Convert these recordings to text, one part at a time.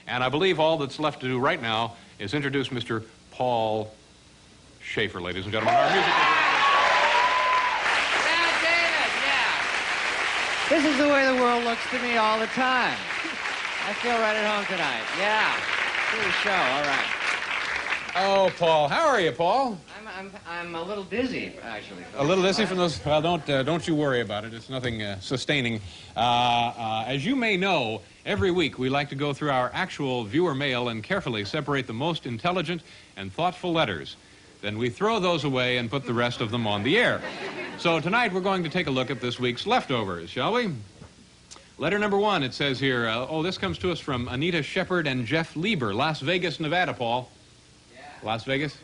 And I believe all that's left to do right now is introduce Mr. Paul Shaffer, ladies and gentlemen. Our music Yeah, David, yeah. This is the way the world looks to me all the time. I feel right at home tonight. Yeah. Do the show, all right. Oh, Paul. How are you, Paul? I'm a little dizzy, actually. A little dizzy from those? Well, don't you worry about it. It's nothing sustaining. As you may know, every week we like to go through our actual viewer mail and carefully separate the most intelligent and thoughtful letters. Then we throw those away and put the rest of them on the air. So tonight we're going to take a look at this week's leftovers, shall we? Letter number 1, it says here, this comes to us from Anita Shepard and Jeff Lieber, Las Vegas, Nevada, Paul. Yeah. Las Vegas?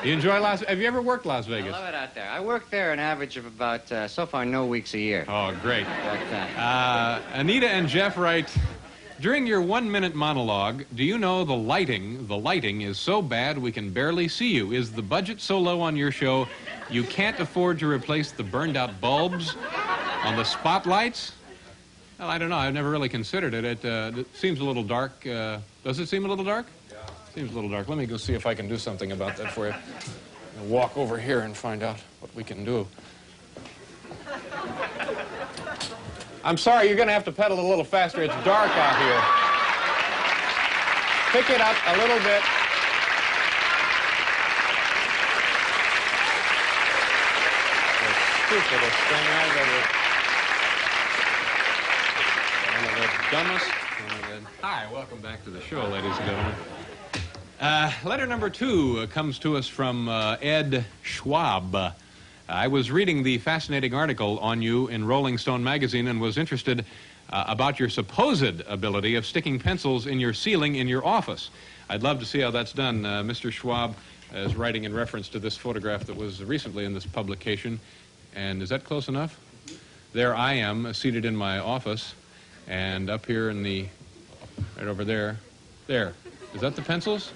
You enjoy have you ever worked Las Vegas? I love it out there. I work there an average of about, so far, no weeks a year. Oh, great. But, Anita and Jeff write, during your 1-minute monologue, do you know the lighting is so bad we can barely see you? Is the budget so low on your show you can't afford to replace the burned out bulbs on the spotlights? Well, I don't know. I've never really considered it. It seems a little dark. Does it seem a little dark? Yeah. Seems a little dark. Let me go see if I can do something about that for you. I'll walk over here and find out what we can do. I'm sorry, you're going to have to pedal a little faster. It's dark out here. Pick it up a little bit. The stupidest thing I've ever... Hi, welcome back to the show, ladies and gentlemen. Letter number 2 comes to us from Ed Schwab. I was reading the fascinating article on you in Rolling Stone magazine and was interested about your supposed ability of sticking pencils in your ceiling in your office. I'd love to see how that's done. Mr. Schwab is writing in reference to this photograph that was recently in this publication. And is that close enough? There I am, seated in my office. And up here in the, right over there, is that the pencils?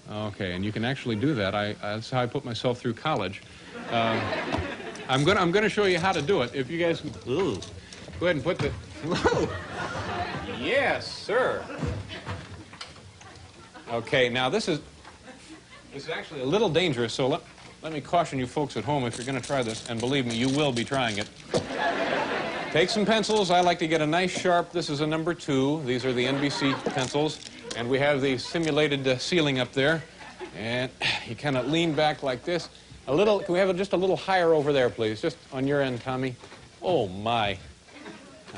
Okay, and you can actually do that. That's how I put myself through college. I'm gonna show you how to do it. If you guys, go ahead and put the, yes, sir. Okay, now this is actually a little dangerous, so let me caution you folks at home if you're gonna try this, and believe me, you will be trying it. Take some pencils. I like to get a nice sharp, this is a number 2. These are the NBC pencils. And we have the simulated ceiling up there. And you kind of lean back like this. A little, can we have it just a little higher over there, please? Just on your end, Tommy. Oh, my.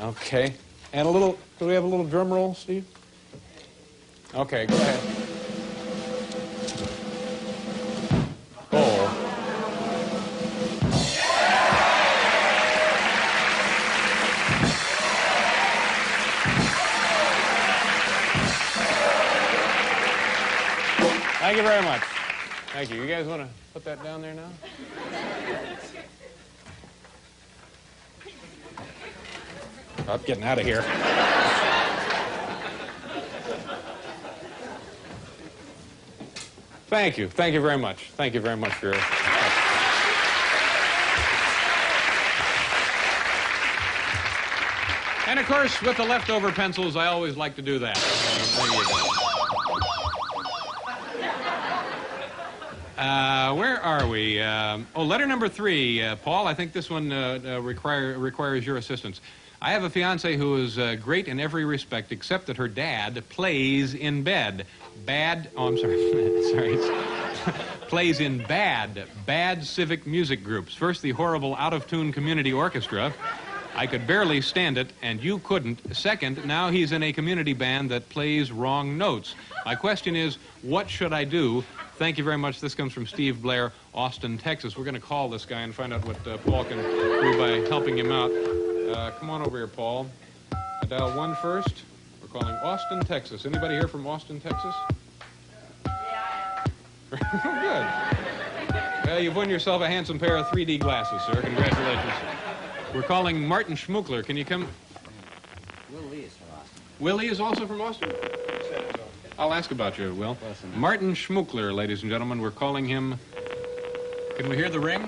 Okay. And a little, do we have a little drum roll, Steve? Okay, go ahead. Oh. Thank you very much. Thank you. You guys want to put that down there now? I'm getting out of here. Thank you. Thank you very much. Thank you very much for your... And, of course, with the leftover pencils, I always like to do that. There you go. Where are we? Letter number 3, Paul. I think this one requires your assistance. I have a fiancée who is great in every respect, except that her dad plays in bed. Plays in bad civic music groups. First, the horrible out-of-tune community orchestra. I could barely stand it, and you couldn't. Second, now he's in a community band that plays wrong notes. My question is, what should I do? Thank you very much. This comes from Steve Blair, Austin, Texas. We're going to call this guy and find out what Paul can do by helping him out. Come on over here, Paul. Dial 1 first. We're calling Austin, Texas. Anybody here from Austin, Texas? Yeah. Good. Well, you've won yourself a handsome pair of 3D glasses, sir. Congratulations. We're calling Martin Schmuckler. Can you come? Willie is from Austin. Willie is also from Austin? I'll ask about you, Will. Martin Schmuckler, ladies and gentlemen. We're calling him... Can we hear the ring?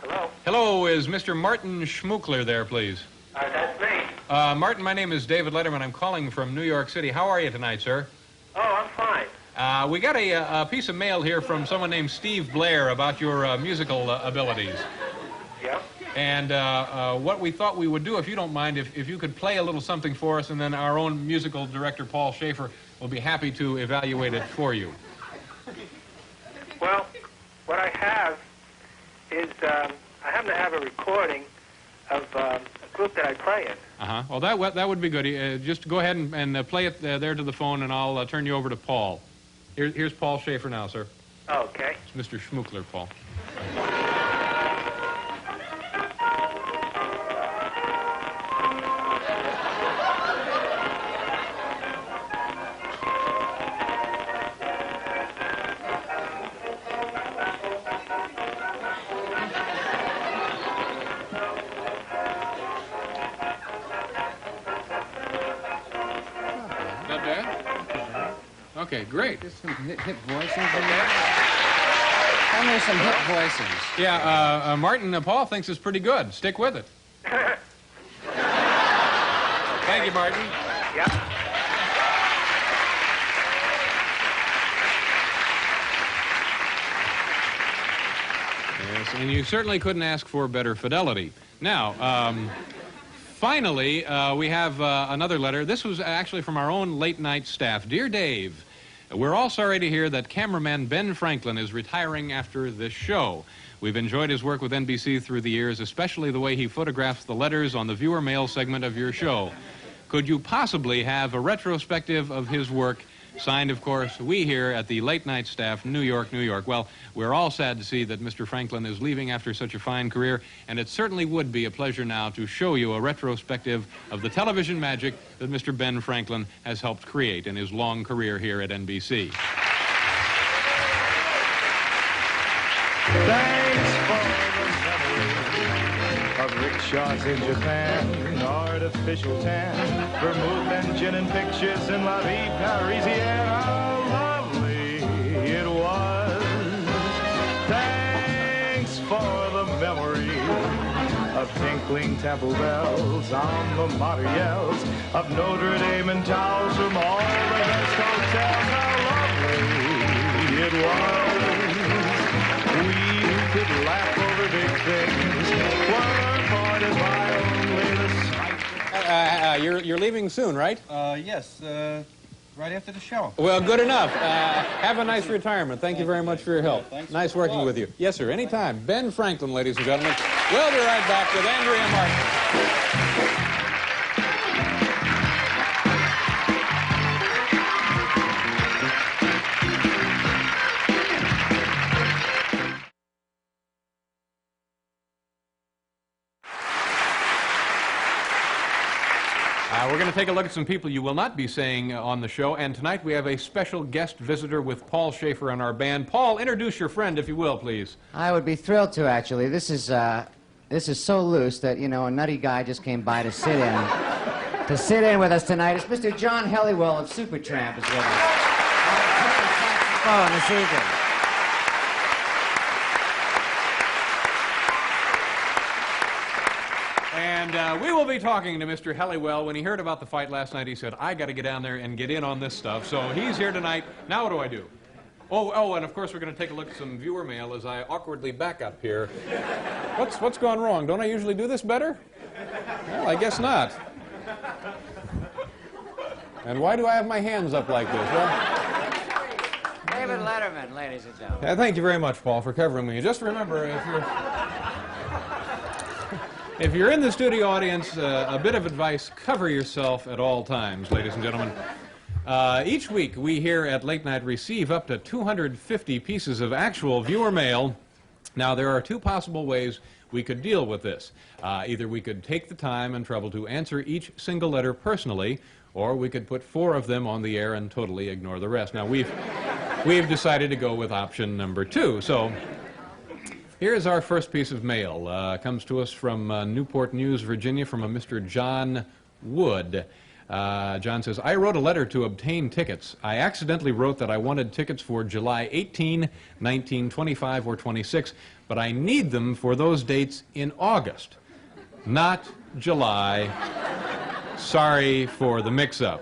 Hello? Hello, is Mr. Martin Schmuckler there, please? That's me. Martin, my name is David Letterman. I'm calling from New York City. How are you tonight, sir? Oh, I'm fine. We got a piece of mail here from someone named Steve Blair about your musical abilities. Yep. And what we thought we would do, if you don't mind, if you could play a little something for us, and then our own musical director, Paul Shaffer, will be happy to evaluate it for you. Well, what I have is I happen to have a recording of a group that I play in. Uh-huh. Well, that would be good. Just go ahead and play it there to the phone, and I'll turn you over to Paul. Here's Paul Shaffer now, sir. Okay. It's Mr. Schmookler, Paul. Okay, great. There's some hip voices in there. Tell me some hip voices. Yeah, Martin, Paul thinks it's pretty good. Stick with it. Thank you, Martin. Yep. Yes, and you certainly couldn't ask for better fidelity. Now, finally, we have another letter. This was actually from our own late-night staff. Dear Dave, we're all sorry to hear that cameraman Ben Franklin is retiring after this show. We've enjoyed his work with NBC through the years, especially the way he photographs the letters on the viewer mail segment of your show. Could you possibly have a retrospective of his work, signed, of course, we here at the Late Night Staff, New York, New York. Well, we're all sad to see that Mr. Franklin is leaving after such a fine career, and it certainly would be a pleasure now to show you a retrospective of the television magic that Mr. Ben Franklin has helped create in his long career here at NBC. Thanks for the memory of rickshaws in Japan, artificial tan, vermouth and gin and pictures in La Vie Parisienne. How lovely it was. Thanks for the memory of tinkling temple bells on the Martials, of Notre Dame and towels from all the best hotels. How lovely it was. We could laugh over big things. One point is my only the sight. You're leaving soon, right? Yes, right after the show. Well, good enough. Have a nice retirement. Thank you very much for your help. Thanks Nice a working lot. with you. Yes, sir. Anytime. Ben Franklin, ladies and gentlemen. We'll be right back with Andrea Martin. We're going to take a look at some people you will not be seeing on the show, and tonight we have a special guest visitor with Paul Shaffer on our band. Paul, introduce your friend, if you will, please. I would be thrilled to, actually. This is so loose that, you know, a nutty guy just came by to sit in with us tonight. It's Mr. John Helliwell of Supertramp is with us. Oh, this evening. And we will be talking to Mr. Helliwell. When he heard about the fight last night, he said, I got to get down there and get in on this stuff. So he's here tonight. Now what do I do? Oh, and of course we're going to take a look at some viewer mail as I awkwardly back up here. What's gone wrong? Don't I usually do this better? Well, I guess not. And why do I have my hands up like this? Well, David Letterman, ladies and gentlemen. thank you very much, Paul, for covering me. Just remember, if you're in the studio audience, a bit of advice, cover yourself at all times, ladies and gentlemen. Each week, we here at Late Night receive up to 250 pieces of actual viewer mail. Now, there are two possible ways we could deal with this. Either we could take the time and trouble to answer each single letter personally, or we could put 4 of them on the air and totally ignore the rest. Now, we've decided to go with option number 2. So here's our first piece of mail. Comes to us from Newport News, Virginia, from a Mr. John Wood. John says, I wrote a letter to obtain tickets. I accidentally wrote that I wanted tickets for July 18, 19, 25, or 26, but I need them for those dates in August, not July Sorry for the mix-up.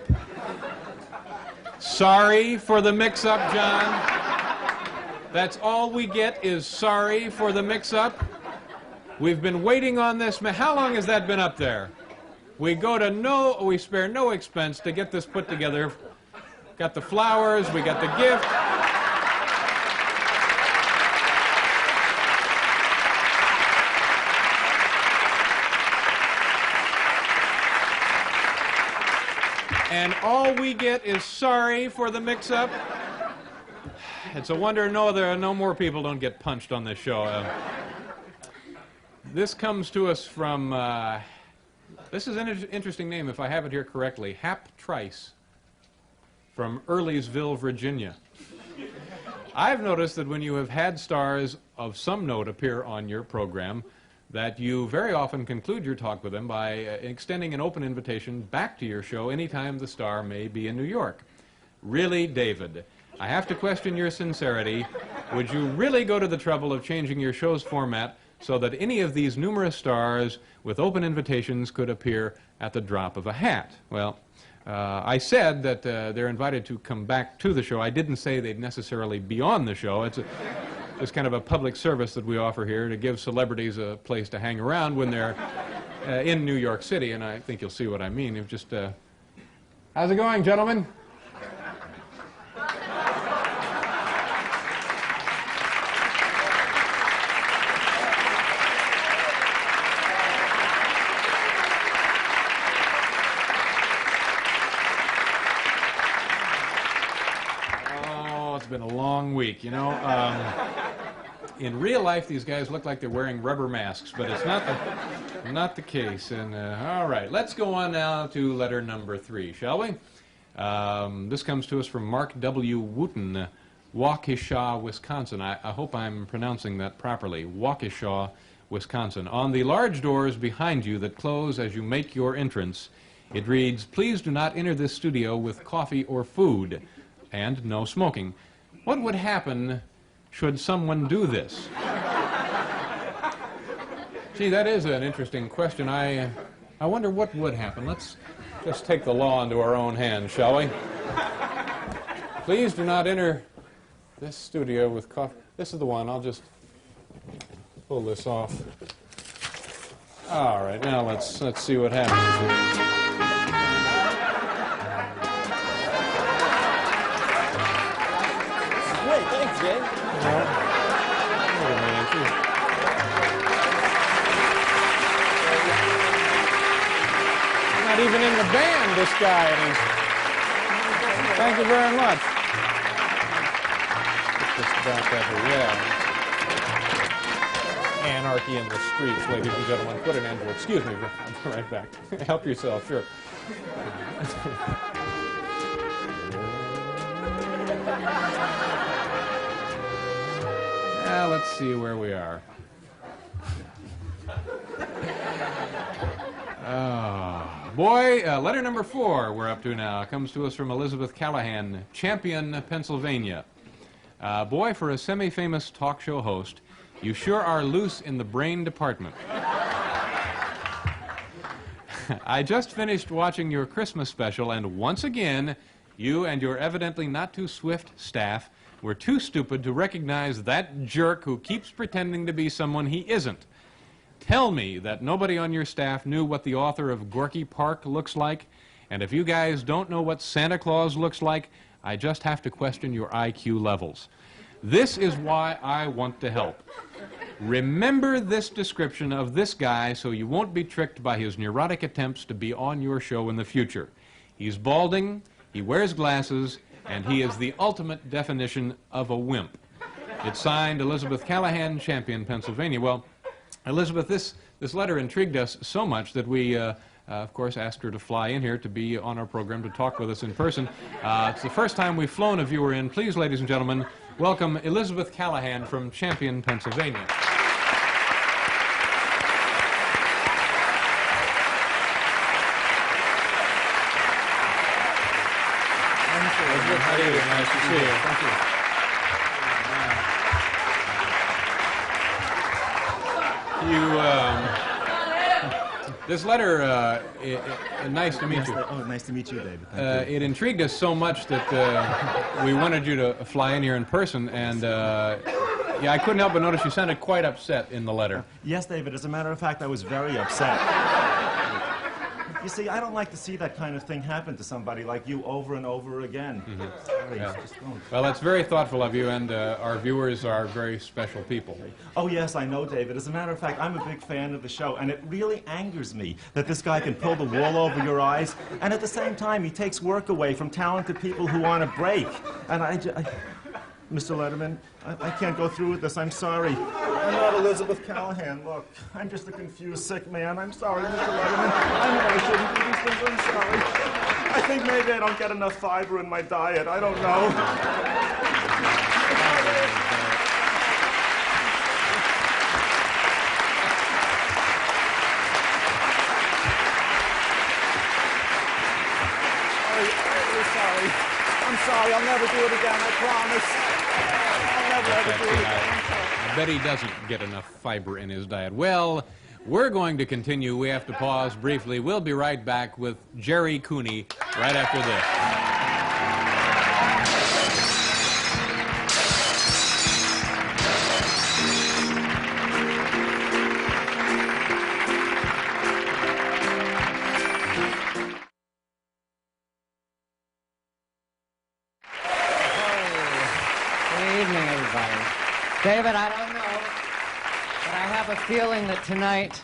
Sorry for the mix-up, John. That's all we get is sorry for the mix-up. We've been waiting on this. How long has that been up there? We spare no expense to get this put together. Got the flowers, we got the gift. And all we get is sorry for the mix-up. It's a wonder no more people don't get punched on this show. This comes to us from, this is an interesting name if I have it here correctly, Hap Trice from Earlysville, Virginia. I've noticed that when you have had stars of some note appear on your program, that you very often conclude your talk with them by extending an open invitation back to your show anytime the star may be in New York. Really, David, I have to question your sincerity. Would you really go to the trouble of changing your show's format so that any of these numerous stars with open invitations could appear at the drop of a hat? Well, I said that they're invited to come back to the show. I didn't say they'd necessarily be on the show. It's kind of a public service that we offer here to give celebrities a place to hang around when they're in New York City, and I think you'll see what I mean. You've just, how's it going, gentlemen? Oh, it's been a long week, you know. In real life, these guys look like they're wearing rubber masks, but it's not the case. And all right, let's go on now to letter number 3, shall we? This comes to us from Mark W. Wooten, Waukesha, Wisconsin. I hope I'm pronouncing that properly. Waukesha, Wisconsin. On the large doors behind you that close as you make your entrance, it reads, "Please do not enter this studio with coffee or food, and no smoking." What would happen should someone do this? Gee, that is an interesting question. I wonder what would happen. Let's just take the law into our own hands, shall we? Please do not enter this studio with coffee. This is the one. I'll just pull this off. All right, now let's see what happens. Great, thanks, Jay. Wait a minute. He's not even in the band, this guy. Thank you very much. Put this back over, yeah. Anarchy in the streets, ladies and gentlemen. Put an end to it. Excuse me, I'll be right back. Help yourself, sure. Let's see where we are. Letter number 4 we're up to now comes to us from Elizabeth Callahan, Champion, Pennsylvania. Boy, for a semi-famous talk show host, you sure are loose in the brain department. I just finished watching your Christmas special, and once again, you and your evidently not too swift staff were too stupid to recognize that jerk who keeps pretending to be someone he isn't. Tell me that nobody on your staff knew what the author of Gorky Park looks like, and if you guys don't know what Santa Claus looks like, I just have to question your IQ levels. This is why I want to help. Remember this description of this guy so you won't be tricked by his neurotic attempts to be on your show in the future. He's balding, he wears glasses, and he is the ultimate definition of a wimp. It's signed Elizabeth Callahan, Champion, Pennsylvania. Well, Elizabeth, this letter intrigued us so much that we, of course, asked her to fly in here to be on our program to talk with us in person. It's the first time we've flown a viewer in. Please, ladies and gentlemen, welcome Elizabeth Callahan from Champion, Pennsylvania. How are you? Nice to see you. Thank you. This letter, nice to meet Yes, you. nice to meet you, David. Thank you. It intrigued us so much that we wanted you to fly in here in person, and yeah, I couldn't help but notice you sounded quite upset in the letter. Yes, David. As a matter of fact, I was very upset. You see, I don't like to see that kind of thing happen to somebody like you over and over again. Sorry, Yeah. just don't. Well, that's very thoughtful of you, and our viewers are very special people. Oh, yes, I know, David. As a matter of fact, I'm a big fan of the show, and it really angers me that this guy can pull the wool over your eyes, and at the same time, he takes work away from talented people who want to break. And Mr. Letterman, I can't go through with this. I'm sorry. I'm not Elizabeth Callahan. Look, I'm just a confused, sick man. I'm sorry, Mr. Letterman. I know I shouldn't do these things. I'm sorry. I think maybe I don't get enough fiber in my diet. I don't know. I'm sorry, I'll never do it again, I promise. I'll never ever do it again. I bet he doesn't get enough fiber in his diet. Well, we're going to continue. We have to pause briefly. We'll be right back with Jerry Cooney right after this. David, I don't know, but I have a feeling that tonight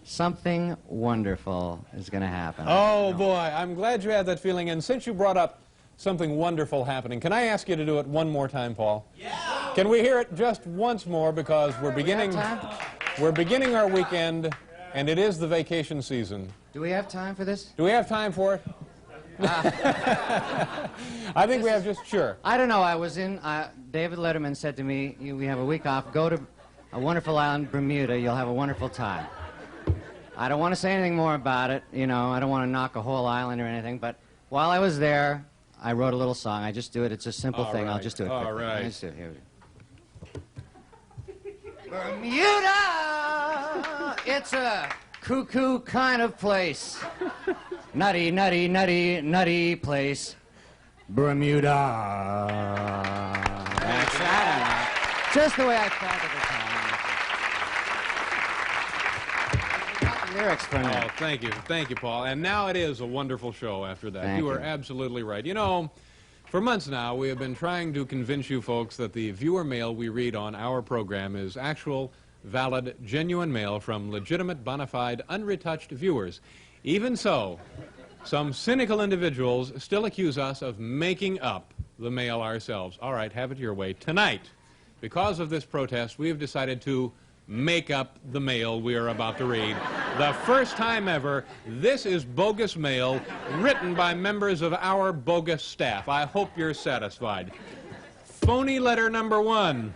something wonderful is going to happen. Oh, boy, I'm glad you had that feeling. And since you brought up something wonderful happening, can I ask you to do it one more time, Paul? Yeah! Can we hear it just once more, because we're beginning our weekend, and it is the vacation season. Do we have time for this? Do we have time for it? I think we have just, sure. I don't know. I was in, David Letterman said to me, we have a week off. Go to a wonderful island, Bermuda. You'll have a wonderful time. I don't want to say anything more about it. You know, I don't want to knock a whole island or anything. But while I was there, I wrote a little song. I just do it. It's a simple thing. Right. I'll just do it quickly. All right. Let's do it. Here we go. Bermuda! It's a cuckoo kind of place. Nutty, nutty, nutty, nutty place. Bermuda. That's, I don't know. Just the way I felt at the time. I got the lyrics for now. Oh, thank you. Thank you, Paul. And now it is a wonderful show after that. Thank You are you. absolutely right. You know, for months now, we have been trying to convince you folks that the viewer mail we read on our program is actual, valid, genuine mail from legitimate, bona fide, unretouched viewers. Even so, some cynical individuals still accuse us of making up the mail ourselves. All right, have it your way. Tonight, because of this protest, we have decided to make up the mail we are about to read. The first time ever, this is bogus mail written by members of our bogus staff. I hope you're satisfied. Phony letter number 1.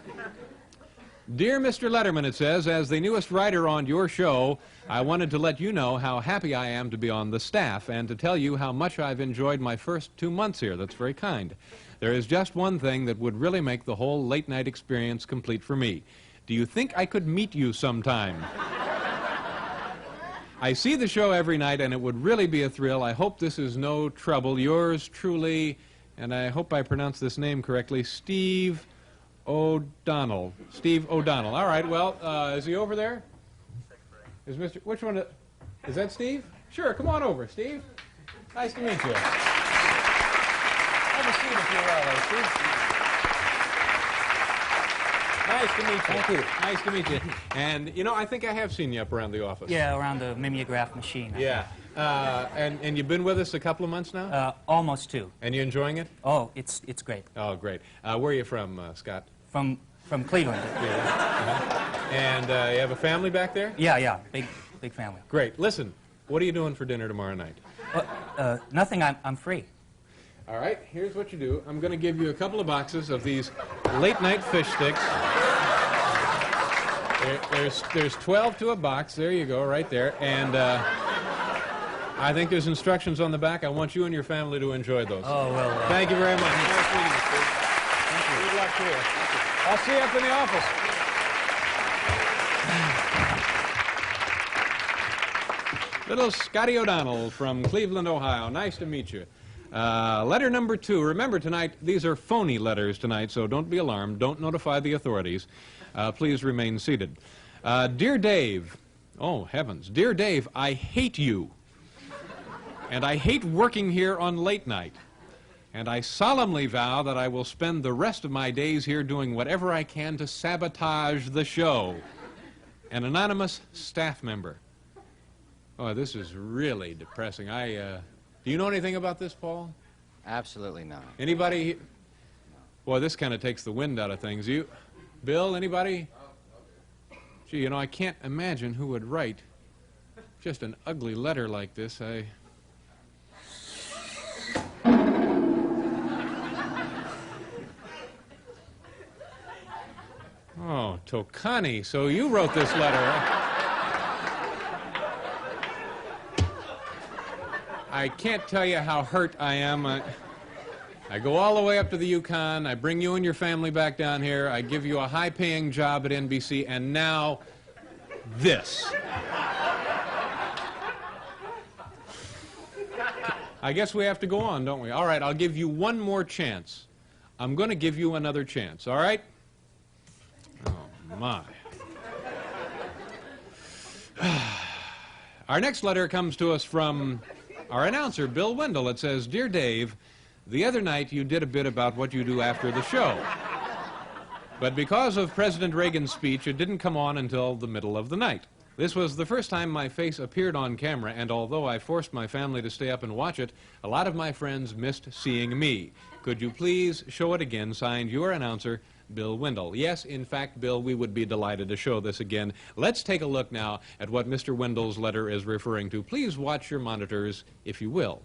Dear Mr. Letterman, it says, as the newest writer on your show, I wanted to let you know how happy I am to be on the staff and to tell you how much I've enjoyed my first 2 months here. That's very kind. There is just one thing that would really make the whole late-night experience complete for me. Do you think I could meet you sometime? I see the show every night, and it would really be a thrill. I hope this is no trouble. Yours truly, and I hope I pronounced this name correctly, Steve O'Donnell. Steve O'Donnell. All right, well, is he over there? Is Mr. Which one? Is that Steve? Sure, come on over, Steve. Nice to meet you. Have a seat if you're all right, Steve. Nice to meet you. Thank you. Nice to meet you. And, you know, I think I have seen you up around the office. Yeah, around the mimeograph machine. Yeah. And you've been with us a couple of months now? Almost 2. And you enjoying it? Oh, it's great. Oh, great. Where are you from, Scott? From Cleveland. And you have a family back there? Yeah, big family. Great. Listen, what are you doing for dinner tomorrow night? Nothing. I'm free. All right, here's what you do. I'm going to give you a couple of boxes of these late-night fish sticks. There's 12 to a box. There you go, right there. And I think there's instructions on the back. I want you and your family to enjoy those. Oh, well. Thank you very much. Nice meeting you, Steve. Thank you. Good luck to you. I'll see you up in the office. Little Scotty O'Donnell from Cleveland, Ohio. Nice to meet you. Letter number 2. Remember tonight, these are phony letters tonight, so don't be alarmed. Don't notify the authorities. Please remain seated. Dear Dave, oh heavens, Dear Dave, I hate you. And I hate working here on late night. And I solemnly vow that I will spend the rest of my days here doing whatever I can to sabotage the show. An anonymous staff member. Oh, this is really depressing. Do you know anything about this, Paul? Absolutely not. Anybody? Boy, this kind of takes the wind out of things. You, Bill, anybody? Gee, you know, I can't imagine who would write just an ugly letter like this. Oh, Tokani, so you wrote this letter. I can't tell you how hurt I am. I go all the way up to the Yukon. I bring you and your family back down here. I give you a high-paying job at NBC, and now this. I guess we have to go on, don't we? All right, I'll give you one more chance. I'm going to give you another chance, all right? Oh, my. Our next letter comes to us from our announcer, Bill Wendell. It says, Dear Dave, the other night you did a bit about what you do after the show. But because of President Reagan's speech, it didn't come on until the middle of the night. This was the first time my face appeared on camera, and although I forced my family to stay up and watch it, a lot of my friends missed seeing me. Could you please show it again? Signed, your announcer, Bill Wendell. Yes, in fact, Bill, we would be delighted to show this again. Let's take a look now at what Mr. Wendell's letter is referring to. Please watch your monitors, if you will.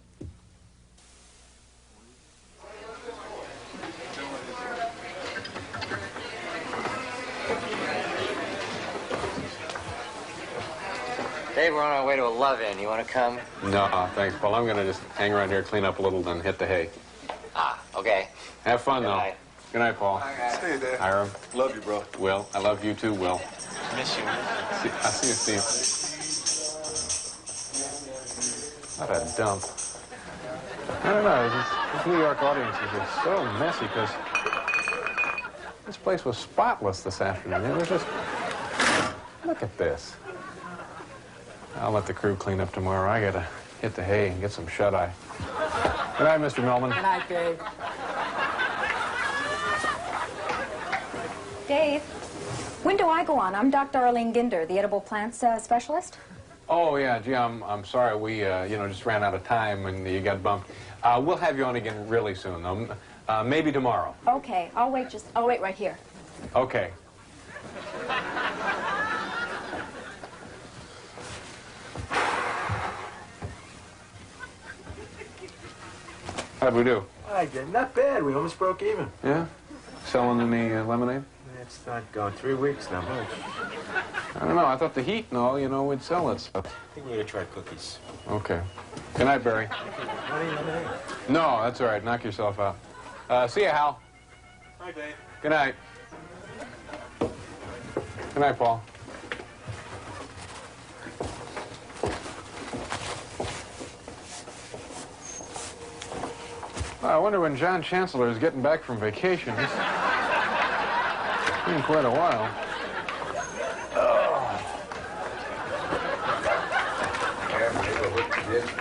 Dave, we're on our way to a love-in. You want to come? No, thanks, Paul. I'm going to just hang around here, clean up a little, then hit the hay. Ah, okay. Have fun, though. Good night. Good night, Paul. See you, Dave. Hiram. Love you, bro. Will, I love you too, Will. Miss you. I'll see you, Steve. What a dump. I don't know, this New York audience is just so messy because this place was spotless this afternoon. It was just, look at this. I'll let the crew clean up tomorrow. I gotta hit the hay and get some shut-eye. Good night, Mr. Melman. Good night, Dave. Dave, when do I go on? I'm Dr. Arlene Ginder, the edible plants specialist. Oh, yeah, gee, I'm sorry. We, just ran out of time and you got bumped. We'll have you on again really soon, though. Maybe tomorrow. Okay, I'll wait right here. Okay. How'd we do? I did. Not bad. We almost broke even. Yeah? Selling any lemonade? It's not gone 3 weeks now, much. I don't know. I thought the heat and all, we'd sell it. So. I think we ought to try cookies. Okay. Good night, Barry. Not even lemonade. No, that's all right. Knock yourself out. See ya, Hal. Hi, Dave. Good night. Good night, Paul. I wonder when John Chancellor is getting back from vacation. It's been quite a while.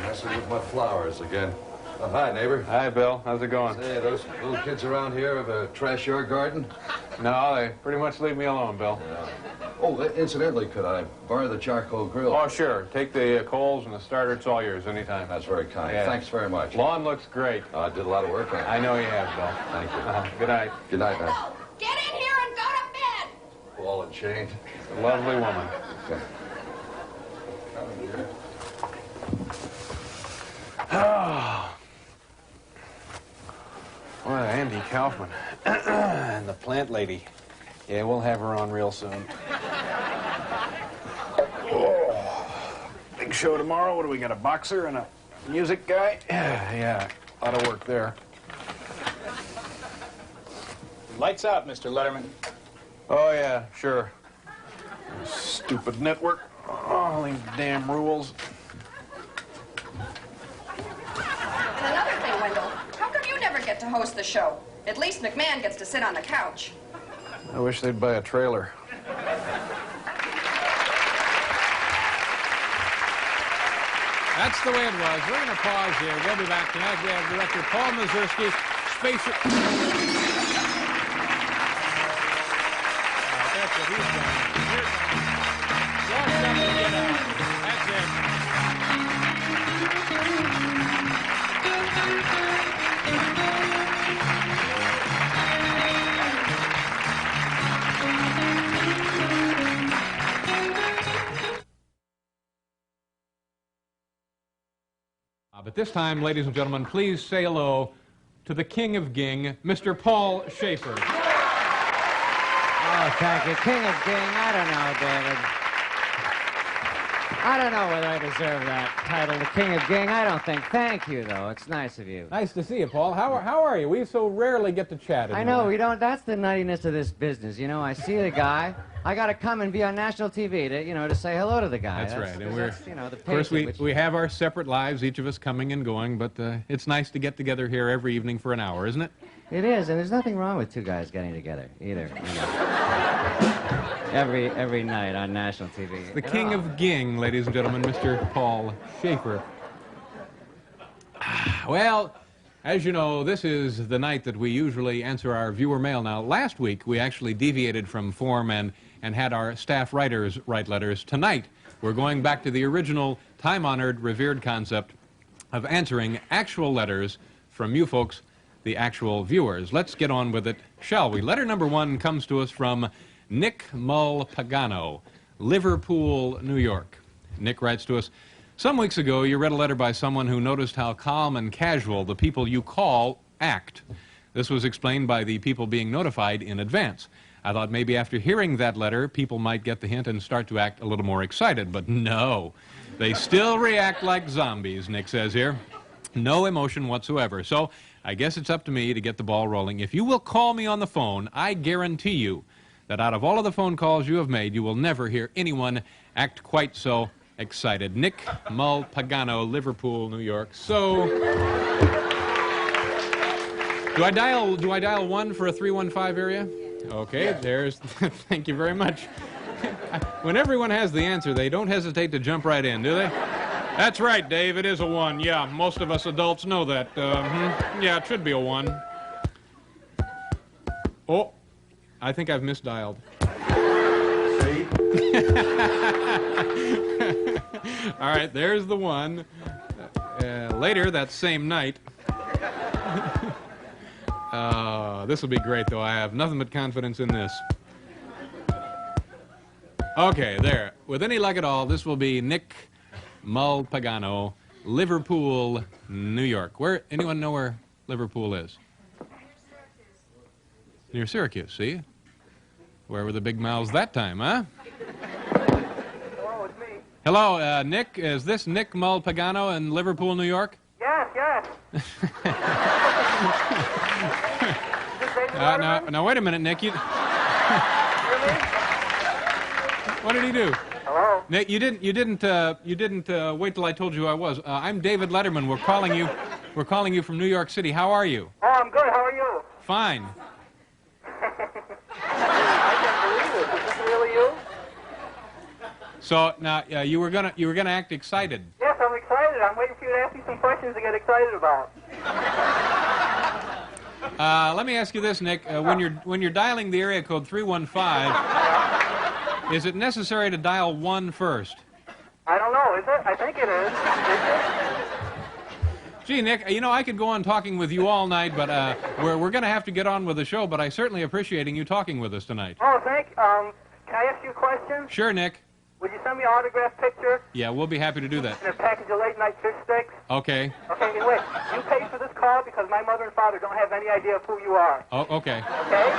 Messing with my flowers again. Oh, hi, neighbor. Hi, Bill. How's it going? Hey, those little kids around here have a trash your garden? No, they pretty much leave me alone, Bill. Yeah. Oh, incidentally, could I borrow the charcoal grill? Oh, sure. Take the coals and the starter. It's all yours anytime. That's very kind. Yeah. Thanks very much. Lawn looks great. I did a lot of work on it. I know you have, Bill. Thank you. Good night. Good night, now. Get in here and go to bed! Ball and chain. A lovely woman. Okay. Oh. Boy, Andy Kaufman. And the plant lady. Yeah, we'll have her on real soon. Oh. Big show tomorrow. What do we got, a boxer and a music guy? Yeah, a lot of work there. Lights out, Mr. Letterman. Oh, yeah, sure. Stupid network. All these damn rules. get to host the show. At least McMahon gets to sit on the couch. I wish they'd buy a trailer. That's the way it was. We're going to pause here. We'll be back tonight. We have director Paul Mazursky, Spaceship... That's what he's done. Here it comes. Walk up and get out. That's it. But this time, ladies and gentlemen, please say hello to the king of Ging, Mr. Paul Shaffer. Oh, thank you. King of Ging. I don't know, David. I don't know whether I deserve that title, the King of Ging. I don't think. Thank you, though. It's nice of you. Nice to see you, Paul. How are you? We so rarely get to chat anymore. I know, we don't. That's the nuttiness of this business. You know, I see the guy. I got to come and be on national TV to, you know, to say hello to the guy. That's right. And that's, you know, the of course, pace we have our separate lives, each of us coming and going, but it's nice to get together here every evening for an hour, isn't it? It is, and there's nothing wrong with two guys getting together, either. You know. Every night on national TV. The king of Ging, ladies and gentlemen, Mr. Paul Shaffer. Well, as you know, this is the night that we usually answer our viewer mail. Now, last week we actually deviated from form and had our staff writers write letters. Tonight, we're going back to the original time-honored, revered concept of answering actual letters from you folks, the actual viewers. Let's get on with it, shall we? Letter number 1 comes to us from Nick Mulpagano, Liverpool, New York. Nick writes to us, some weeks ago you read a letter by someone who noticed how calm and casual the people you call act. This was explained by the people being notified in advance. I thought maybe after hearing that letter, people might get the hint and start to act a little more excited, but no. They still react like zombies, Nick says here. No emotion whatsoever. So I guess it's up to me to get the ball rolling. If you will call me on the phone, I guarantee you that out of all of the phone calls you have made, you will never hear anyone act quite so excited. Nick Mulpagano, Liverpool, New York. So, do I dial 1 for a 315 area? Okay, there's, thank you very much. When everyone has the answer, they don't hesitate to jump right in, do they? That's right, Dave, it is a 1. Yeah, most of us adults know that. Yeah, it should be a 1. Oh. I think I've misdialed. All right, there's the 1. Later, that same night. This will be great, though. I have nothing but confidence in this. Okay, there. With any luck at all, this will be Nick Mulpagano, Liverpool, New York. Where? Anyone know where Liverpool is? Near Syracuse, see? Where were the big mouths that time, huh? Hello, it's me. Hello, Nick. Is this Nick Mulpagano in Liverpool, New York? Yes, yes. Now, wait a minute, Nick. You... What did he do? Hello? Nick, you didn't wait till I told you who I was. I'm David Letterman. We're calling you from New York City. How are you? Oh, I'm good. How are you? Fine. I can't believe it. Is this really you? So now you were gonna act excited. Yes, I'm excited. I'm waiting for you to ask me some questions to get excited about. Let me ask you this, Nick. When you're dialing the area code 315, is it necessary to dial 1 first? I don't know. Is it? I think it is. Is it? Gee, Nick, you know, I could go on talking with you all night, but we're going to have to get on with the show, but I certainly appreciating you talking with us tonight. Oh, can I ask you a question? Sure, Nick. Would you send me an autographed picture? Yeah, we'll be happy to do that. And a package of late-night fish sticks? Okay. Okay, wait. You paid for this call because my mother and father don't have any idea of who you are. Oh, okay. Okay?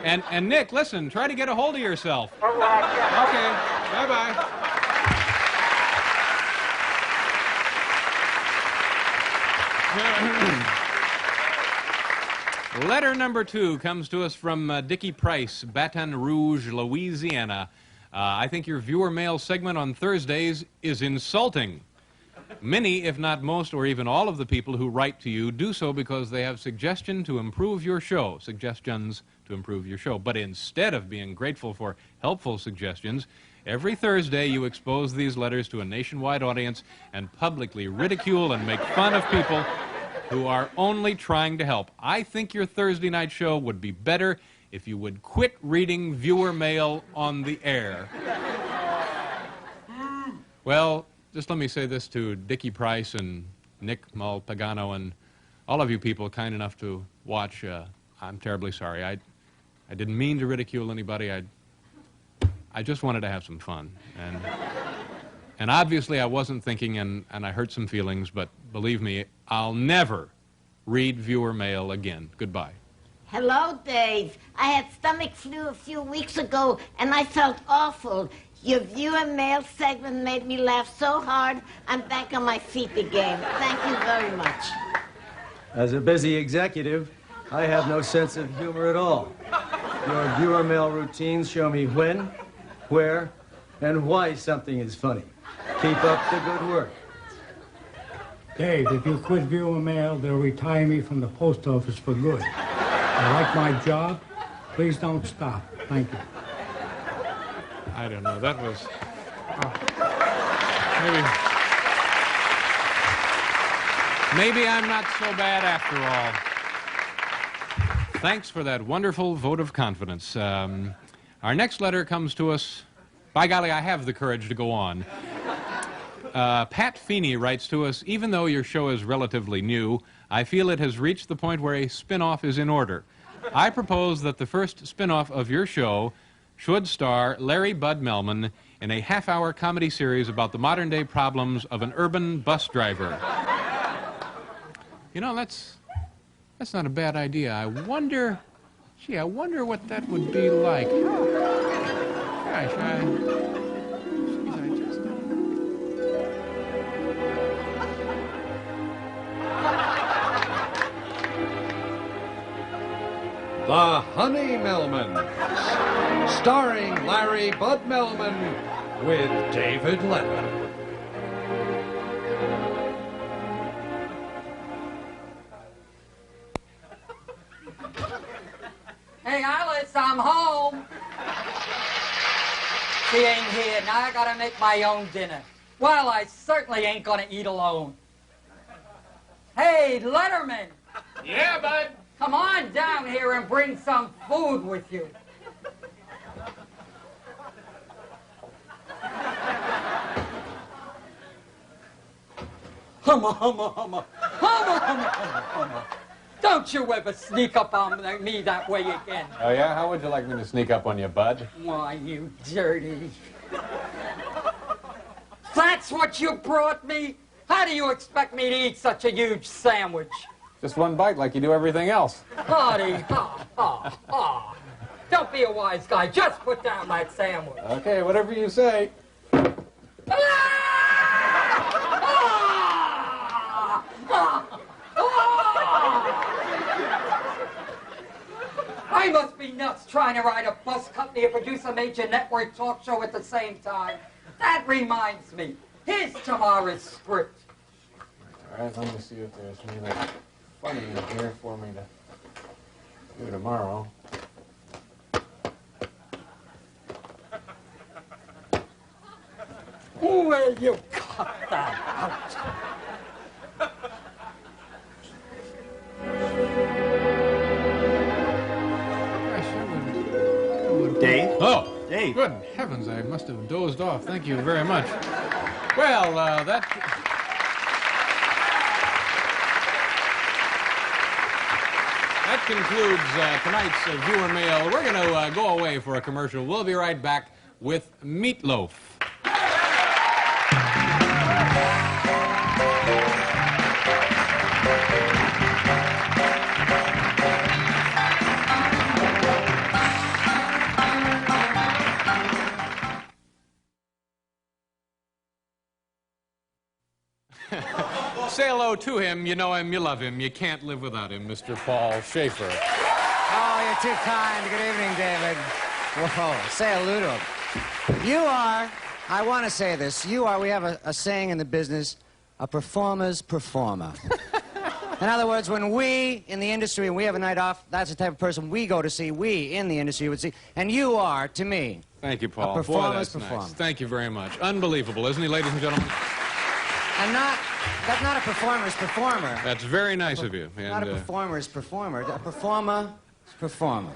And Nick, listen, try to get a hold of yourself. Oh, yeah. Okay. Bye-bye. Letter number 2 comes to us from Dickie Price, Baton Rouge, Louisiana. I think your viewer mail segment on Thursdays is insulting. Many, if not most, or even all of the people who write to you do so because they have suggestions to improve your show. But instead of being grateful for helpful suggestions, every Thursday you expose these letters to a nationwide audience and publicly ridicule and make fun of people who are only trying to help. I think your Thursday night show would be better if you would quit reading viewer mail on the air. Well, just let me say this to Dickie Price and Nick Malpagano and all of you people kind enough to watch. I'm terribly sorry. I didn't mean to ridicule anybody. I just wanted to have some fun. And obviously I wasn't thinking, and I hurt some feelings, but believe me, I'll never read viewer mail again. Goodbye. Hello, Dave. I had stomach flu a few weeks ago, and I felt awful. Your viewer mail segment made me laugh so hard, I'm back on my feet again. Thank you very much. As a busy executive, I have no sense of humor at all. Your viewer mail routines show me when, where, and why something is funny. Keep up the good work. Dave, if you quit viewer mail, they'll retire me from the post office for good. I like my job. Please don't stop. Thank you. I don't know. That was... Maybe I'm not so bad after all. Thanks for that wonderful vote of confidence. Our next letter comes to us... By golly, I have the courage to go on. Pat Feeney writes to us, even though your show is relatively new, I feel it has reached the point where a spin-off is in order. I propose that the first spin-off of your show should star Larry Bud Melman in a half-hour comedy series about the modern-day problems of an urban bus driver. You know, that's not a bad idea. I wonder what that would be like. Gosh, The Honey Melmans, starring Larry Bud Melman with David Letterman. Hey, Alice, I'm home. She ain't here. Now I gotta make my own dinner. Well, I certainly ain't gonna eat alone. Hey, Letterman. Yeah, bud. Come on down here and bring some food with you. Humma, humma, humma. Humma, humma, humma, humma. Don't you ever sneak up on me that way again. Oh, yeah? How would you like me to sneak up on you, Bud? Why, you dirty. That's what you brought me? How do you expect me to eat such a huge sandwich? Just one bite like you do everything else. Honey, ha, ha, ha. Don't be a wise guy. Just put down that sandwich. Okay, whatever you say. I must be nuts trying to ride a bus company and produce a major network talk show at the same time. That reminds me. Here's tomorrow's script. All right, let me see if there's anything funny in here for me to do tomorrow. Where you cut that out? Dave? Oh, Dave. Good heavens, I must have dozed off. Thank you very much. Well, that concludes tonight's viewer mail. We're going to go away for a commercial. We'll be right back with Meatloaf. Say hello to him. You know him, you love him. You can't live without him, Mr. Paul Shaffer. Oh, you're too kind. Good evening, David. Whoa, say hello to him. You are, I want to say this, we have a saying in the business, a performer's performer. In other words, when we in the industry, and we have a night off, that's the type of person we go to see, we in the industry would see. And you are, to me, thank you, Paul. a performer's Boy, that's performer. nice. Thank you very much. Unbelievable, isn't he, ladies and gentlemen? And that's not a performer's performer. That's very nice of you. Not a performer's performer. A performer's performer.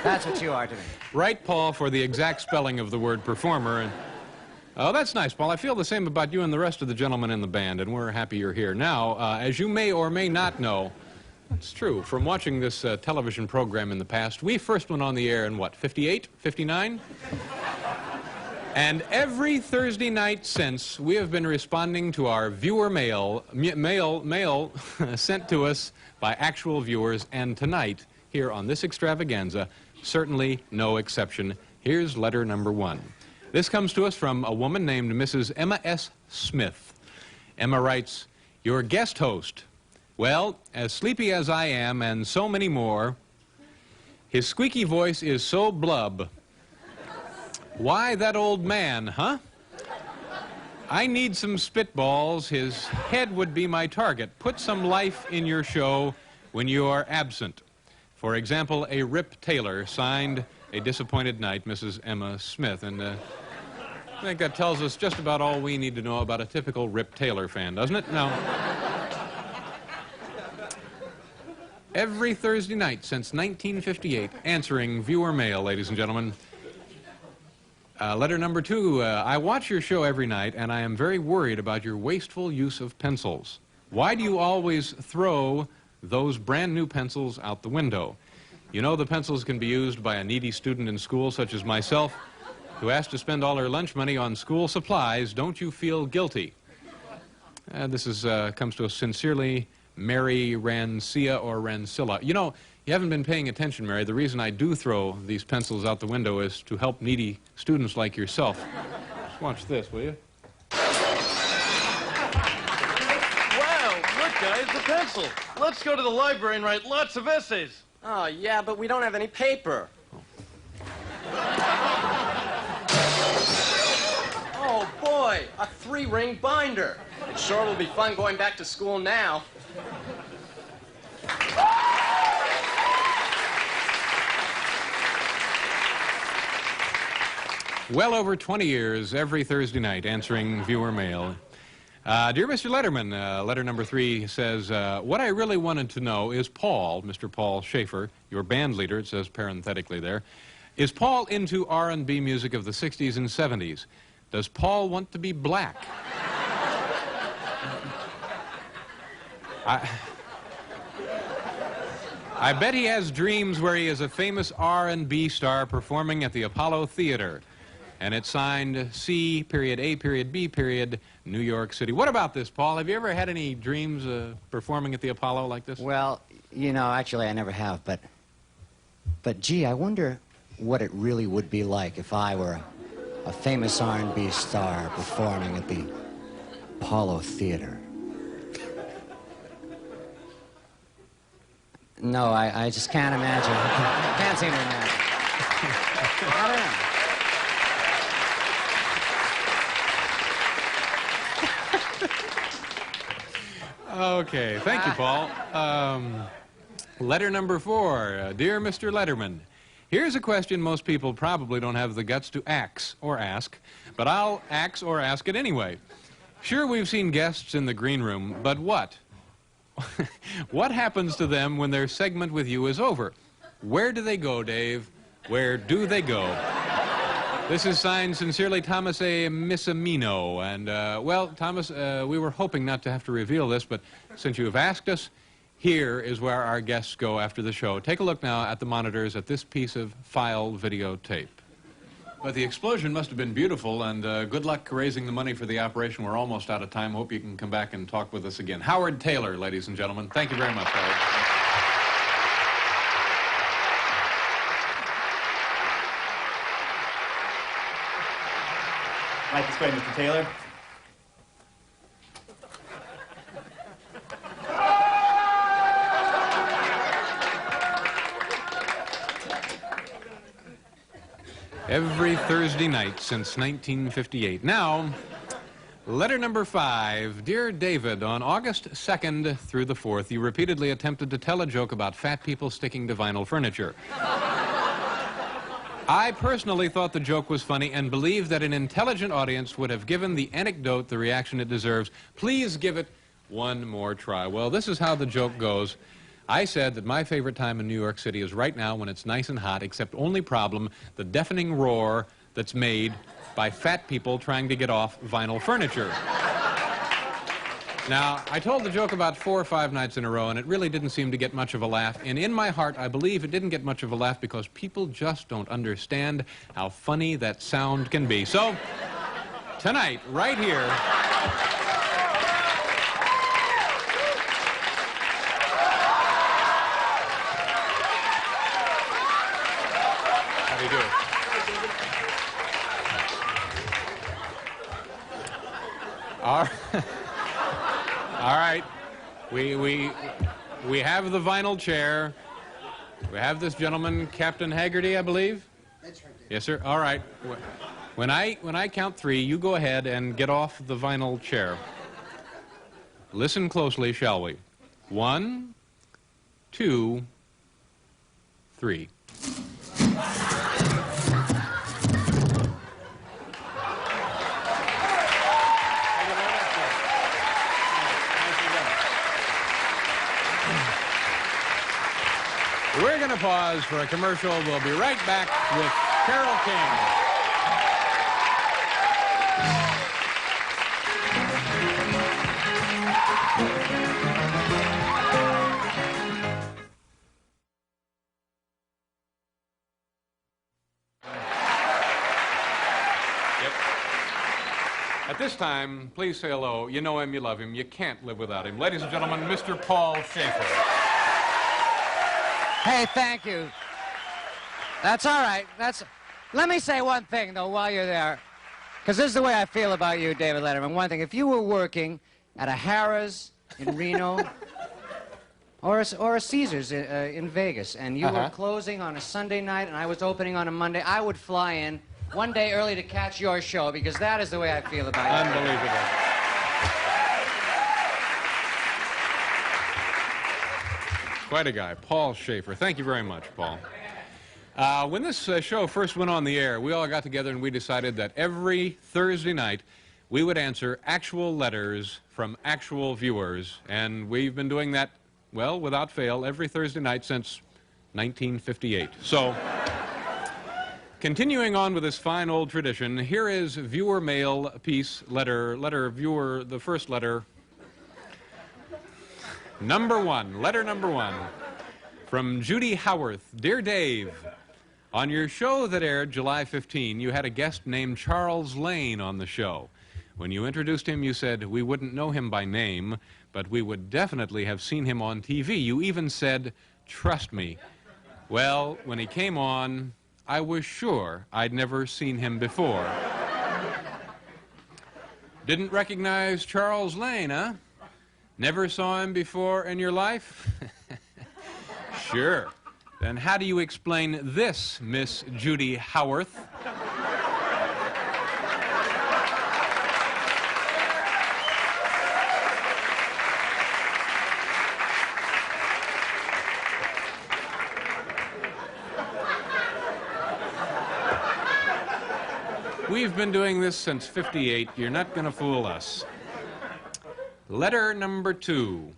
That's what you are to me. Right, Paul, for the exact spelling of the word performer. And oh, that's nice, Paul. I feel the same about you and the rest of the gentlemen in the band, and we're happy you're here. Now, as you may or may not know, that's true. From watching this television program in the past, we first went on the air in, what, 58, 59? And every Thursday night since, we have been responding to our viewer mail sent to us by actual viewers, and tonight, here on this extravaganza, certainly no exception. Here's letter number 1. This comes to us from a woman named Mrs. Emma S. Smith. Emma writes, "Your guest host. Well, as sleepy as I am and so many more, his squeaky voice is so blub. Why, that old man, huh? I need some spitballs. His head would be my target. Put some life in your show when you are absent. For example, a Rip Taylor, signed A Disappointed Night, Mrs. Emma Smith." And I think that tells us just about all we need to know about a typical Rip Taylor fan, doesn't it? No. Every Thursday night since 1958, answering viewer mail, ladies and gentlemen. Letter number 2, I watch your show every night, and I am very worried about your wasteful use of pencils. Why do you always throw those brand new pencils out the window? You know the pencils can be used by a needy student in school, such as myself, who has to spend all her lunch money on school supplies. Don't you feel guilty? This comes to us sincerely, Mary Rancia or Rancilla. You know, you haven't been paying attention, Mary. The reason I do throw these pencils out the window is to help needy students like yourself. Just watch this, will you? Wow, look, guys, the pencil. Let's go to the library and write lots of essays. Oh, yeah, but we don't have any paper. Oh, boy, a 3-ring binder. It sure will be fun going back to school now. Well over 20 years, every Thursday night, answering viewer mail. Dear Mr. Letterman, letter number 3 says, what I really wanted to know is Paul, Mr. Paul Shaffer, your band leader, it says parenthetically there, is Paul into R&B music of the 60s and 70s? Does Paul want to be black? I bet he has dreams where he is a famous R&B star performing at the Apollo Theater. And it's signed C.A.B. New York City. What about this, Paul? Have you ever had any dreams performing at the Apollo like this? Well, you know, actually I never have, but gee, I wonder what it really would be like if I were a famous R&B star performing at the Apollo Theater. No, I just can't imagine. Can't seem to imagine. I don't know. Okay, thank you, Paul. Letter number 4. Dear Mr. Letterman, here's a question most people probably don't have the guts to ax or ask, but I'll ax or ask it anyway. Sure, we've seen guests in the green room, but what? What happens to them when their segment with you is over? Where do they go, Dave? Where do they go? This is signed sincerely Thomas A. Missamino. And, well, Thomas, we were hoping not to have to reveal this, but since you have asked us, here is where our guests go after the show. Take a look now at the monitors at this piece of file videotape. But the explosion must have been beautiful, and good luck raising the money for the operation. We're almost out of time. Hope you can come back and talk with us again. Howard Taylor, ladies and gentlemen. Thank you very much, Howard. Right this way, Mr. Taylor. Every Thursday night since 1958. Now, Letter number 5. Dear David, on August 2nd through the 4th, you repeatedly attempted to tell a joke about fat people sticking to vinyl furniture. I personally thought the joke was funny and believe that an intelligent audience would have given the anecdote the reaction it deserves. Please give it one more try. Well, this is how the joke goes. I said that my favorite time in New York City is right now when it's nice and hot, except only problem, the deafening roar that's made by fat people trying to get off vinyl furniture. Now, I told the joke about 4 or 5 nights in a row, and it really didn't seem to get much of a laugh. And in my heart, I believe it didn't get much of a laugh because people just don't understand how funny that sound can be. So, tonight, right here... How do you do it? All right. We have the vinyl chair. We have this gentleman, Captain Haggerty, I believe. That's right. Yes, sir. All right. When I count 3, you go ahead and get off the vinyl chair. Listen closely, shall we? 1, 2, 3. We're going to pause for a commercial. We'll be right back with Carole King. At this time, please say hello. You know him, you love him, you can't live without him. Ladies and gentlemen, Mr. Paul Shaffer. Hey, thank you. That's all right. Let me say one thing, though, while you're there. Because this is the way I feel about you, David Letterman. One thing, if you were working at a Harrah's in Reno or a Caesars in Vegas, and you were closing on a Sunday night and I was opening on a Monday, I would fly in one day early to catch your show, because that is the way I feel about you. Unbelievable. Quite a guy, Paul Shaffer. Thank you very much, Paul. When this show first went on the air, we all got together and we decided that every Thursday night we would answer actual letters from actual viewers. And we've been doing that, well, without fail, every Thursday night since 1958. So, continuing on with this fine old tradition, here is viewer mail piece, letter viewer, the first letter. Letter number 1, from Judy Howarth. Dear Dave, on your show that aired July 15, you had a guest named Charles Lane on the show. When you introduced him, you said we wouldn't know him by name, but we would definitely have seen him on TV. You even said, trust me. Well, when he came on, I was sure I'd never seen him before. Didn't recognize Charles Lane, huh? Never saw him before in your life? Sure. Then how do you explain this, Miss Judy Howarth? We've been doing this since '58. You're not going to fool us. Letter number 2.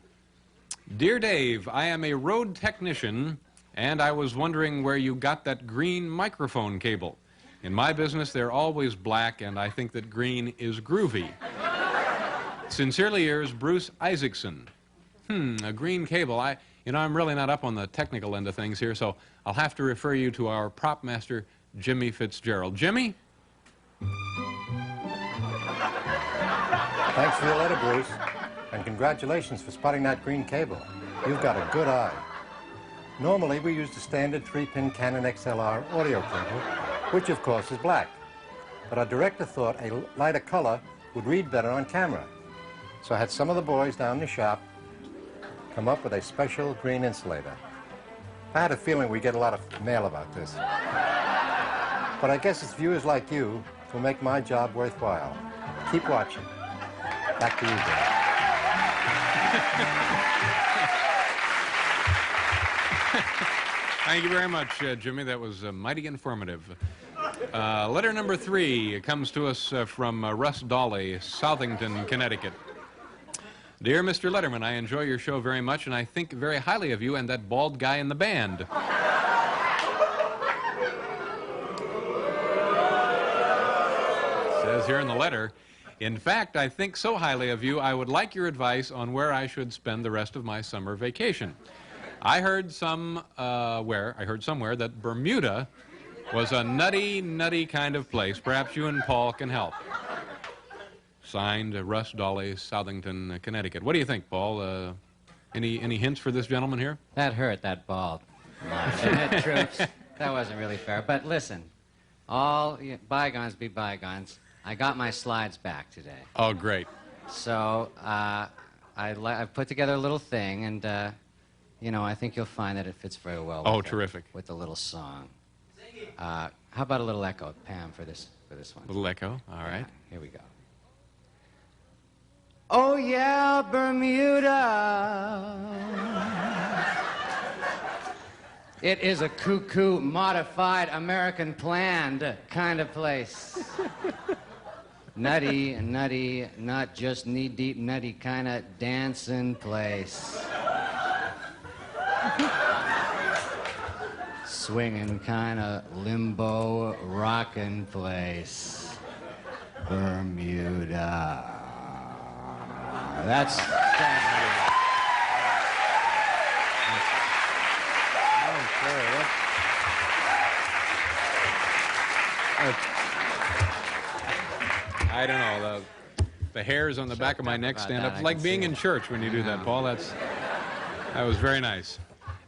Dear Dave, I am a road technician, and I was wondering where you got that green microphone cable. In my business, they're always black, and I think that green is groovy. Sincerely yours, Bruce Isaacson. A green cable. I'm really not up on the technical end of things here, so I'll have to refer you to our prop master, Jimmy Fitzgerald. Jimmy? Thanks for your letter, Bruce. And congratulations for spotting that green cable. You've got a good eye. Normally, we use the standard 3-pin Canon XLR audio cable, which of course is black. But our director thought a lighter color would read better on camera. So I had some of the boys down in the shop come up with a special green insulator. I had a feeling we'd get a lot of mail about this. But I guess it's viewers like you who make my job worthwhile. Keep watching. Back to you, Dave. Thank you very much, Jimmy. That was mighty informative. Letter number 3 comes to us from Russ Dolly, Southington, Connecticut. Dear Mr. Letterman, I enjoy your show very much, and I think very highly of you and that bald guy in the band. It says here in the letter, in fact, I think so highly of you, I would like your advice on where I should spend the rest of my summer vacation. I heard somewhere that Bermuda was a nutty kind of place. Perhaps you and Paul can help. Signed, Russ Dolly, Southington, Connecticut. What do you think, Paul? Any hints for this gentleman here? That hurt, that bald. Admit troops. That wasn't really fair. But listen, all bygones be bygones. I got my slides back today. Oh, great. So I put together a little thing, and you know, I think you'll find that it fits very well. Oh, terrific. With the little song. How about a little echo, Pam, for this one? Little echo. All right. Here we go. Oh yeah, Bermuda. It is a cuckoo, modified, American planned kind of place. Nutty, not just knee-deep nutty kind of dancing place. Swinging kind of limbo rockin' place. Bermuda. That's I don't know. The hairs on the back of my neck stand up. It's like being in church when you do that, Paul. That was very nice.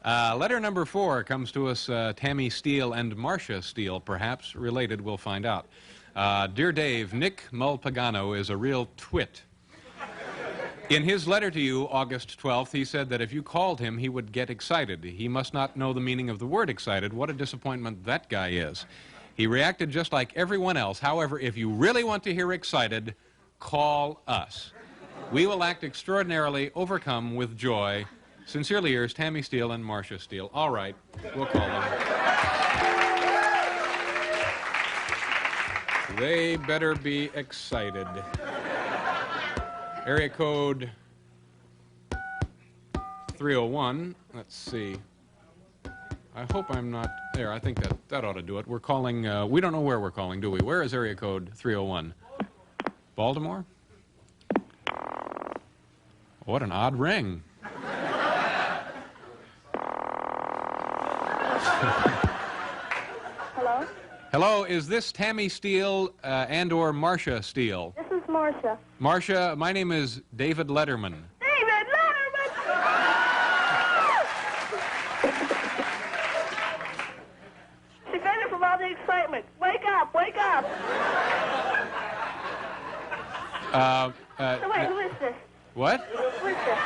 Letter number 4 comes to us, Tammy Steele and Marcia Steele, perhaps related, we'll find out. Dear Dave, Nick Mulpagano is a real twit. In his letter to you, August 12th, he said that if you called him, he would get excited. He must not know the meaning of the word excited. What a disappointment that guy is. He reacted just like everyone else. However, if you really want to hear excited, call us. We will act extraordinarily overcome with joy. Sincerely yours, Tammy Steele and Marcia Steele. All right, we'll call them. They better be excited. Area code 301. Let's see. I hope I'm not there. I think that ought to do it. We're calling, we don't know where we're calling, do we? Where is area code 301? Baltimore? What an odd ring. Hello? Hello, is this Tammy Steele and or Marcia Steele? This is Marcia. Marcia, my name is David Letterman. David Letterman! She fainted from all the excitement. Wake up, wake up! So wait, who is this? What? Who is this?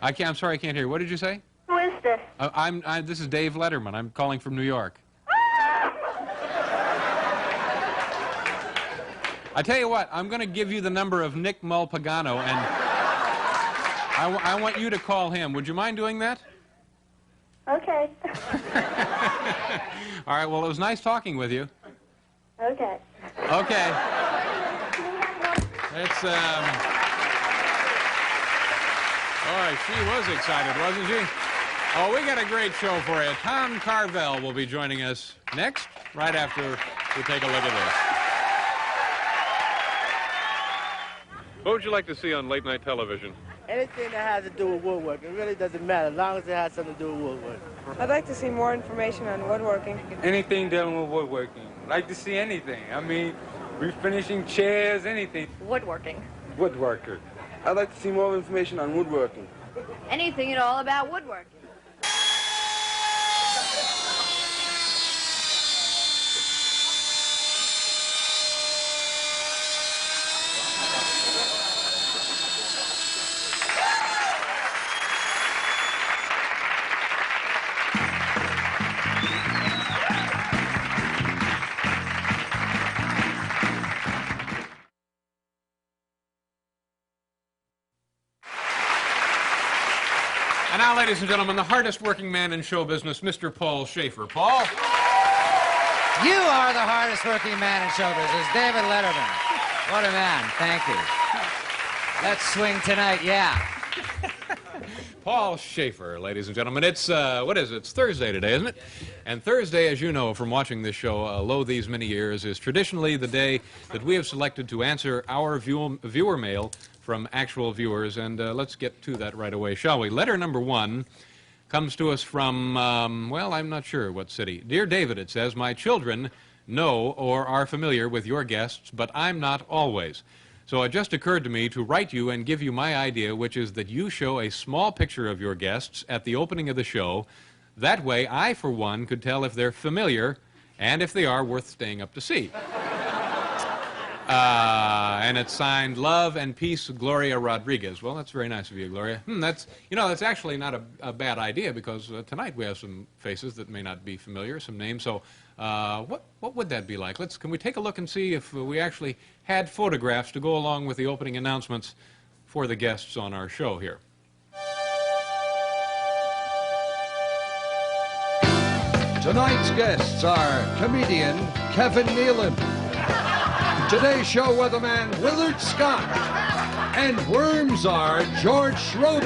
I'm sorry, I can't hear you. What did you say? Who is this? This is Dave Letterman. I'm calling from New York. I tell you what, I'm going to give you the number of Nick Mulpagano, and I want you to call him. Would you mind doing that? Okay. All right, well, it was nice talking with you. Okay. Okay. It's, boy, she was excited, wasn't she? Oh, we got a great show for you. Tom Carvel will be joining us next, right after we take a look at this. What would you like to see on late-night television? Anything that has to do with woodworking. It really doesn't matter, as long as it has something to do with woodworking. I'd like to see more information on woodworking. Anything dealing with woodworking. I'd like to see anything. I mean, refinishing chairs, anything. Woodworking. Woodworker. I'd like to see more information on woodworking. Anything at all about woodworking. And now, ladies and gentlemen, the hardest working man in show business, Mr. Paul Shaffer. Paul? You are the hardest working man in show business, David Letterman. What a man. Thank you. Let's swing tonight, yeah. Paul Shaffer, ladies and gentlemen. It's, what is it? It's Thursday today, isn't it? And Thursday, as you know from watching this show lo these many years, is traditionally the day that we have selected to answer our viewer mail from actual viewers. And let's get to that right away, shall we? Letter number 1 comes to us from, well, I'm not sure what city. Dear David, it says, my children know or are familiar with your guests, but I'm not always. So it just occurred to me to write you and give you my idea, which is that you show a small picture of your guests at the opening of the show. That way, I, for one, could tell if they're familiar and if they are worth staying up to see. And it's signed Love and Peace, Gloria Rodriguez. Well, that's very nice of you, Gloria. That's actually not a bad idea, because tonight we have some faces that may not be familiar, some names. So what would that be like? Can we take a look and see if we actually had photographs to go along with the opening announcements for the guests on our show here? Tonight's guests are comedian Kevin Nealon, Today's Show weatherman Willard Scott, and Worms are George Schroeder.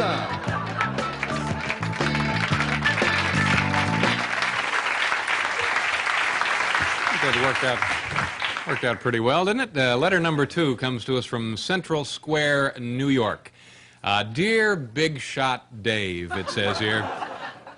That worked out pretty well, didn't it? Letter number 2 comes to us from Central Square, New York. Dear Big Shot Dave, it says here.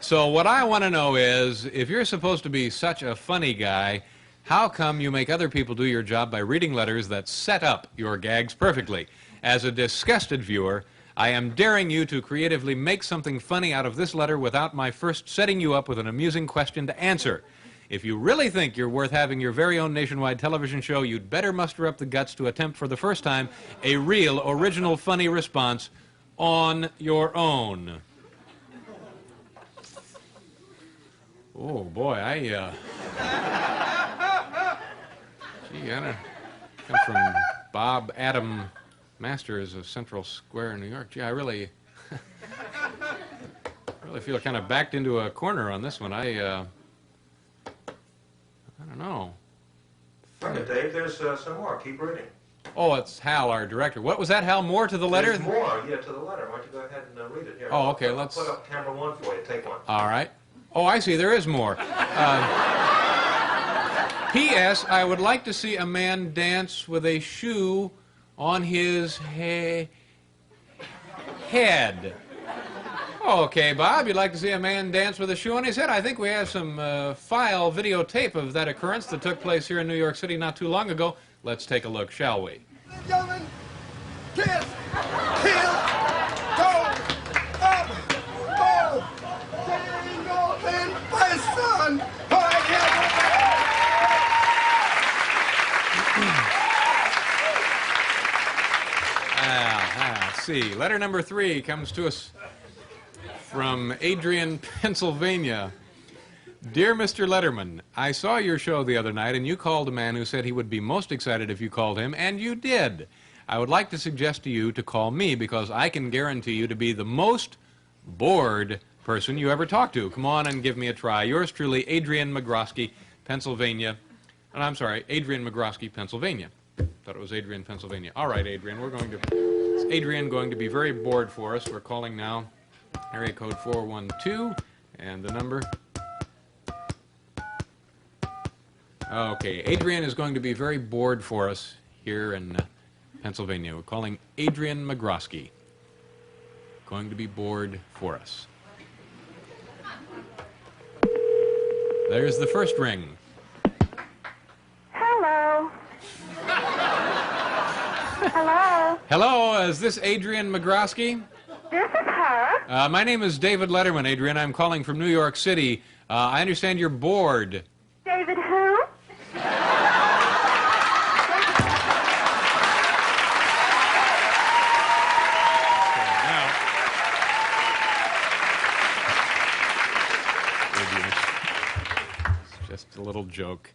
So what I want to know is, if you're supposed to be such a funny guy, how come you make other people do your job by reading letters that set up your gags perfectly? As a disgusted viewer, I am daring you to creatively make something funny out of this letter without my first setting you up with an amusing question to answer. If you really think you're worth having your very own nationwide television show, you'd better muster up the guts to attempt for the first time a real, original, funny response on your own. Oh, boy, Gee, I come from Bob Adam Masters of Central Square, New York. Gee, I really feel kind of backed into a corner on this one. I don't know. Okay, Dave, there's some more. Keep reading. Oh, it's Hal, our director. What was that, Hal? More to the letter? There's more, yeah, to the letter. Why don't you go ahead and read it here? Oh, okay, I'll put up camera 1 for you. Take one. All right. Oh, I see. There is more. P.S. I would like to see a man dance with a shoe on his head. Okay, Bob, you'd like to see a man dance with a shoe on his head? I think we have some file videotape of that occurrence that took place here in New York City not too long ago. Let's take a look, shall we? Gentlemen, kiss, kill, go, up, go, single in my son, Let's see. Letter number 3 comes to us from Adrian, Pennsylvania. Dear Mr. Letterman, I saw your show the other night, and you called a man who said he would be most excited if you called him, and you did. I would like to suggest to you to call me, because I can guarantee you to be the most bored person you ever talk to. Come on and give me a try. Yours truly, Adrian McGrosky, Pennsylvania. And I'm sorry, Adrian McGrosky, Pennsylvania. Thought it was Adrian, Pennsylvania. All right, Adrian, it's Adrian going to be very bored for us. We're calling now area code 412, and the number. Okay, Adrian is going to be very bored for us here in Pennsylvania. We're calling Adrian McGrosky. Going to be bored for us. There's the first ring. Hello. Hello. Hello, is this Adrian McGrosky? This is her. My name is David Letterman, Adrian. I'm calling from New York City. I understand you're bored. David who? Just a little joke.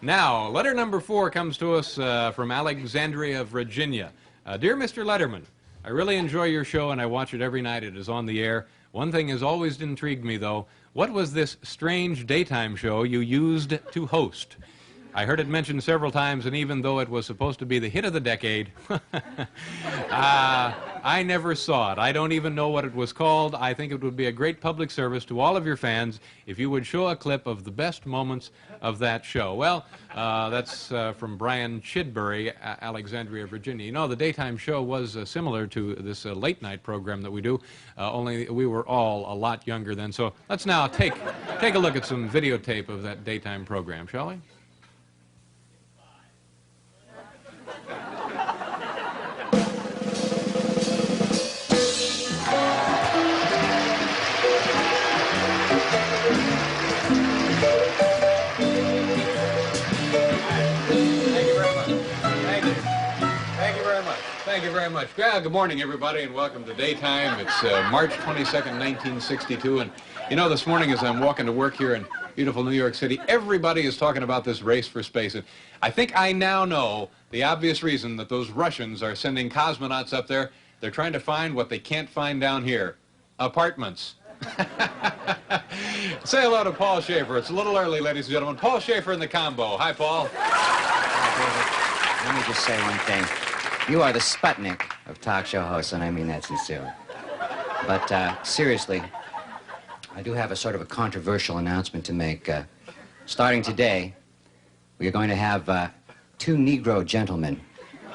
Now, letter number 4 comes to us from Alexandria, Virginia. Dear Mr. Letterman, I really enjoy your show, and I watch it every night. It is on the air. One thing has always intrigued me, though. What was this strange daytime show you used to host? I heard it mentioned several times, and even though it was supposed to be the hit of the decade, I never saw it. I don't even know what it was called. I think it would be a great public service to all of your fans if you would show a clip of the best moments of that show. Well, that's from Brian Chidbury, Alexandria, Virginia. You know, the daytime show was similar to this late-night program that we do, only we were all a lot younger then. So let's now take a look at some videotape of that daytime program, shall we? Thank you very much. Well, good morning, everybody, and welcome to Daytime. It's March 22nd, 1962, and you know, this morning as I'm walking to work here in beautiful New York City, everybody is talking about this race for space, and I think I now know the obvious reason that those Russians are sending cosmonauts up there. They're trying to find what they can't find down here: apartments. Say hello to Paul Shaffer. It's a little early, ladies and gentlemen. Paul Shaffer in the combo. Hi, Paul. Hi, David. Let me just say one thing. You are the Sputnik of talk show hosts, and I mean that sincerely. But seriously, I do have a sort of a controversial announcement to make. Starting today, we are going to have 2 Negro gentlemen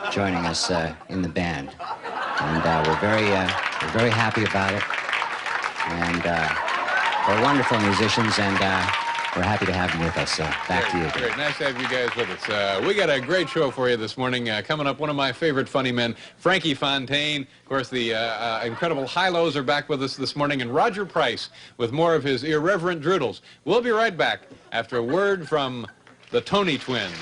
joining us in the band, and we're very happy about it. And they're wonderful musicians, and we're happy to have them with us. Back to you. Great. Nice to have you guys with us. We got a great show for you this morning. Coming up, one of my favorite funny men, Frankie Fontaine. Of course, the incredible Hi-Lo's are back with us this morning, and Roger Price with more of his irreverent droodles. We'll be right back after a word from the Tony Twins.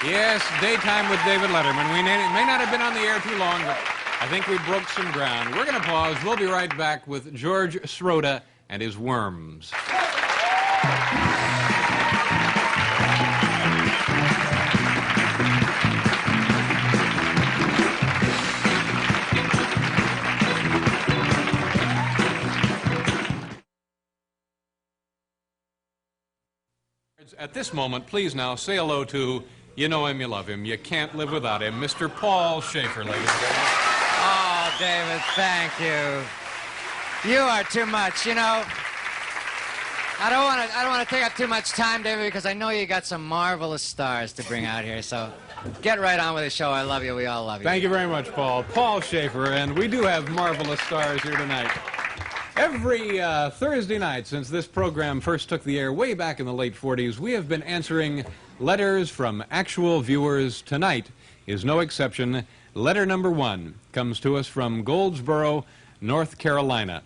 Yes, Daytime with David Letterman. We may not have been on the air too long, but I think we broke some ground. We're going to pause. We'll be right back with George Schroeder and his worms. At this moment, please now say hello to, you know him, you love him, you can't live without him, Mr. Paul Shaffer, ladies and gentlemen. Oh, David, thank you. You are too much, you know. I don't want to take up too much time, David, because I know you got some marvelous stars to bring out here. So get right on with the show. I love you. We all love you. Thank you very much, Paul. Paul Shaffer, and we do have marvelous stars here tonight. Every Thursday night since this program first took the air way back in the late 40s, we have been answering letters from actual viewers. Tonight is no exception. Letter number 1 comes to us from Goldsboro, North Carolina.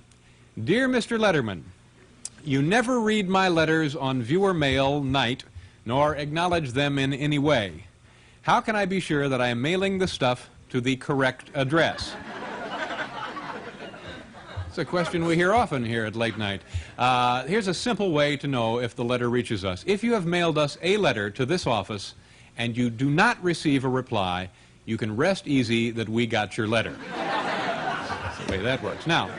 Dear Mr. Letterman, you never read my letters on viewer mail night, nor acknowledge them in any way. How can I be sure that I am mailing the stuff to the correct address? It's a question we hear often here at Late Night. Here's a simple way to know if the letter reaches us. If you have mailed us a letter to this office and you do not receive a reply, you can rest easy that we got your letter. That's the way that works. Now,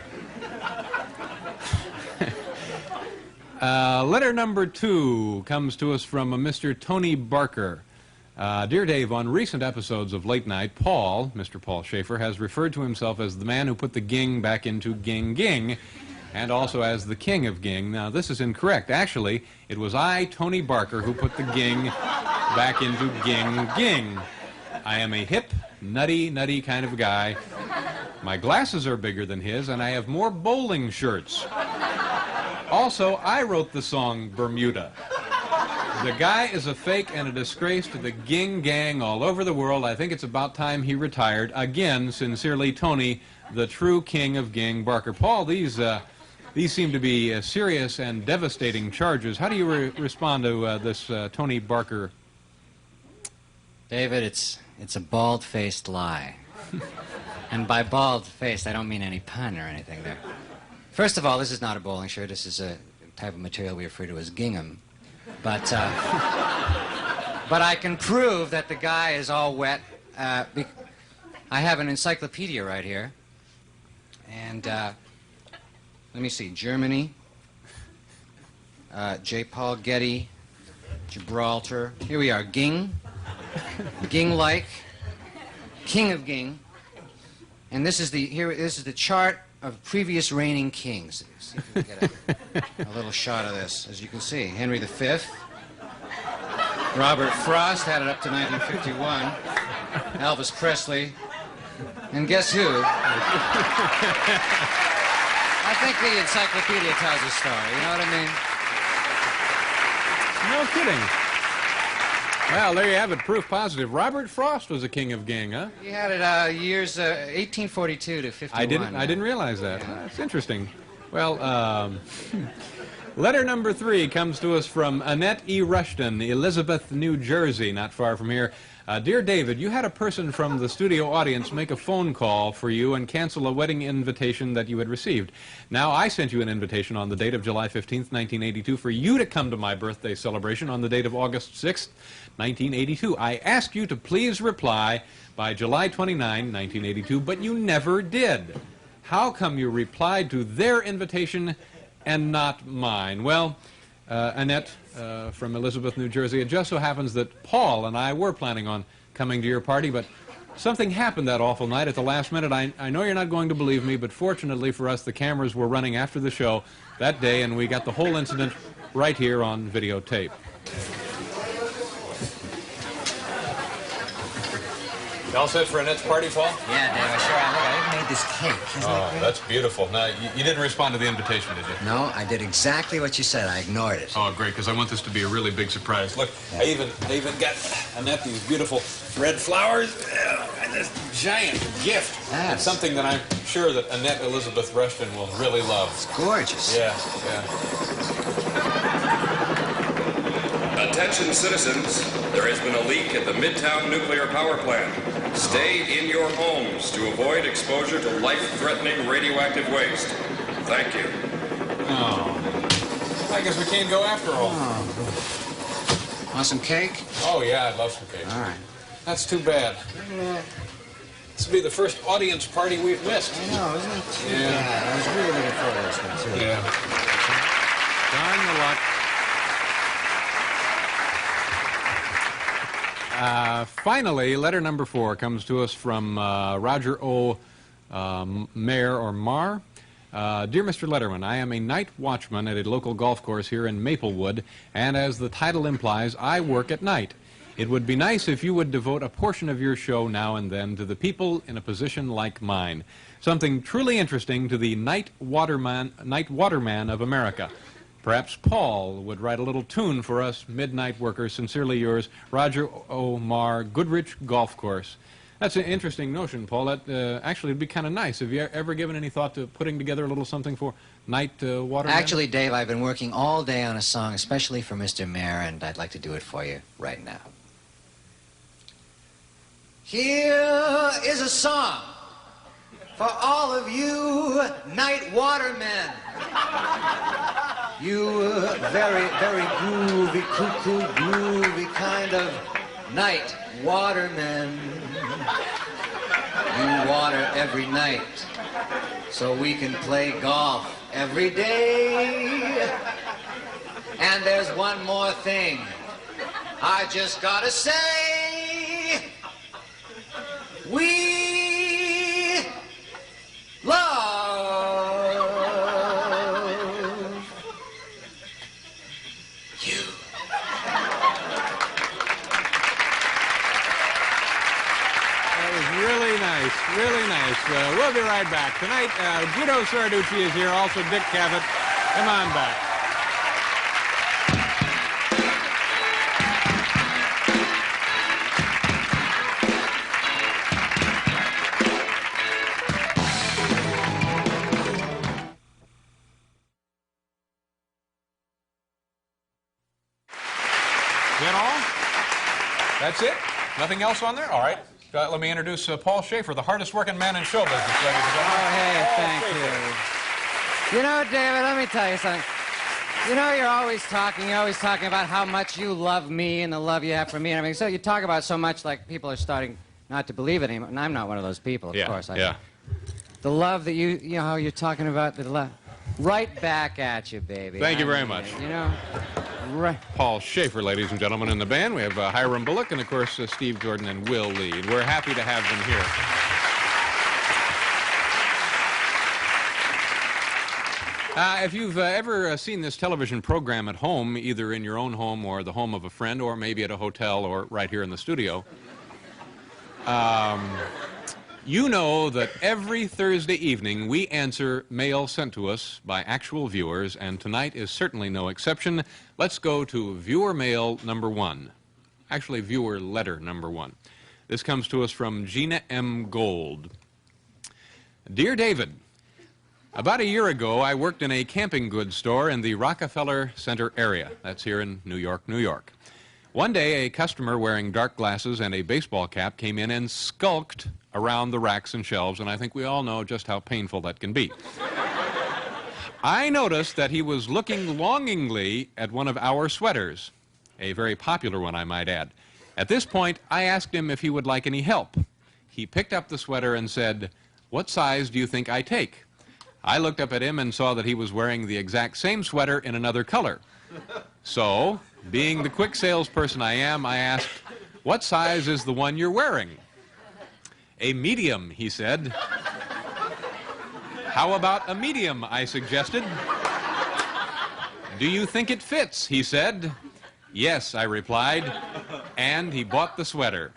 letter number 2 comes to us from a Mr. Tony Barker. Dear Dave, on recent episodes of Late Night, Paul, Mr. Paul Shaffer, has referred to himself as the man who put the Ging back into Ging, and also as the king of Ging. Now, this is incorrect. Actually, it was I, Tony Barker, who put the Ging back into Ging. I am a hip, nutty kind of guy. My glasses are bigger than his, and I have more bowling shirts. Also, I wrote the song Bermuda. The guy is a fake and a disgrace to the Ging gang all over the world. I think it's about time he retired. Again, sincerely, Tony, the true king of Ging, Barker. Paul, these seem to be serious and devastating charges. How do you respond to this Tony Barker? David, it's a bald-faced lie. And by bald-faced, I don't mean any pun or anything there. First of all, this is not a bowling shirt. This is a type of material we refer to as gingham. But I can prove that the guy is all wet I have an encyclopedia right here. And let me see, Germany, J. Paul Getty, Gibraltar. Here we are, Ging, Ging-like, King of Ging. And this is the chart of previous reigning kings. See if we can get a little shot of this. As you can see, Henry V, Robert Frost had it up to 1951, Elvis Presley, and guess who? I think the encyclopedia tells a story, you know what I mean? No kidding. Well, there you have it, proof positive. Robert Frost was a king of Ging, huh? He had it years 1842 to 51. I didn't realize that. That's interesting. Well, letter number 3 comes to us from Annette E. Rushton, Elizabeth, New Jersey, not far from here. Dear David, you had a person from the studio audience make a phone call for you and cancel a wedding invitation that you had received. Now, I sent you an invitation on the date of July 15th, 1982, for you to come to my birthday celebration on the date of August 6th, 1982. I asked you to please reply by July 29, 1982, but you never did. How come you replied to their invitation and not mine? Well, Annette from Elizabeth, New Jersey, it just so happens that Paul and I were planning on coming to your party, but something happened that awful night at the last minute. I know you're not going to believe me, but fortunately for us, the cameras were running after the show that day, and we got the whole incident right here on videotape. You all set for Annette's party, Paul? Yeah, Dave, I sure am. Look, I even made this cake. Isn't it great? That's beautiful. Now, you didn't respond to the invitation, did you? No, I did exactly what you said. I ignored it. Oh, great, because I want this to be a really big surprise. Look, yeah. I even got Annette these beautiful red flowers and this giant gift. Yes. It's something that I'm sure that Annette Elizabeth Rushton will really love. It's gorgeous. Yeah. Attention citizens, there has been a leak at the Midtown Nuclear Power Plant. Stay in your homes to avoid exposure to life-threatening radioactive waste. Thank you. Oh. I guess we can't go after all. Oh. Want some cake? Oh, yeah, I'd love some cake. All right. That's too bad. This will be the first audience party we've missed. I know, isn't it too Yeah. bad? I was really looking forward to this one, too. Yeah. Darn the luck. Finally, letter number 4 comes to us from Roger O. Mayer or Marr. Dear Mr. Letterman, I am a night watchman at a local golf course here in Maplewood, and as the title implies, I work at night. It would be nice if you would devote a portion of your show now and then to the people in a position like mine. Something truly interesting to the night waterman of America. Perhaps Paul would write a little tune for us midnight workers. Sincerely yours, Roger O. Marr, Goodrich Golf Course. That's an interesting notion, Paul. That actually would be kind of nice. Have you ever given any thought to putting together a little something for night watermen? Actually, Dave, I've been working all day on a song, especially for Mr. Mayer, and I'd like to do it for you right now. Here is a song for all of you night watermen. You very, very groovy, cuckoo, groovy kind of night watermen. You water every night so we can play golf every day. And there's one more thing I just gotta say. We love you. That was really nice, really nice. We'll be right back. Tonight, Guido Sarducci is here, also Dick Cavett. Come on back. That's it? Nothing else on there? All right. Let me introduce Paul Shaffer, the hardest working man in show business. Oh, hey, thank you. You know, David, let me tell you something. You know, you're always talking about how much you love me and the love you have for me and everything. So you talk about so much like people are starting not to believe it anymore. And I'm not one of those people, of course. Yeah. The love that you know, how you're talking about the love, right back at you, baby. Thank you very much. You know, right. Paul Shaffer, ladies and gentlemen, in the band. We have Hiram Bullock and, of course, Steve Jordan and Will Lee. And we're happy to have them here. If you've ever seen this television program at home, either in your own home or the home of a friend, or maybe at a hotel or right here in the studio, you know that every Thursday evening we answer mail sent to us by actual viewers, and tonight is certainly no exception. Let's go to viewer mail number 1. Actually, viewer letter number 1. This comes to us from Gina M. Gold. Dear David, about a year ago, I worked in a camping goods store in the Rockefeller Center area. That's here in New York, New York. One day, a customer wearing dark glasses and a baseball cap came in and skulked around the racks and shelves, and I think we all know just how painful that can be. I noticed that he was looking longingly at one of our sweaters, a very popular one, I might add. At this point, I asked him if he would like any help. He picked up the sweater and said, "What size do you think I take?" I looked up at him and saw that he was wearing the exact same sweater in another color. So, being the quick salesperson I am, I asked, "What size is the one you're wearing?" "A medium," he said. "How about a medium?" I suggested. "Do you think it fits?" he said. "Yes," I replied, and he bought the sweater.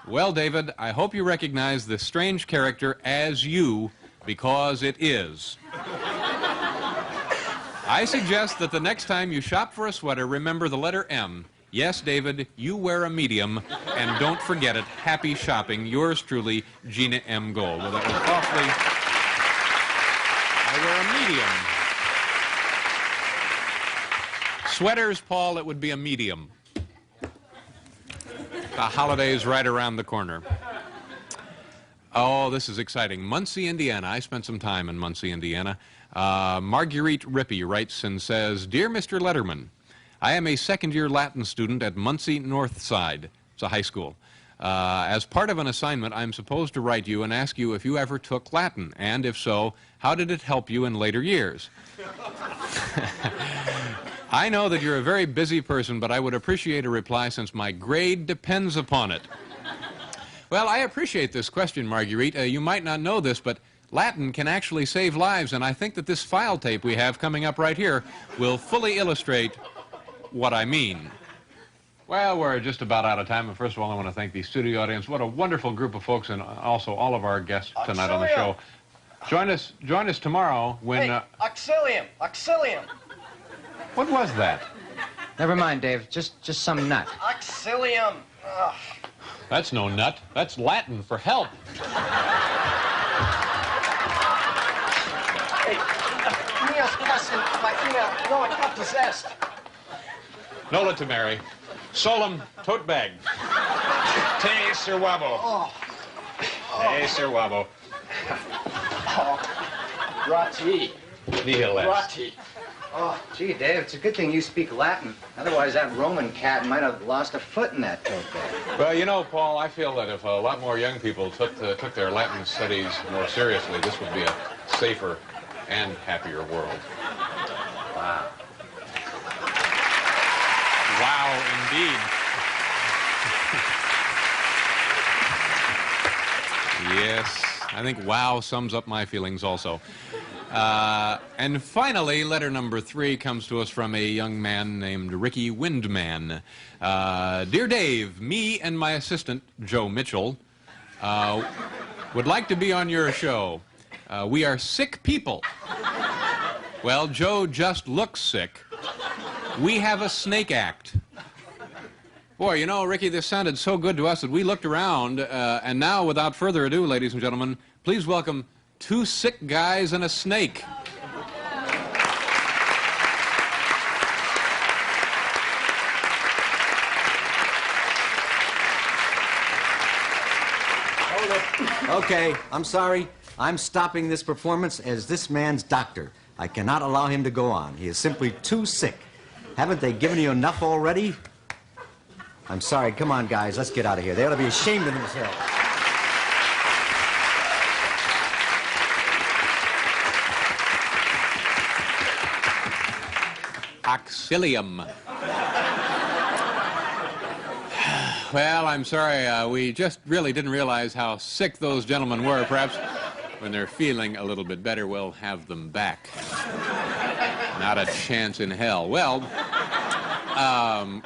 Well, David, I hope you recognize this strange character as you, because it is. I suggest that the next time you shop for a sweater, remember the letter M. Yes, David, you wear a medium, and don't forget it. Happy shopping. Yours truly, Gina M. Gold. Well, that was awfully... I wear a medium. Sweaters, Paul, it would be a medium. The holiday's right around the corner. Oh, this is exciting. Muncie, Indiana. I spent some time in Muncie, Indiana. Marguerite Rippey writes and says, "Dear Mr. Letterman, I am a second-year Latin student at Muncie Northside." It's a high school. As part of an assignment, I'm supposed to write you and ask you if you ever took Latin, and if so, how did it help you in later years? I know that you're a very busy person, but I would appreciate a reply since my grade depends upon it. Well, I appreciate this question, Marguerite. You might not know this, but Latin can actually save lives, and I think that this file tape we have coming up right here will fully illustrate what I mean. Well, we're just about out of time, but first of all, I want to thank the studio audience. What a wonderful group of folks, and also all of our guests tonight on the show. Join us tomorrow when... Hey, auxilium! Auxilium! What was that? Never mind, Dave. Just some nut. Auxilium! Ugh. That's no nut. That's Latin for help. Hey, Neil's cussing my email. No, I got possessed. Nola to Mary. Solum tote bag. Te Sir Wabo. Oh. Te Sir Wabo. Oh. Rati. Nihil est. Rati. Oh, gee, Dave, it's a good thing you speak Latin. Otherwise, that Roman cat might have lost a foot in that tote bag. Well, you know, Paul, I feel that if a lot more young people took their Latin studies more seriously, this would be a safer and happier world. Wow. Wow, indeed. Yes, I think wow sums up my feelings also. And finally, letter number 3 comes to us from a young man named Ricky Windman. Dear Dave, me and my assistant, Joe Mitchell, would like to be on your show. We are sick people. Well, Joe just looks sick. We have a snake act. Boy, you know, Ricky, this sounded so good to us that we looked around, and now, without further ado, ladies and gentlemen, please welcome 2 sick guys and a snake. Okay, I'm sorry. I'm stopping this performance as this man's doctor. I cannot allow him to go on. He is simply too sick. Haven't they given you enough already? I'm sorry. Come on, guys. Let's get out of here. They ought to be ashamed of themselves. Auxilium. Well, I'm sorry. We just really didn't realize how sick those gentlemen were. Perhaps when they're feeling a little bit better, we'll have them back. Not a chance in hell. Well,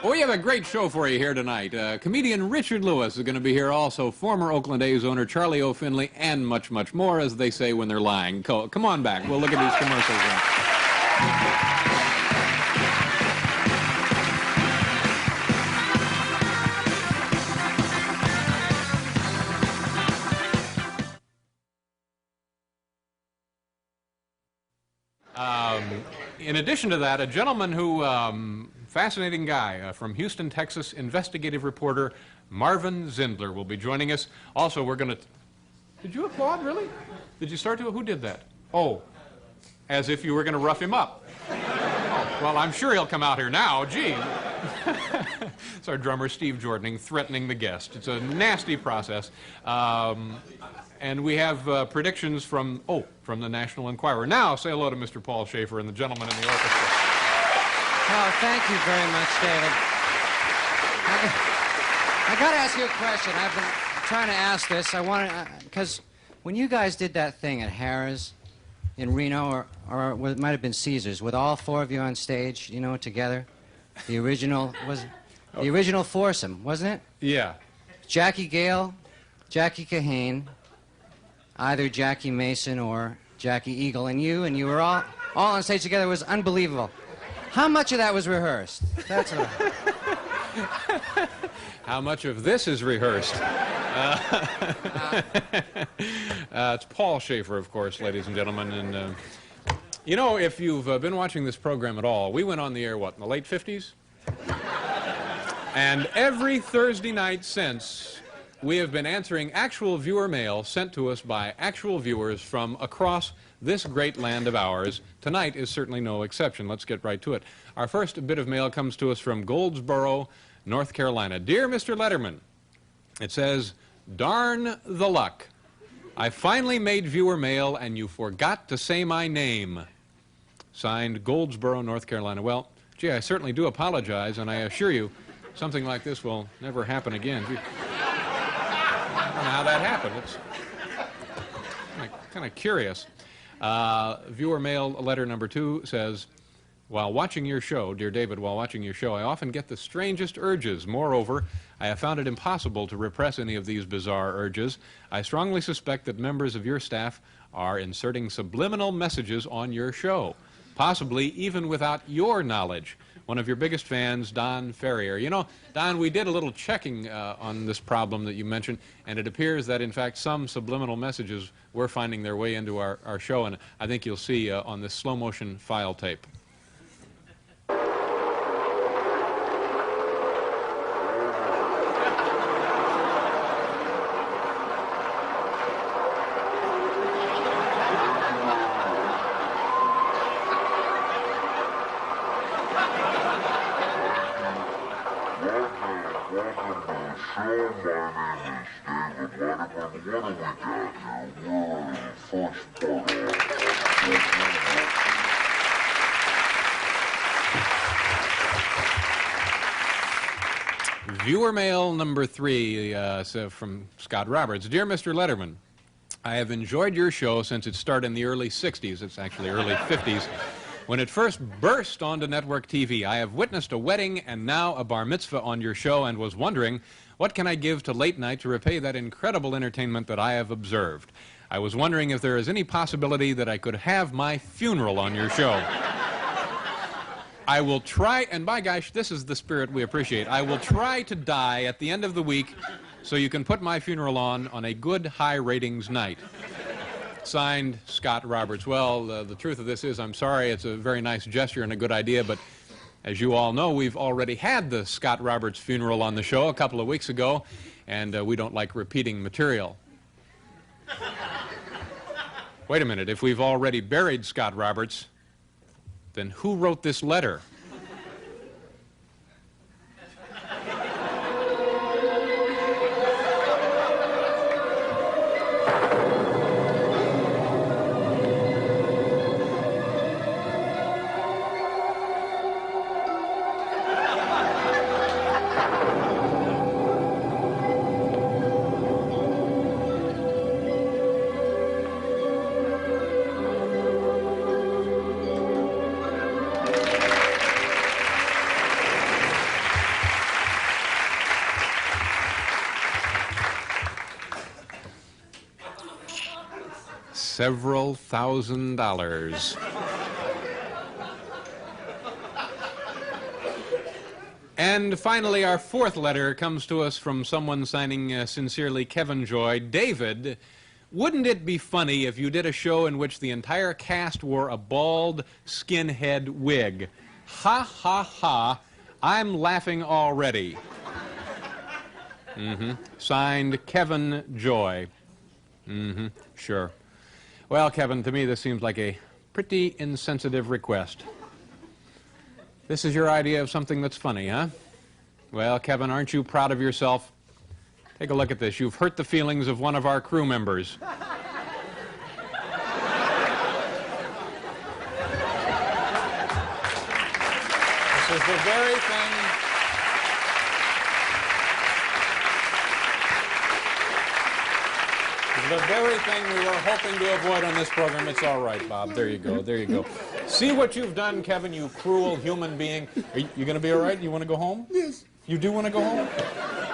we have a great show for you here tonight. Comedian Richard Lewis is going to be here also. Former Oakland A's owner Charlie O'Finley, and much, much more, as they say when they're lying. Come on back. We'll look at these commercials now. In addition to that, a gentleman who, fascinating guy, from Houston, Texas, investigative reporter Marvin Zindler will be joining us. Also, we're going to... Did you applaud, really? Did you start to? Who did that? Oh, as if you were going to rough him up. Oh, well, I'm sure he'll come out here now. Gee. It's our drummer, Steve Jordaning, threatening the guest. It's a nasty process. And we have predictions from the National Enquirer. Now, say hello to Mr. Paul Shaffer and the gentlemen in the orchestra. Oh, thank you very much, David. I got to ask you a question. I've been trying to ask this. I want to, because when you guys did that thing at Harrah's in Reno, or it might have been Caesars, with all four of you on stage, you know, together, the original foursome, wasn't it? Yeah. Jackie Gale, Jackie Kahane, either Jackie Mason or Jackie Eagle, and you were all on stage together. It was unbelievable. How much of that was rehearsed? That's what How much of this is rehearsed? It's Paul Shaffer, of course, ladies and gentlemen. And, you know, if you've been watching this program at all, we went on the air, what, in the late 50s? And every Thursday night since, we have been answering actual viewer mail sent to us by actual viewers from across this great land of ours. Tonight is certainly no exception. Let's get right to it. Our first bit of mail comes to us from Goldsboro, North Carolina. Dear Mr. Letterman, it says, darn the luck. I finally made viewer mail and you forgot to say my name. Signed, Goldsboro, North Carolina. Well, gee, I certainly do apologize, and I assure you something like this will never happen again. Gee. I don't know how that happened. It's kind of curious. Viewer mail letter number 2 says, while watching your show, dear David, while watching your show, I often get the strangest urges. Moreover, I have found it impossible to repress any of these bizarre urges. I strongly suspect that members of your staff are inserting subliminal messages on your show, possibly even without your knowledge. One of your biggest fans, Don Ferrier. You know, Don, we did a little checking on this problem that you mentioned, and it appears that, in fact, some subliminal messages were finding their way into our show, and I think you'll see on this slow-motion file tape. Viewer mail number 3 from Scott Roberts. Dear Mr. Letterman, I have enjoyed your show since it started in the early 60s. It's actually early 50s. When it first burst onto network TV, I have witnessed a wedding and now a bar mitzvah on your show and was wondering, what can I give to late night to repay that incredible entertainment that I have observed? I was wondering if there is any possibility that I could have my funeral on your show. I will try, and by gosh, this is the spirit we appreciate. I will try to die at the end of the week so you can put my funeral on a good high ratings night. Signed, Scott Roberts. Well, the truth of this is, I'm sorry, it's a very nice gesture and a good idea, but as you all know, we've already had the Scott Roberts funeral on the show a couple of weeks ago, and we don't like repeating material. Wait a minute, if we've already buried Scott Roberts, then who wrote this letter? several $1,000s. And finally, our fourth letter comes to us from someone signing sincerely Kevin Joy. David, wouldn't it be funny if you did a show in which the entire cast wore a bald skinhead wig? Ha, ha, ha. I'm laughing already. Signed, Kevin Joy. Sure. Well, Kevin, to me this seems like a pretty insensitive request. This is your idea of something that's funny, huh? Well, Kevin, aren't you proud of yourself? Take a look at this. You've hurt the feelings of one of our crew members. This is the very thing. The very thing we were hoping to avoid on this program. It's all right, Bob. There you go. There you go. See what you've done, Kevin, you cruel human being. Are you going to be all right? You want to go home? Yes. You do want to go home?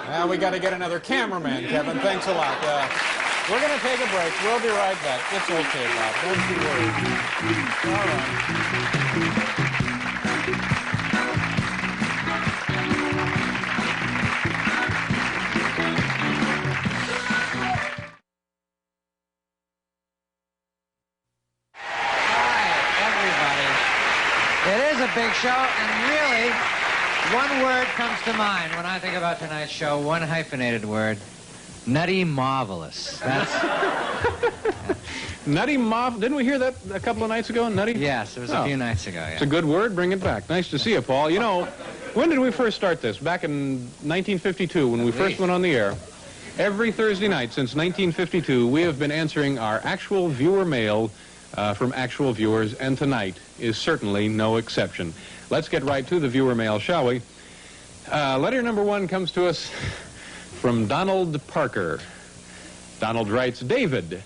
Well, we got to get another cameraman, Kevin. Thanks a lot. We're going to take a break. We'll be right back. It's okay, Bob. Don't you worry. All right. It is a big show, and really, one word comes to mind when I think about tonight's show, one hyphenated word, nutty marvelous. That's... Nutty marvelous. Didn't we hear that a couple of nights ago, nutty? Yes, it was a few nights ago, yeah. It's a good word. Bring it back. Nice to see you, Paul. You know, when did we first start this? Back in 1952, when we first went on the air. Every Thursday night since 1952, we have been answering our actual viewer mail from actual viewers, and tonight is certainly no exception. Let's get right to the viewer mail, shall we? Letter number 1 comes to us from Donald Parker. Donald writes, David,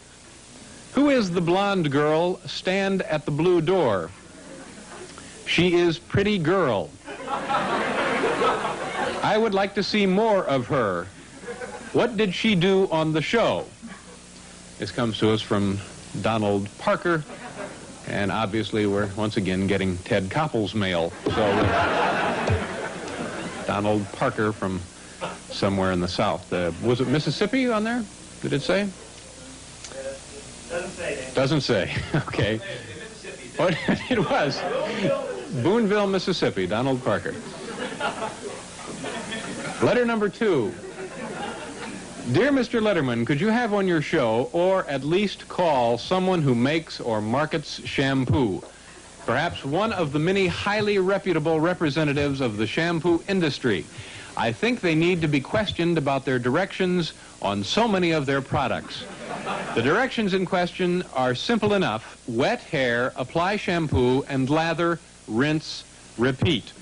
who is the blonde girl stand at the blue door? She is pretty girl. I would like to see more of her. What did she do on the show? This comes to us from Donald Parker, and obviously we're once again getting Ted Koppel's mail. So Donald Parker from somewhere in the South. Was it Mississippi on there? Did it say? Doesn't say that. Doesn't say. Okay. Oh, it was. Boonville, Mississippi. Donald Parker. Letter number 2. Dear Mr. Letterman, could you have on your show, or at least call, someone who makes or markets shampoo? Perhaps one of the many highly reputable representatives of the shampoo industry. I think they need to be questioned about their directions on so many of their products. The directions in question are simple enough. Wet hair, apply shampoo, and lather, rinse, repeat.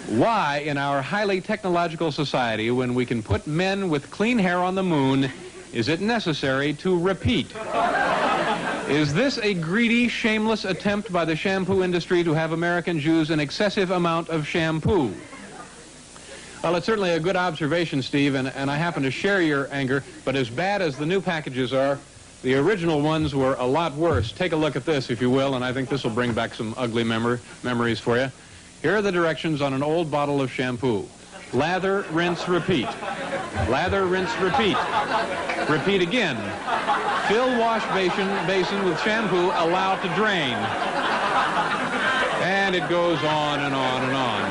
Why, in our highly technological society, when we can put men with clean hair on the moon, is it necessary to repeat? Is this a greedy, shameless attempt by the shampoo industry to have Americans use an excessive amount of shampoo? Well, it's certainly a good observation, Steve, and I happen to share your anger, but as bad as the new packages are, the original ones were a lot worse. Take a look at this, if you will, and I think this will bring back some ugly memories for you. Here are the directions on an old bottle of shampoo. Lather, rinse, repeat. Lather, rinse, repeat. Repeat again. Fill wash basin with shampoo, allow to drain. And it goes on and on and on.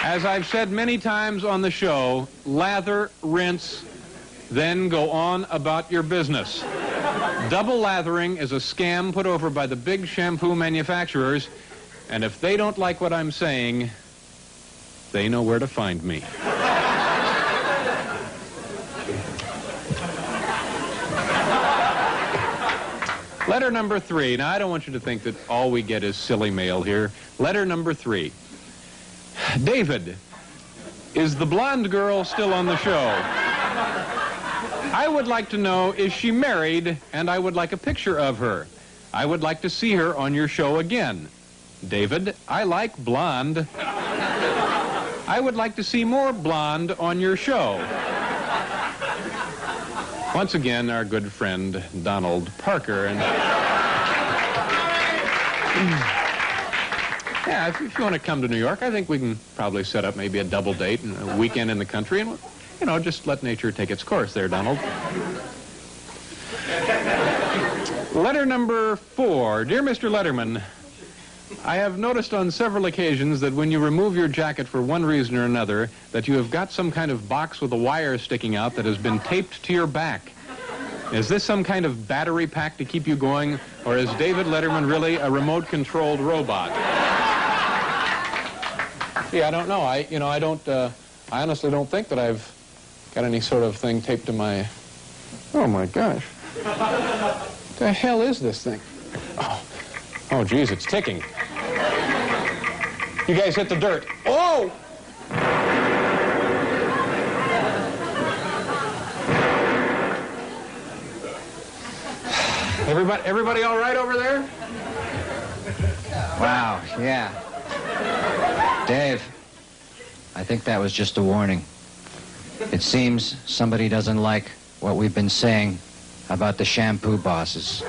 As I've said many times on the show, lather, rinse, then go on about your business. Double lathering is a scam put over by the big shampoo manufacturers, and if they don't like what I'm saying, they know where to find me. Letter number 3. Now, I don't want you to think that all we get is silly mail here. Letter number 3. David, is the blonde girl still on the show? I would like to know, is she married? And I would like a picture of her. I would like to see her on your show again. David, I like blonde. I would like to see more blonde on your show. Once again, our good friend, Donald Parker. And yeah, if you want to come to New York, I think we can probably set up maybe a double date and a weekend in the country and, you know, just let nature take its course there, Donald. Letter number 4. Dear Mr. Letterman, I have noticed on several occasions that when you remove your jacket for one reason or another, that you have got some kind of box with a wire sticking out that has been taped to your back. Is this some kind of battery pack to keep you going, or is David Letterman really a remote-controlled robot? Yeah, I don't know. I honestly don't think that I've got any sort of thing taped to my... Oh, my gosh. What the hell is this thing? Oh, geez, it's ticking. You guys hit the dirt. Oh! Everybody all right over there? Wow, yeah. Dave, I think that was just a warning. It seems somebody doesn't like what we've been saying about the shampoo bosses.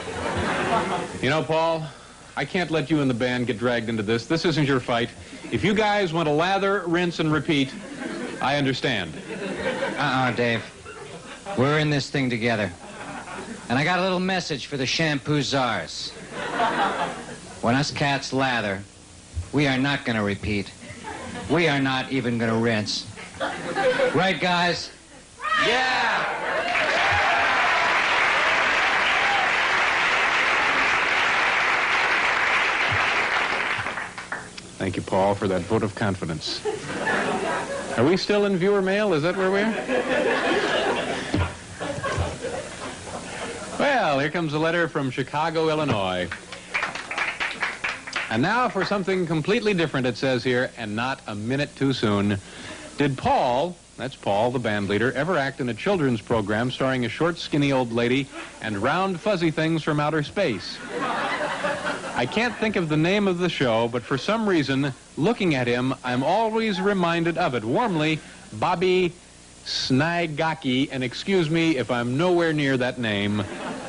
You know, Paul, I can't let you and the band get dragged into this. This isn't your fight. If you guys want to lather, rinse, and repeat, I understand. Dave. We're in this thing together. And I got a little message for the shampoo czars. When us cats lather, we are not going to repeat. We are not even going to rinse. Right, guys? Yeah! Thank you, Paul, for that vote of confidence. Are we still in viewer mail? Is that where we are? Well, here comes a letter from Chicago, Illinois. And now for something completely different, it says here, and not a minute too soon. Did Paul, that's Paul, the band leader, ever act in a children's program starring a short, skinny old lady and round, fuzzy things from outer space? I can't think of the name of the show, but for some reason, looking at him, I'm always reminded of it. Warmly, Bobby Snygaki, and excuse me if I'm nowhere near that name,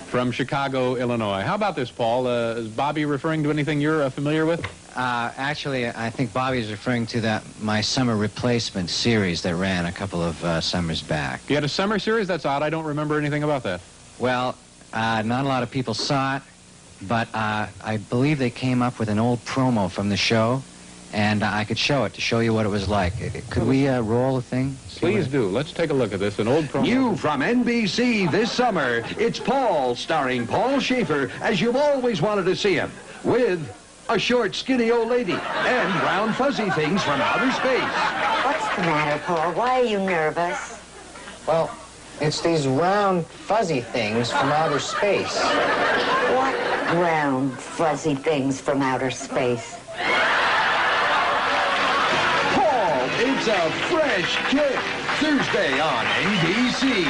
from Chicago, Illinois. How about this, Paul? Is Bobby referring to anything you're familiar with? Actually, I think Bobby's referring to that My Summer Replacement series that ran a couple of summers back. You had a summer series? That's odd. I don't remember anything about that. Well, not a lot of people saw it, but I believe they came up with an old promo from the show, and I could show it to show you what it was like. Could we roll the thing? Please do. Let's take a look at this. An old promo. New from NBC this summer, it's Paul, starring Paul Shaffer, as you've always wanted to see him, with a short, skinny old lady and round, fuzzy things from outer space. What's the matter, Paul? Why are you nervous? Well, it's these round, fuzzy things from outer space. What round, fuzzy things from outer space? Paul, it's a fresh kick. Thursday on NBC.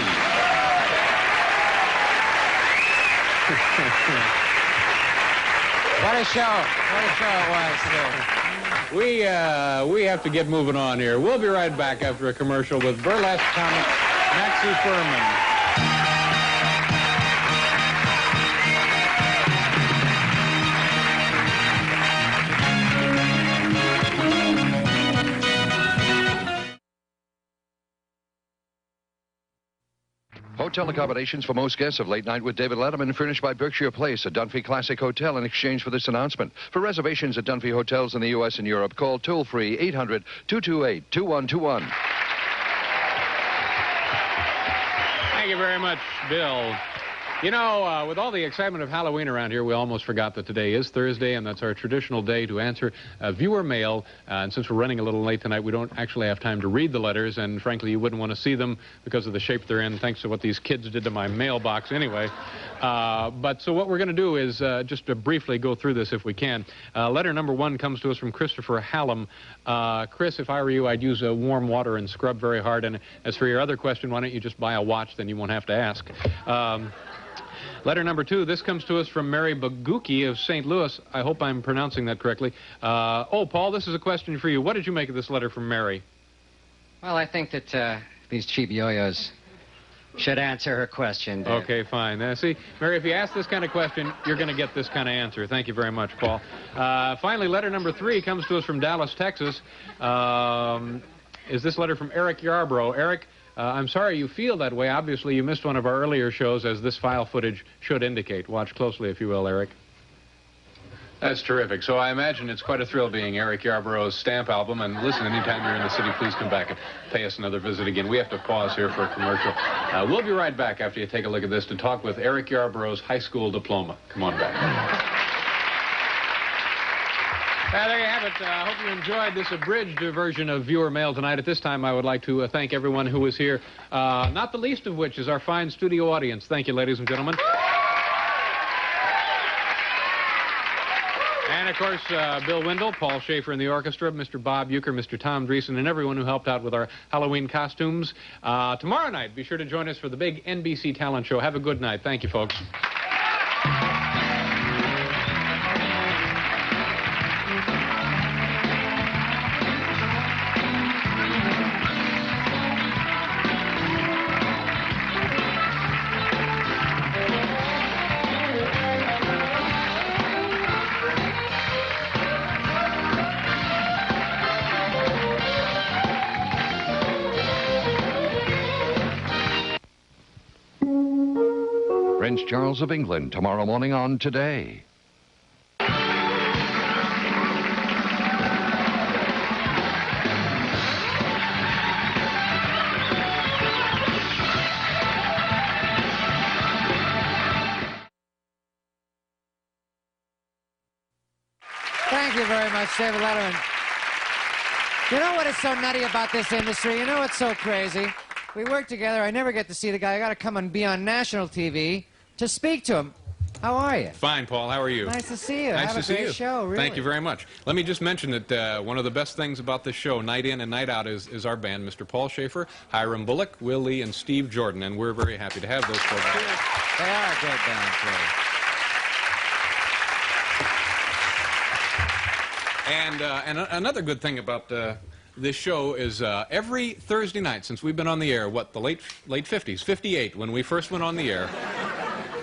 What a show. What a show it was, too. We have to get moving on here. We'll be right back after a commercial with burlesque comic Maxie Furman. Hotel accommodations for most guests of Late Night with David Letterman, furnished by Berkshire Place, a Dunphy Classic Hotel, in exchange for this announcement. For reservations at Dunphy Hotels in the U.S. and Europe, call toll-free 800-228-2121. Thank you very much, Bill. You know, with all the excitement of Halloween around here, we almost forgot that today is Thursday, and that's our traditional day to answer viewer mail. And since we're running a little late tonight, we don't actually have time to read the letters, and frankly, you wouldn't want to see them because of the shape they're in, thanks to what these kids did to my mailbox anyway. But so what we're going to do is just to briefly go through this if we can. Letter number 1 comes to us from Christopher Hallam. Chris, if I were you, I'd use warm water and scrub very hard. And as for your other question, why don't you just buy a watch, then you won't have to ask. Letter number 2, this comes to us from Mary Baguki of St. Louis. I hope I'm pronouncing that correctly. Oh, Paul, this is a question for you. What did you make of this letter from Mary? Well, I think that these cheap yo-yos should answer her question, Dave. Okay, fine. See, Mary, if you ask this kind of question, you're going to get this kind of answer. Thank you very much, Paul. Finally, letter number 3 comes to us from Dallas, Texas. Is this letter from Eric Yarbrough? Eric, I'm sorry you feel that way. Obviously, you missed one of our earlier shows, as this file footage should indicate. Watch closely, if you will, Eric. That's terrific. So I imagine it's quite a thrill being Eric Yarbrough's stamp album. And listen, anytime you're in the city, please come back and pay us another visit again. We have to pause here for a commercial. We'll be right back after you take a look at this to talk with Eric Yarbrough's high school diploma. Come on back. There you have it. I hope you enjoyed this abridged version of Viewer Mail tonight. At this time, I would like to thank everyone who was here, not the least of which is our fine studio audience. Thank you, ladies and gentlemen. And, of course, Bill Wendell, Paul Shaffer in the orchestra, Mr. Bob Euchre, Mr. Tom Dreesen, and everyone who helped out with our Halloween costumes. Tomorrow night, be sure to join us for the big NBC talent show. Have a good night. Thank you, folks. Prince Charles of England, tomorrow morning on Today. Thank you very much, David Letterman. You know what is so nutty about this industry? You know what's so crazy? We work together. I never get to see the guy. I got to come and be on national TV to speak to him. How are you? Fine, Paul. How are you? Nice to see you. Nice Have to a see great you. show, really. Thank you very much. Let me just mention that one of the best things about this show, night in and night out, is our band, Mr. Paul Shaffer, Hiram Bullock, Will Lee, and Steve Jordan, and we're very happy to have those folks. They are a great band, And another good thing about this show is every Thursday night, since we've been on the air, the late 50s, 58, when we first went on the air,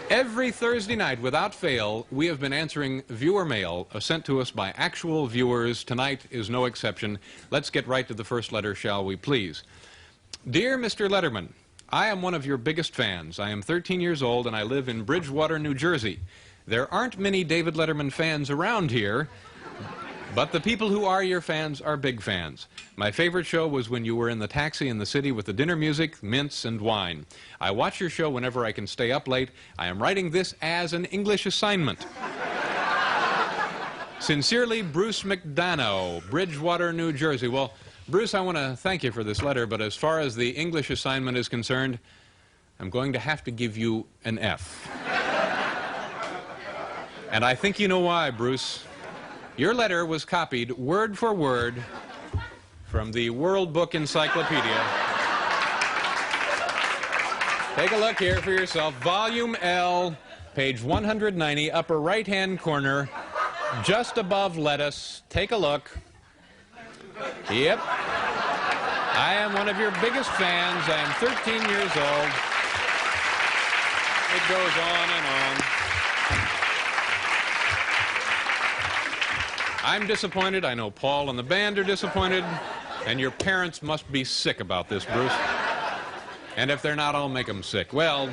every Thursday night, without fail, we have been answering viewer mail sent to us by actual viewers. Tonight is no exception. Let's get right to the first letter, shall we, please? Dear Mr. Letterman, I am one of your biggest fans. I am 13 years old, and I live in Bridgewater, New Jersey. There aren't many David Letterman fans around here, but the people who are your fans are big fans. My favorite show was when you were in the taxi in the city with the dinner music, mints, and wine. I watch your show whenever I can stay up late. I am writing this as an English assignment. Sincerely, Bruce McDonough, Bridgewater, New Jersey. Well, Bruce, I want to thank you for this letter, but as far as the English assignment is concerned, I'm going to have to give you an F. And I think you know why, Bruce. Your letter was copied word for word from the World Book Encyclopedia. Take a look here for yourself. Volume L, page 190, upper right-hand corner, just above lettuce. Take a look. Yep. I am one of your biggest fans. I am 13 years old. It goes on and on. I'm disappointed. I know Paul and the band are disappointed. And your parents must be sick about this, Bruce. And if they're not, I'll make them sick. Well,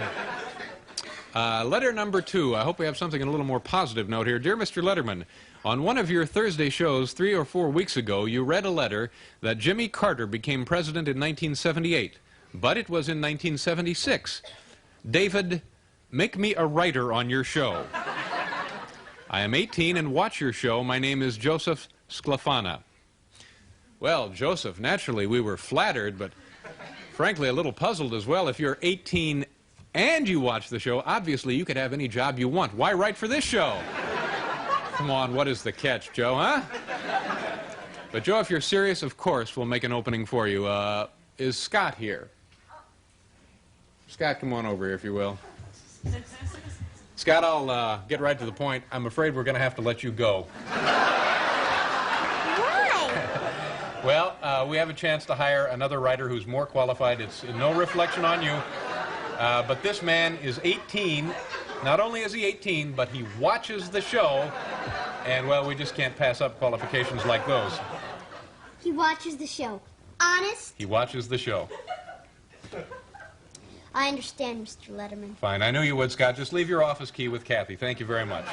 letter number 2. I hope we have something in a little more positive note here. Dear Mr. Letterman, on one of your Thursday shows 3 or 4 weeks ago, you read a letter that Jimmy Carter became president in 1978. But it was in 1976. David, make me a writer on your show. I am 18 and watch your show. My name is Joseph Sclafana. Well, Joseph, naturally we were flattered, but frankly a little puzzled as well. If you're 18 and you watch the show, obviously you could have any job you want. Why write for this show? Come on, what is the catch, Joe, huh? But Joe, if you're serious, of course we'll make an opening for you. Is Scott here? Scott, come on over here, if you will. Scott, I'll get right to the point. I'm afraid we're going to have to let you go. Why? Well, we have a chance to hire another writer who's more qualified. It's no reflection on you. But this man is 18. Not only is he 18, but he watches the show. And, well, we just can't pass up qualifications like those. He watches the show. Honest? He watches the show. I understand, Mr. Letterman. Fine. I knew you would, Scott. Just leave your office key with Kathy. Thank you very much.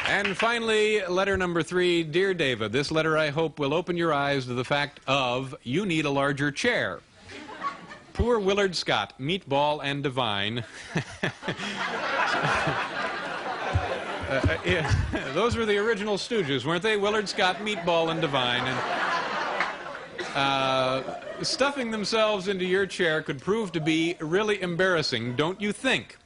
And finally, letter number 3. Dear David, this letter, I hope, will open your eyes to the fact of you need a larger chair. Poor Willard Scott, meatball and divine. Yeah, those were the original Stooges, weren't they? Willard Scott, meatball and divine. And, stuffing themselves into your chair could prove to be really embarrassing, don't you think?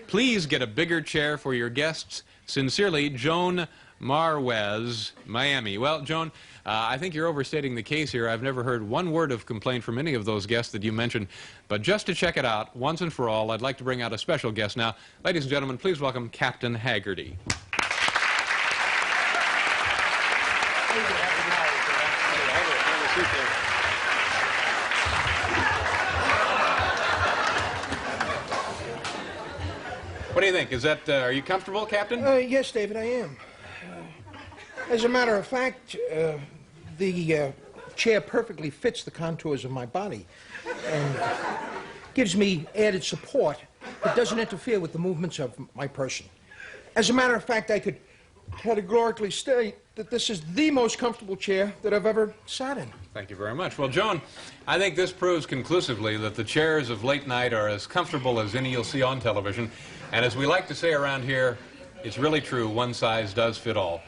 Please get a bigger chair for your guests. Sincerely, Joan Marwez, Miami. Well, Joan, I think you're overstating the case here. I've never heard one word of complaint from any of those guests that you mentioned. But just to check it out, once and for all, I'd like to bring out a special guest now. Ladies and gentlemen, please welcome Captain Haggerty. What do you think? Is that, are you comfortable, Captain? Yes, David, I am. As a matter of fact, the chair perfectly fits the contours of my body and gives me added support that doesn't interfere with the movements of my person. As a matter of fact, I could categorically state that this is the most comfortable chair that I've ever sat in. Thank you very much. Well, Joan, I think this proves conclusively that the chairs of late night are as comfortable as any you'll see on television. And as we like to say around here, it's really true, one size does fit all.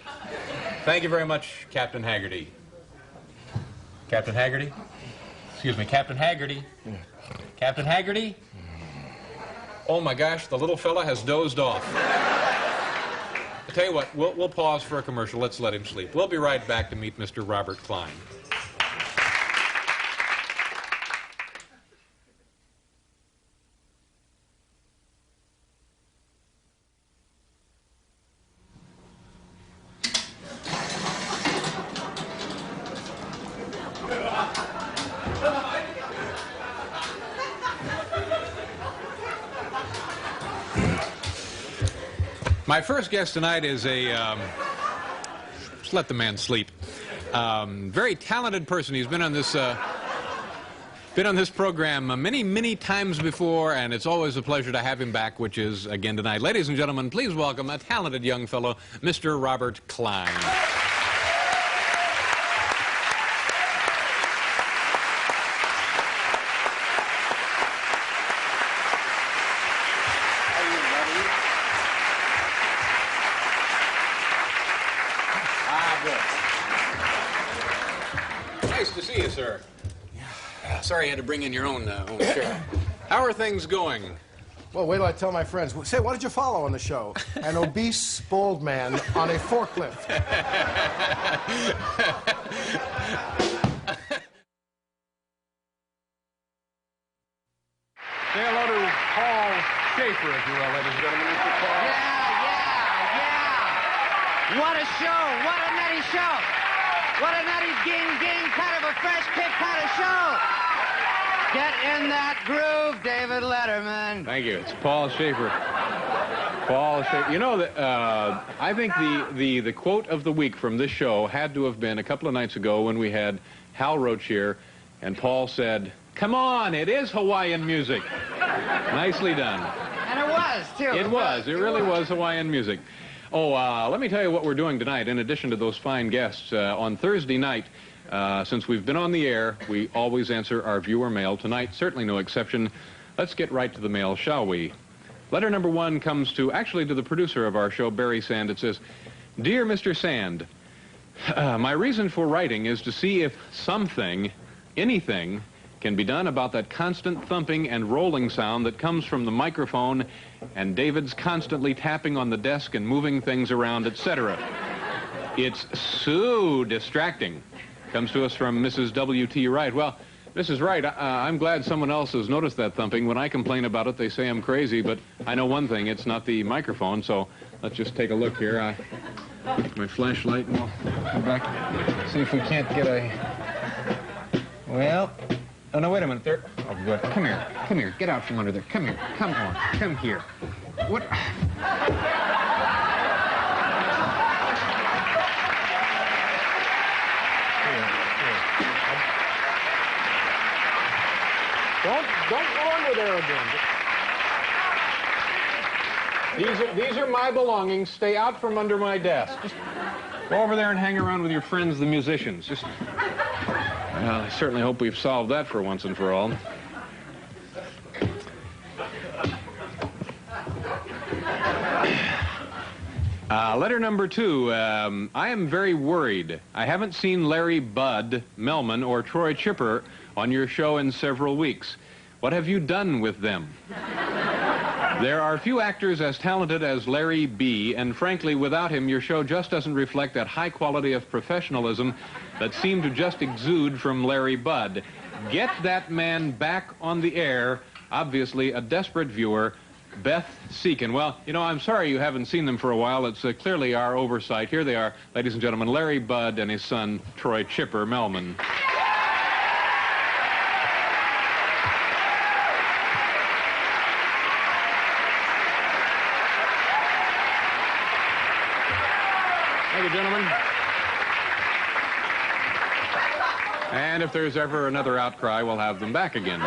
Thank you very much, Captain Haggerty. Captain Haggerty? Excuse me, Captain Haggerty. Captain Haggerty? Oh my gosh, the little fella has dozed off. I'll tell you what, we'll pause for a commercial. Let's let him sleep. We'll be right back to meet Mr. Robert Klein. My first guest tonight is a, just let the man sleep, very talented person. He's been on this program many times before, and it's always a pleasure to have him back, which is again tonight. Ladies and gentlemen, please welcome a talented young fellow, Mr. Robert Klein. Nice to see you, sir. Sorry you had to bring in your own chair. How are things going? Well, wait till I tell my friends. Say, what did you follow on the show? An obese, bald man on a forklift. Say hello to Paul Shaffer, if you will, ladies and gentlemen. Mr. Paul. Yeah. What a show. What a nutty show. What a nutty Ging, kind of a fresh kick kind of show. Get in that groove, David Letterman. Thank you. It's Paul Shaffer. Paul Shaffer. You know, I think the quote of the week from this show had to have been a couple of nights ago when we had Hal Roach here, and Paul said, "Come on, it is Hawaiian music." Nicely done. And it was, too. It was. It really was Hawaiian music. Oh, let me tell you what we're doing tonight, in addition to those fine guests. On Thursday night, since we've been on the air, we always answer our viewer mail. Tonight, certainly no exception. Let's get right to the mail, shall we? Letter number 1 comes to the producer of our show, Barry Sand. It says, "Dear Mr. Sand, my reason for writing is to see if something, anything, can be done about that constant thumping and rolling sound that comes from the microphone and David's constantly tapping on the desk and moving things around, etc. It's so distracting." Comes to us from Mrs. W.T. Wright. Well, This is right. I'm glad someone else has noticed that thumping. When I complain about it, they say I'm crazy, but I know one thing. It's not the microphone, so let's just take a look here. My flashlight, and we'll go back, see if we can't get a... Well... Oh, no, wait a minute. There... Oh, good. Come here. Come here. Get out from under there. Come here. Come on. Come here. What... Don't go under there again. These are my belongings. Stay out from under my desk. Just go over there and hang around with your friends, the musicians. Just... Well, I certainly hope we've solved that for once and for all. Letter number 2. I am very worried. I haven't seen Larry Bud Melman or Troy Chipper on your show in several weeks. What have you done with them? There are few actors as talented as Larry B., and frankly, without him, your show just doesn't reflect that high quality of professionalism that seemed to just exude from Larry Bud. Get that man back on the air. Obviously, a desperate viewer, Beth Seekin. Well, you know, I'm sorry you haven't seen them for a while. It's clearly our oversight. Here they are, ladies and gentlemen, Larry Bud and his son, Troy Chipper Melman. Thank you, gentlemen. And if there's ever another outcry, we'll have them back again.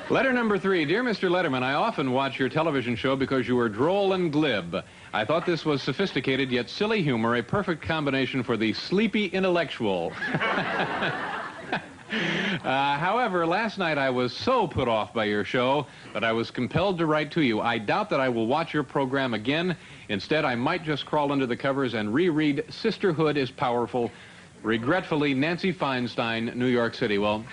Letter number 3. Dear Mr. Letterman, I often watch your television show because you are droll and glib. I thought this was sophisticated yet silly humor, a perfect combination for the sleepy intellectual. However, last night I was so put off by your show that I was compelled to write to you. I doubt that I will watch your program again. Instead, I might just crawl under the covers and reread Sisterhood is Powerful. Regretfully, Nancy Feinstein, New York City. Well,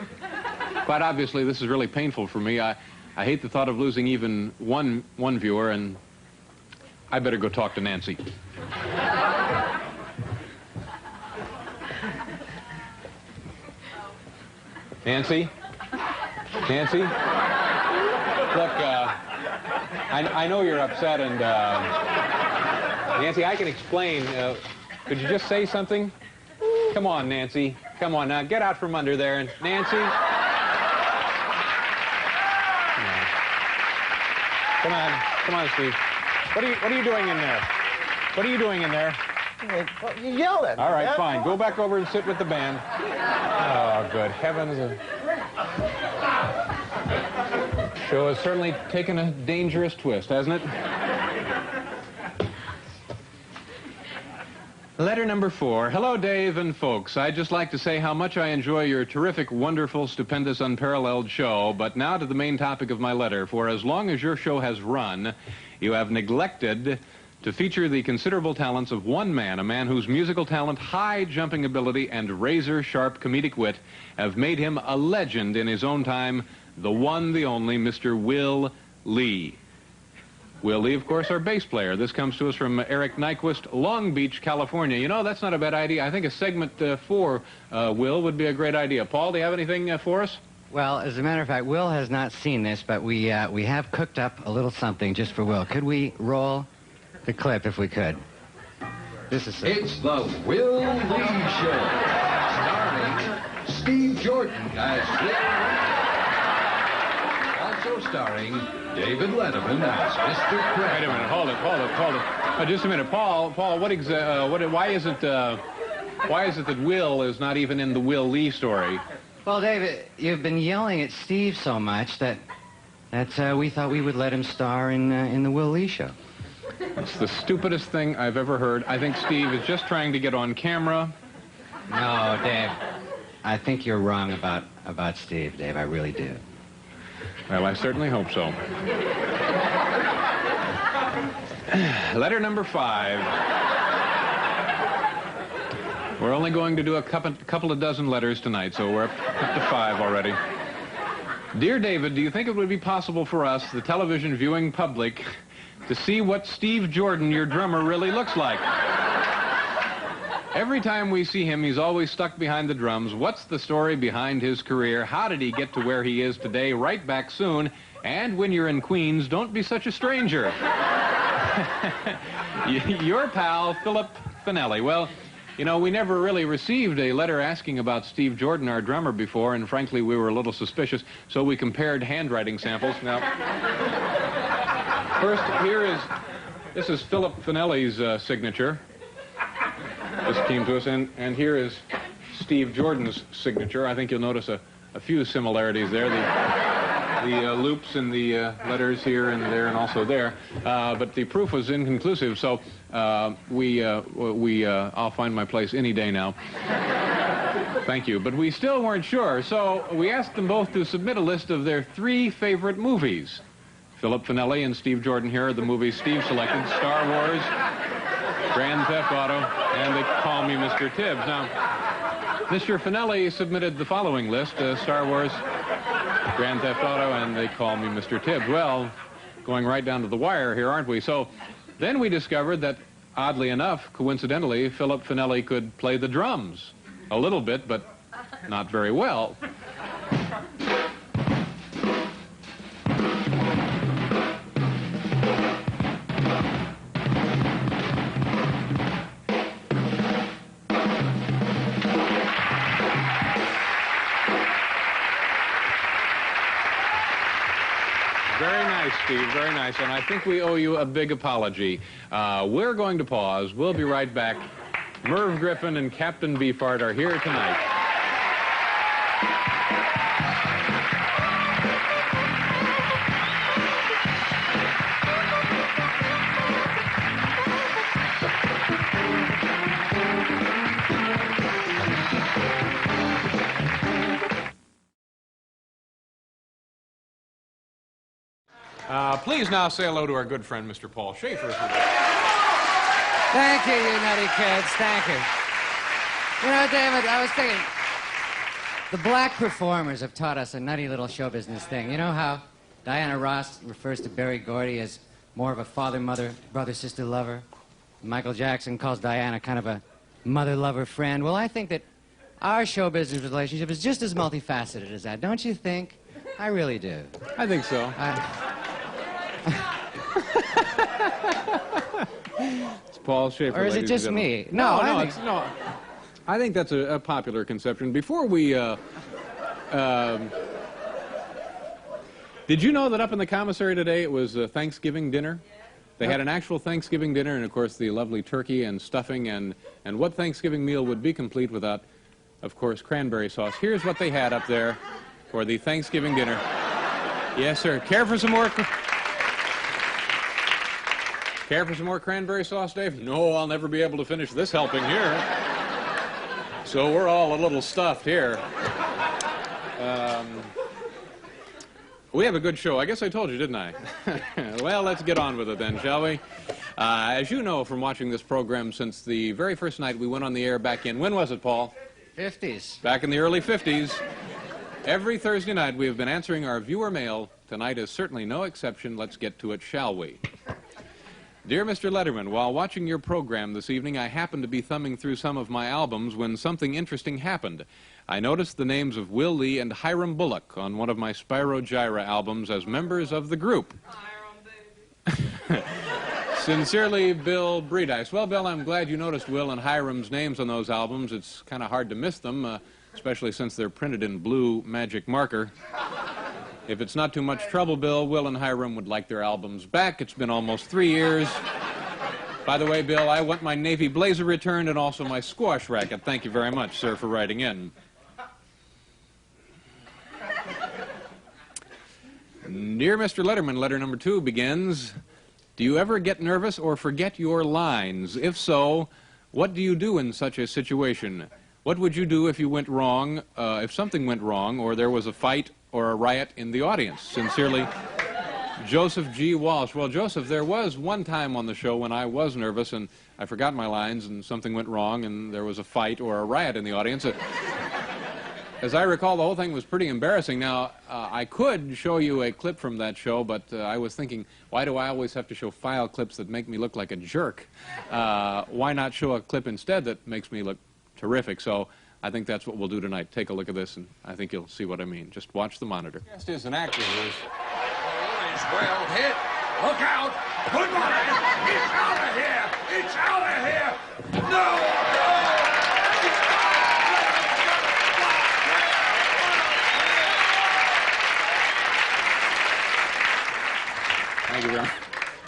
quite obviously, this is really painful for me. I hate the thought of losing even one viewer, and I better go talk to Nancy. Nancy? Nancy? Look, I know you're upset, and Nancy, I can explain. Could you just say something? Come on, Nancy. Come on, now get out from under there. And Nancy? Come on, Steve. What are you doing in there? What are you doing in there? You yelled at me. All right, fine. Go back over and sit with the band. Oh, good heavens. Show has certainly taken a dangerous twist, hasn't it? Letter number 4. Hello, Dave and folks. I'd just like to say how much I enjoy your terrific, wonderful, stupendous, unparalleled show. But now to the main topic of my letter. For as long as your show has run, you have neglected to feature the considerable talents of one man, a man whose musical talent, high jumping ability, and razor-sharp comedic wit have made him a legend in his own time, the one, the only, Mr. Will Lee. Will Lee, of course, our bass player. This comes to us from Eric Nyquist, Long Beach, California. You know, that's not a bad idea. I think a segment for Will would be a great idea. Paul, do you have anything for us? Well, as a matter of fact, Will has not seen this, but we have cooked up a little something just for Will. Could we roll the clip if we could? This is It's the Will Lee Show, starring Steve Jordan as Will. Also starring David Letterman as Mr. Cranberry. Wait a minute, hold it. Just a minute, Paul. Why is it that Will is not even in the Will Lee story? Well, David, you've been yelling at Steve so much that we thought we would let him star in the Will Lee Show. It's the stupidest thing I've ever heard. I think Steve is just trying to get on camera. No, Dave. I think you're wrong about Steve, Dave. I really do. Well, I certainly hope so. Letter number 5. We're only going to do a couple of dozen letters tonight, so we're up to 5 already. Dear David, do you think it would be possible for us, the television viewing public, to see what Steve Jordan, your drummer, really looks like? Every time we see him, he's always stuck behind the drums. What's the story behind his career? How did he get to where he is today? Right back soon. And when you're in Queens, don't be such a stranger. Your pal, Philip Finelli. Well, you know, we never really received a letter asking about Steve Jordan, our drummer, before, and frankly, we were a little suspicious, so we compared handwriting samples. Now, first, this is Philip Finelli's signature. This came to us, and here is Steve Jordan's signature. I think you'll notice a few similarities there. The loops in the letters here and there and also there. But the proof was inconclusive, so I'll find my place any day now. Thank you. But we still weren't sure, so we asked them both to submit a list of their 3 favorite movies. Philip Finelli and Steve Jordan here are the movies Steve selected: Star Wars, Grand Theft Auto, and They Call Me Mr. Tibbs. Now, Mr. Finelli submitted the following list: Star Wars, Grand Theft Auto, and They Call Me Mr. Tibbs. Well, going right down to the wire here, aren't we? So then we discovered that, oddly enough, coincidentally, Philip Finelli could play the drums. A little bit, but not very well. Very nice, Steve, very nice. And I think we owe you a big apology. We're going to pause. We'll be right back. Merv Griffin and Captain Beefheart are here tonight. Please now say hello to our good friend, Mr. Paul Shaffer. Thank you, you nutty kids. Thank you. You know, David, I was thinking, the black performers have taught us a nutty little show business thing. You know how Diana Ross refers to Berry Gordy as more of a father, mother, brother, sister, lover? Michael Jackson calls Diana kind of a mother, lover, friend. Well, I think that our show business relationship is just as multifaceted as that, don't you think? I really do. I think so. It's Paul Shaffer. Or is it just me? No, no. I think that's a popular conception. Before we, did you know that up in the commissary today it was Thanksgiving dinner? They had an actual Thanksgiving dinner, and of course the lovely turkey and stuffing, and what Thanksgiving meal would be complete without, of course, cranberry sauce. Here's what they had up there for the Thanksgiving dinner. Yes, sir. Care for some more? Care for some more cranberry sauce, Dave? No, I'll never be able to finish this helping here. So we're all a little stuffed here. We have a good show. I guess I told you, didn't I? Well, let's get on with it then, shall we? As you know from watching this program since the very first night we went on the air back in, when was it, Paul? 50s. Back in the early 50s. Every Thursday night we have been answering our viewer mail. Tonight is certainly no exception. Let's get to it, shall we? Dear Mr. Letterman, while watching your program this evening, I happened to be thumbing through some of my albums when something interesting happened. I noticed the names of Will Lee and Hiram Bullock on one of my Spyro Gyra albums as members of the group. Sincerely, Bill Breedice. Well, Bill, I'm glad you noticed Will and Hiram's names on those albums. It's kind of hard to miss them, especially since they're printed in blue magic marker. If it's not too much trouble, Bill, Will and Hiram would like their albums back. It's been almost 3 years. By the way, Bill, I want my Navy blazer returned and also my squash racket. Thank you very much, sir, for writing in. Dear Mr. Letterman, letter number 2 begins, do you ever get nervous or forget your lines? If so, what do you do in such a situation? What would you do if you went wrong, if something went wrong, or there was a fight or a riot in the audience? Sincerely, Joseph G. Walsh. Well, Joseph, there was one time on the show when I was nervous and I forgot my lines and something went wrong and there was a fight or a riot in the audience. As I recall, the whole thing was pretty embarrassing. Now, I could show you a clip from that show, but I was thinking, why do I always have to show file clips that make me look like a jerk? Why not show a clip instead that makes me look terrific? So I think that's what we'll do tonight. Take a look at this, and I think you'll see what I mean. Just watch the monitor. Guest is an actor who is... Well hit. Look out. Goodbye. It's out of here. It's out of here. No.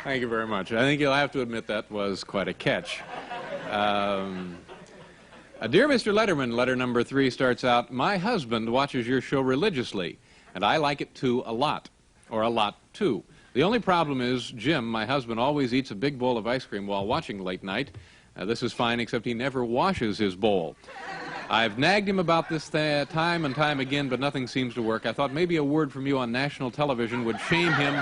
Thank you very much. I think you'll have to admit that was quite a catch. Dear Mr. Letterman, letter number 3 starts out, my husband watches your show religiously, and I like it too a lot, or a lot too. The only problem is Jim, my husband, always eats a big bowl of ice cream while watching late night. This is fine, except he never washes his bowl. I've nagged him about this time and time again, but nothing seems to work. I thought maybe a word from you on national television would shame him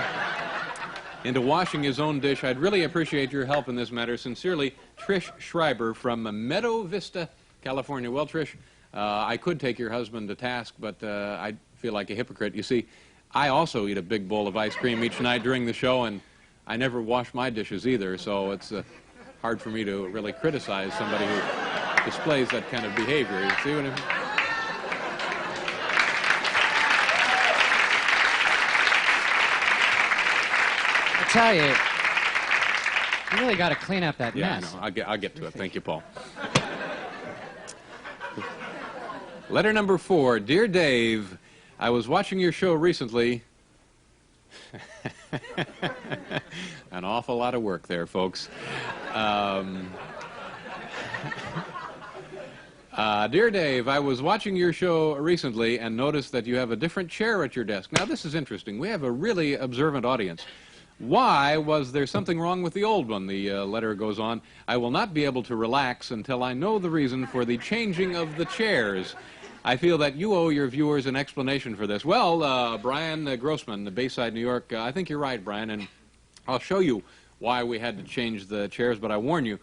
into washing his own dish. I'd really appreciate your help in this matter. Sincerely, Trish Schreiber from Meadow Vista, California. Well, Trish, I could take your husband to task, but I feel like a hypocrite. You see, I also eat a big bowl of ice cream each night during the show, and I never wash my dishes either, so it's hard for me to really criticize somebody who displays that kind of behavior. You see what I mean? I tell you, you really got to clean up that Yeah, mess. I know. I'll get to it. Thank you, Paul. Letter number 4. Dear Dave, I was watching your show recently. An awful lot of work there, folks. Dear Dave, I was watching your show recently and noticed that you have a different chair at your desk. Now, this is interesting. We have a really observant audience. Why was there something wrong with the old one? The letter goes on. I will not be able to relax until I know the reason for the changing of the chairs. I feel that you owe your viewers an explanation for this. Well, Brian Grossman, Bayside, New York, I think you're right, Brian, and I'll show you why we had to change the chairs, but I warn you,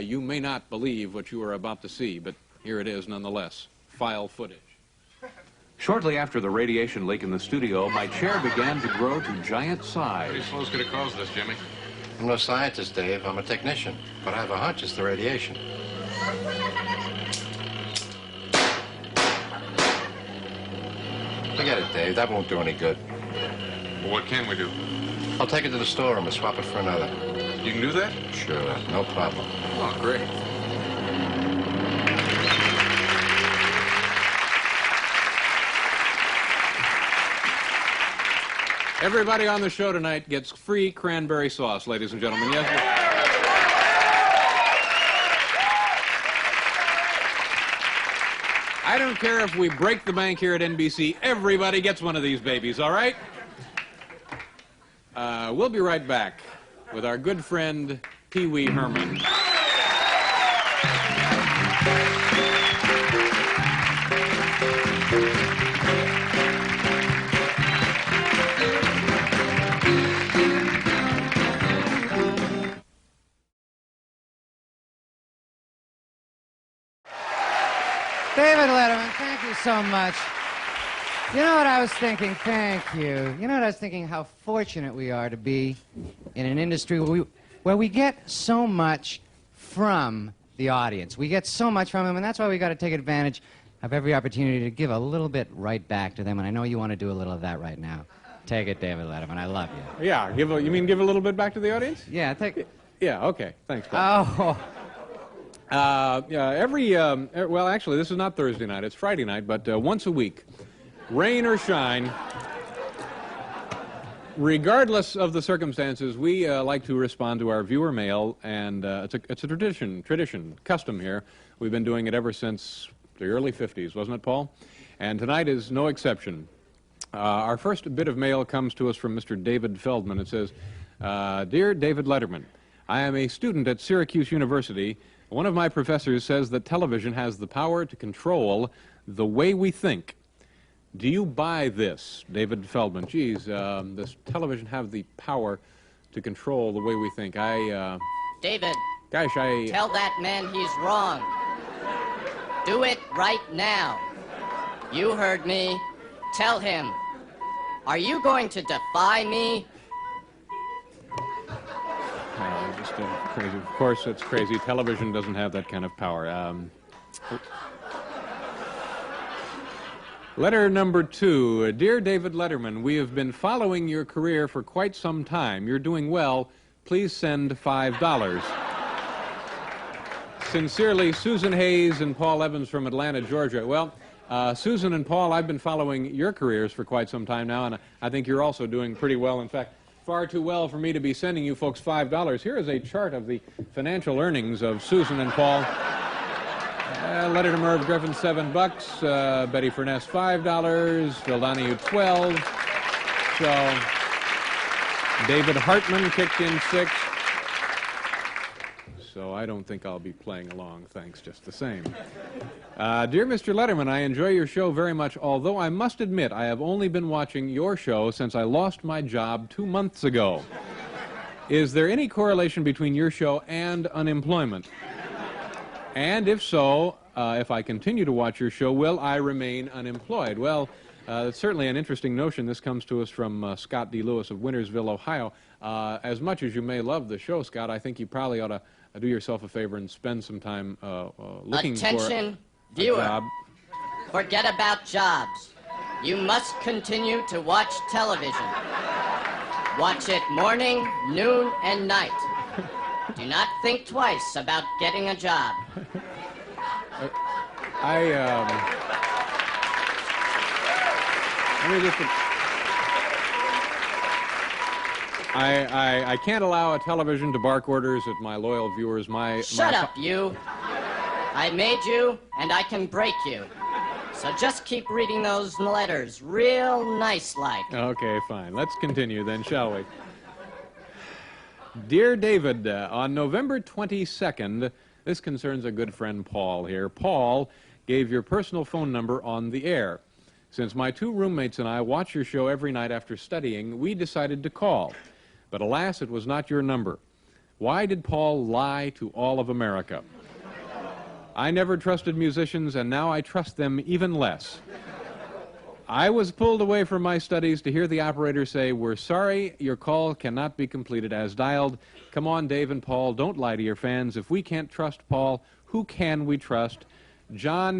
you may not believe what you are about to see, but here it is nonetheless. File footage. Shortly after the radiation leak in the studio, my chair began to grow to giant size. What do you suppose could have caused this, Jimmy? I'm no scientist, Dave. I'm a technician. But I have a hunch it's the radiation. Forget it, Dave. That won't do any good. Well, what can we do? I'll take it to the storeroom and swap it for another. You can do that? Sure, no problem. Oh, great. Everybody on the show tonight gets free cranberry sauce, ladies and gentlemen. Yes. I don't care if we break the bank here at NBC. Everybody gets one of these babies, all right? We'll be right back with our good friend, Pee Wee Herman. David Letterman, thank you so much. You know what I was thinking? Thank you. You know what I was thinking? How fortunate we are to be in an industry where we get so much from the audience. We get so much from them, and that's why we got to take advantage of every opportunity to give a little bit right back to them, and I know you want to do a little of that right now. Take it, David Letterman. I love you. Yeah, you mean give a little bit back to the audience? Yeah, take it. Yeah, okay. Thanks, Paul. Oh. Well, actually, this is not Thursday night. It's Friday night, but once a week, rain or shine, regardless of the circumstances, we like to respond to our viewer mail, and it's a tradition, custom here. We've been doing it ever since the early 50s, wasn't it, Paul? And tonight is no exception. Our first bit of mail comes to us from Mr. David Feldman. It says, Dear David Letterman, I am a student at Syracuse University. One of my professors says that television has the power to control the way we think. Do you buy this, David Feldman? Geez, does television have the power to control the way we think? David. Gosh, Tell that man he's wrong. Do it right now. You heard me. Tell him. Are you going to defy me? Just crazy. Of course, it's crazy. Television doesn't have that kind of power. Letter number 2. Dear David Letterman, we have been following your career for quite some time. You're doing well. Please send $5. Sincerely, Susan Hayes and Paul Evans from Atlanta, Georgia. Well, Susan and Paul, I've been following your careers for quite some time now, and I think you're also doing pretty well. In fact, far too well for me to be sending you folks $5. Here is a chart of the financial earnings of Susan and Paul. Letter to Merv Griffin, $7. Betty Furness, $5. Phil Donahue, $12. So David Hartman kicked in $6. So I don't think I'll be playing along. Thanks, just the same. Dear Mr. Letterman, I enjoy your show very much, although I must admit I have only been watching your show since I lost my job 2 months ago. Is there any correlation between your show and unemployment? And if so, if I continue to watch your show, will I remain unemployed? Well, it's certainly an interesting notion. This comes to us from Scott D. Lewis of Wintersville, Ohio. As much as you may love the show, Scott, I think you probably ought to do yourself a favor and spend some time looking Attention, for viewer. a job. Forget about jobs. You must continue to watch television. Watch it morning, noon, and night. Do not think twice about getting a job. I can't allow a television to bark orders at my loyal viewers. Shut up, you. I made you, and I can break you. So just keep reading those letters real nice-like. Okay, fine. Let's continue then, shall we? Dear David, on November 22nd, this concerns a good friend Paul here. Paul gave your personal phone number on the air. Since my 2 roommates and I watch your show every night after studying, we decided to call. But alas, it was not your number. Why did Paul lie to all of America? I never trusted musicians, and now I trust them even less. I was pulled away from my studies to hear the operator say, "We're sorry, your call cannot be completed as dialed. Come on, Dave and Paul, don't lie to your fans. If we can't trust Paul, who can we trust?" John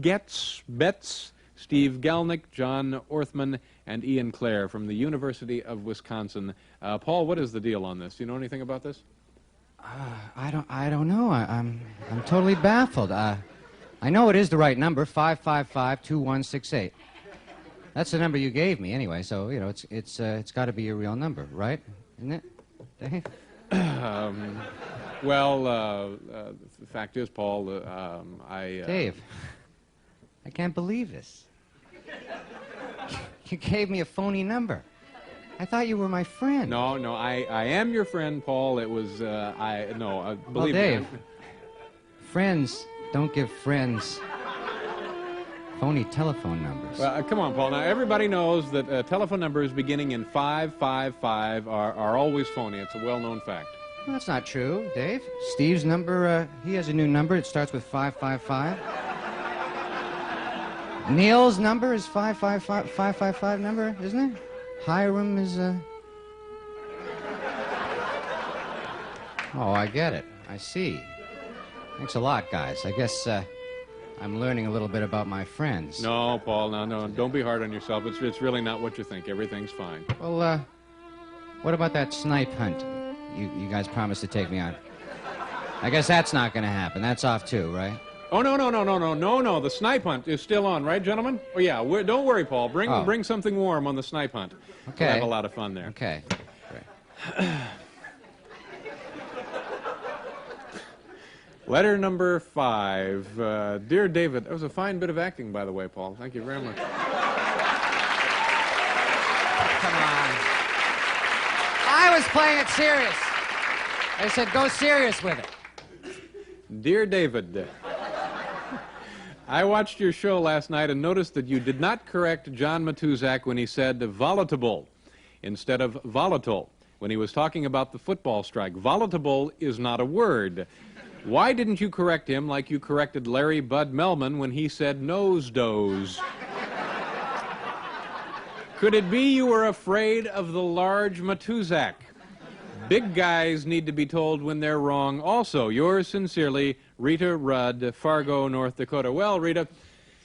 Betts, Steve Gelnick, John Orthman, and Ian Clare from the University of Wisconsin. Paul, what is the deal on this? Do you know anything about this? I don't know. I'm totally baffled. I know it is the right number, 555-2168. That's the number you gave me anyway, so, you know, it's got to be a real number, right? Isn't it, Dave? The fact is, Paul, Dave, I can't believe this. You gave me a phony number. I thought you were my friend. No, I am your friend, Paul. It was, believe well, Dave, me. Friends don't give friends phony telephone numbers. Well, come on, Paul. Now, everybody knows that telephone numbers beginning in 555 are always phony. It's a well-known fact. Well, that's not true, Dave. Steve's number, he has a new number. It starts with 555. Neil's number is 555 number, isn't it? Hiram is, Oh, I get it. I see. Thanks a lot, guys. I guess, I'm learning a little bit about my friends. No, Paul, no. Don't be hard on yourself. It's really not what you think. Everything's fine. Well, what about that snipe hunt you guys promised to take me on? I guess that's not going to happen. That's off too, right? Oh, no. The snipe hunt is still on, right, gentlemen? Oh, yeah. Don't worry, Paul. Bring something warm on the snipe hunt. Okay. We'll have a lot of fun there. Okay. Great. Letter number 5. Dear David, that was a fine bit of acting, by the way, Paul. Thank you very much. Come on. I was playing it serious. I said, go serious with it. Dear David, I watched your show last night and noticed that you did not correct John Matuzak when he said volatile instead of volatile when he was talking about the football strike. Volatile is not a word. Why didn't you correct him like you corrected Larry Bud Melman when he said nose doze? Could it be you were afraid of the large Matuzak? Big guys need to be told when they're wrong. Also, yours sincerely, Rita Rudd, Fargo, North Dakota. Well, Rita,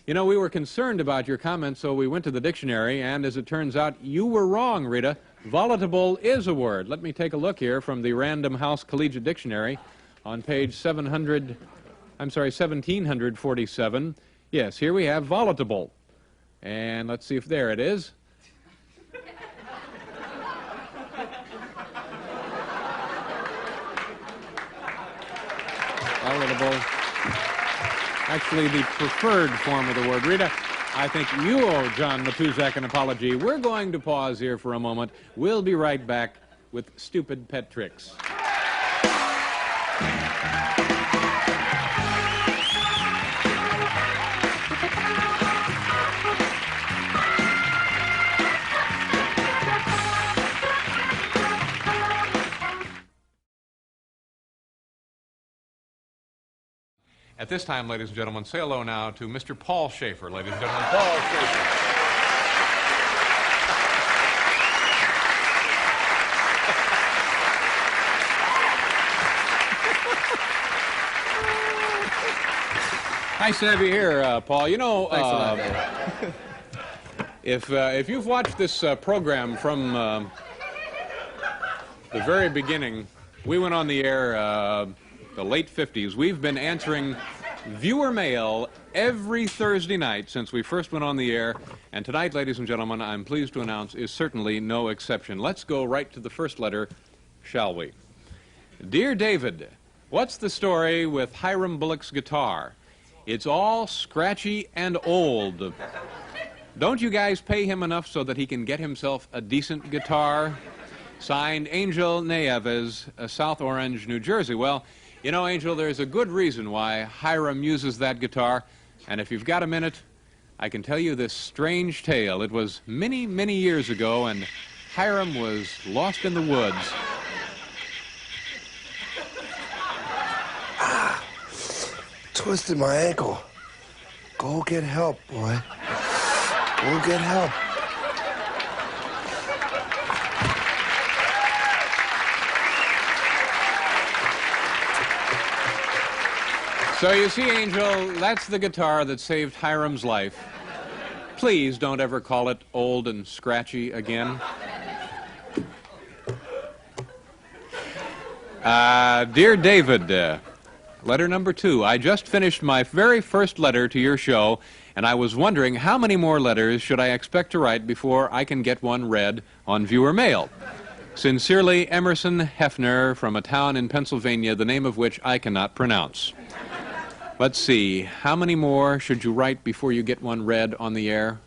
you know, we were concerned about your comments, so we went to the dictionary, and as it turns out, you were wrong, Rita. Volatile is a word. Let me take a look here from the Random House Collegiate Dictionary on page 1747. Yes, here we have volatile. And let's see if there it is. Volatile. Actually, the preferred form of the word. Rita, I think you owe John Matuzak an apology. We're going to pause here for a moment. We'll be right back with Stupid Pet Tricks. At this time, ladies and gentlemen, say hello now to Mr. Paul Shaffer, ladies and gentlemen. Paul Shaffer. Nice to have you here, Paul. You know, if you've watched this program from the very beginning, we went on the air the late 50s. We've been answering viewer mail every Thursday night since we first went on the air, and tonight, ladies and gentlemen, I'm pleased to announce is certainly no exception. Let's go right to the first letter, shall we? Dear David, what's the story with Hiram Bullock's guitar? It's all scratchy and old. Don't you guys pay him enough so that he can get himself a decent guitar? Signed, Angel Nieves, South Orange, New Jersey. Well, you know, Angel, there's a good reason why Hiram uses that guitar, and if you've got a minute, I can tell you this strange tale. It was many, many years ago, and Hiram was lost in the woods. Twisted my ankle. Go get help, boy. Go get help. So you see, Angel, that's the guitar that saved Hiram's life. Please don't ever call it old and scratchy again. Dear David, letter number 2. I just finished my very first letter to your show, and I was wondering how many more letters should I expect to write before I can get one read on viewer mail. Sincerely, Emerson Hefner from a town in Pennsylvania, the name of which I cannot pronounce. Let's see, how many more should you write before you get one read on the air?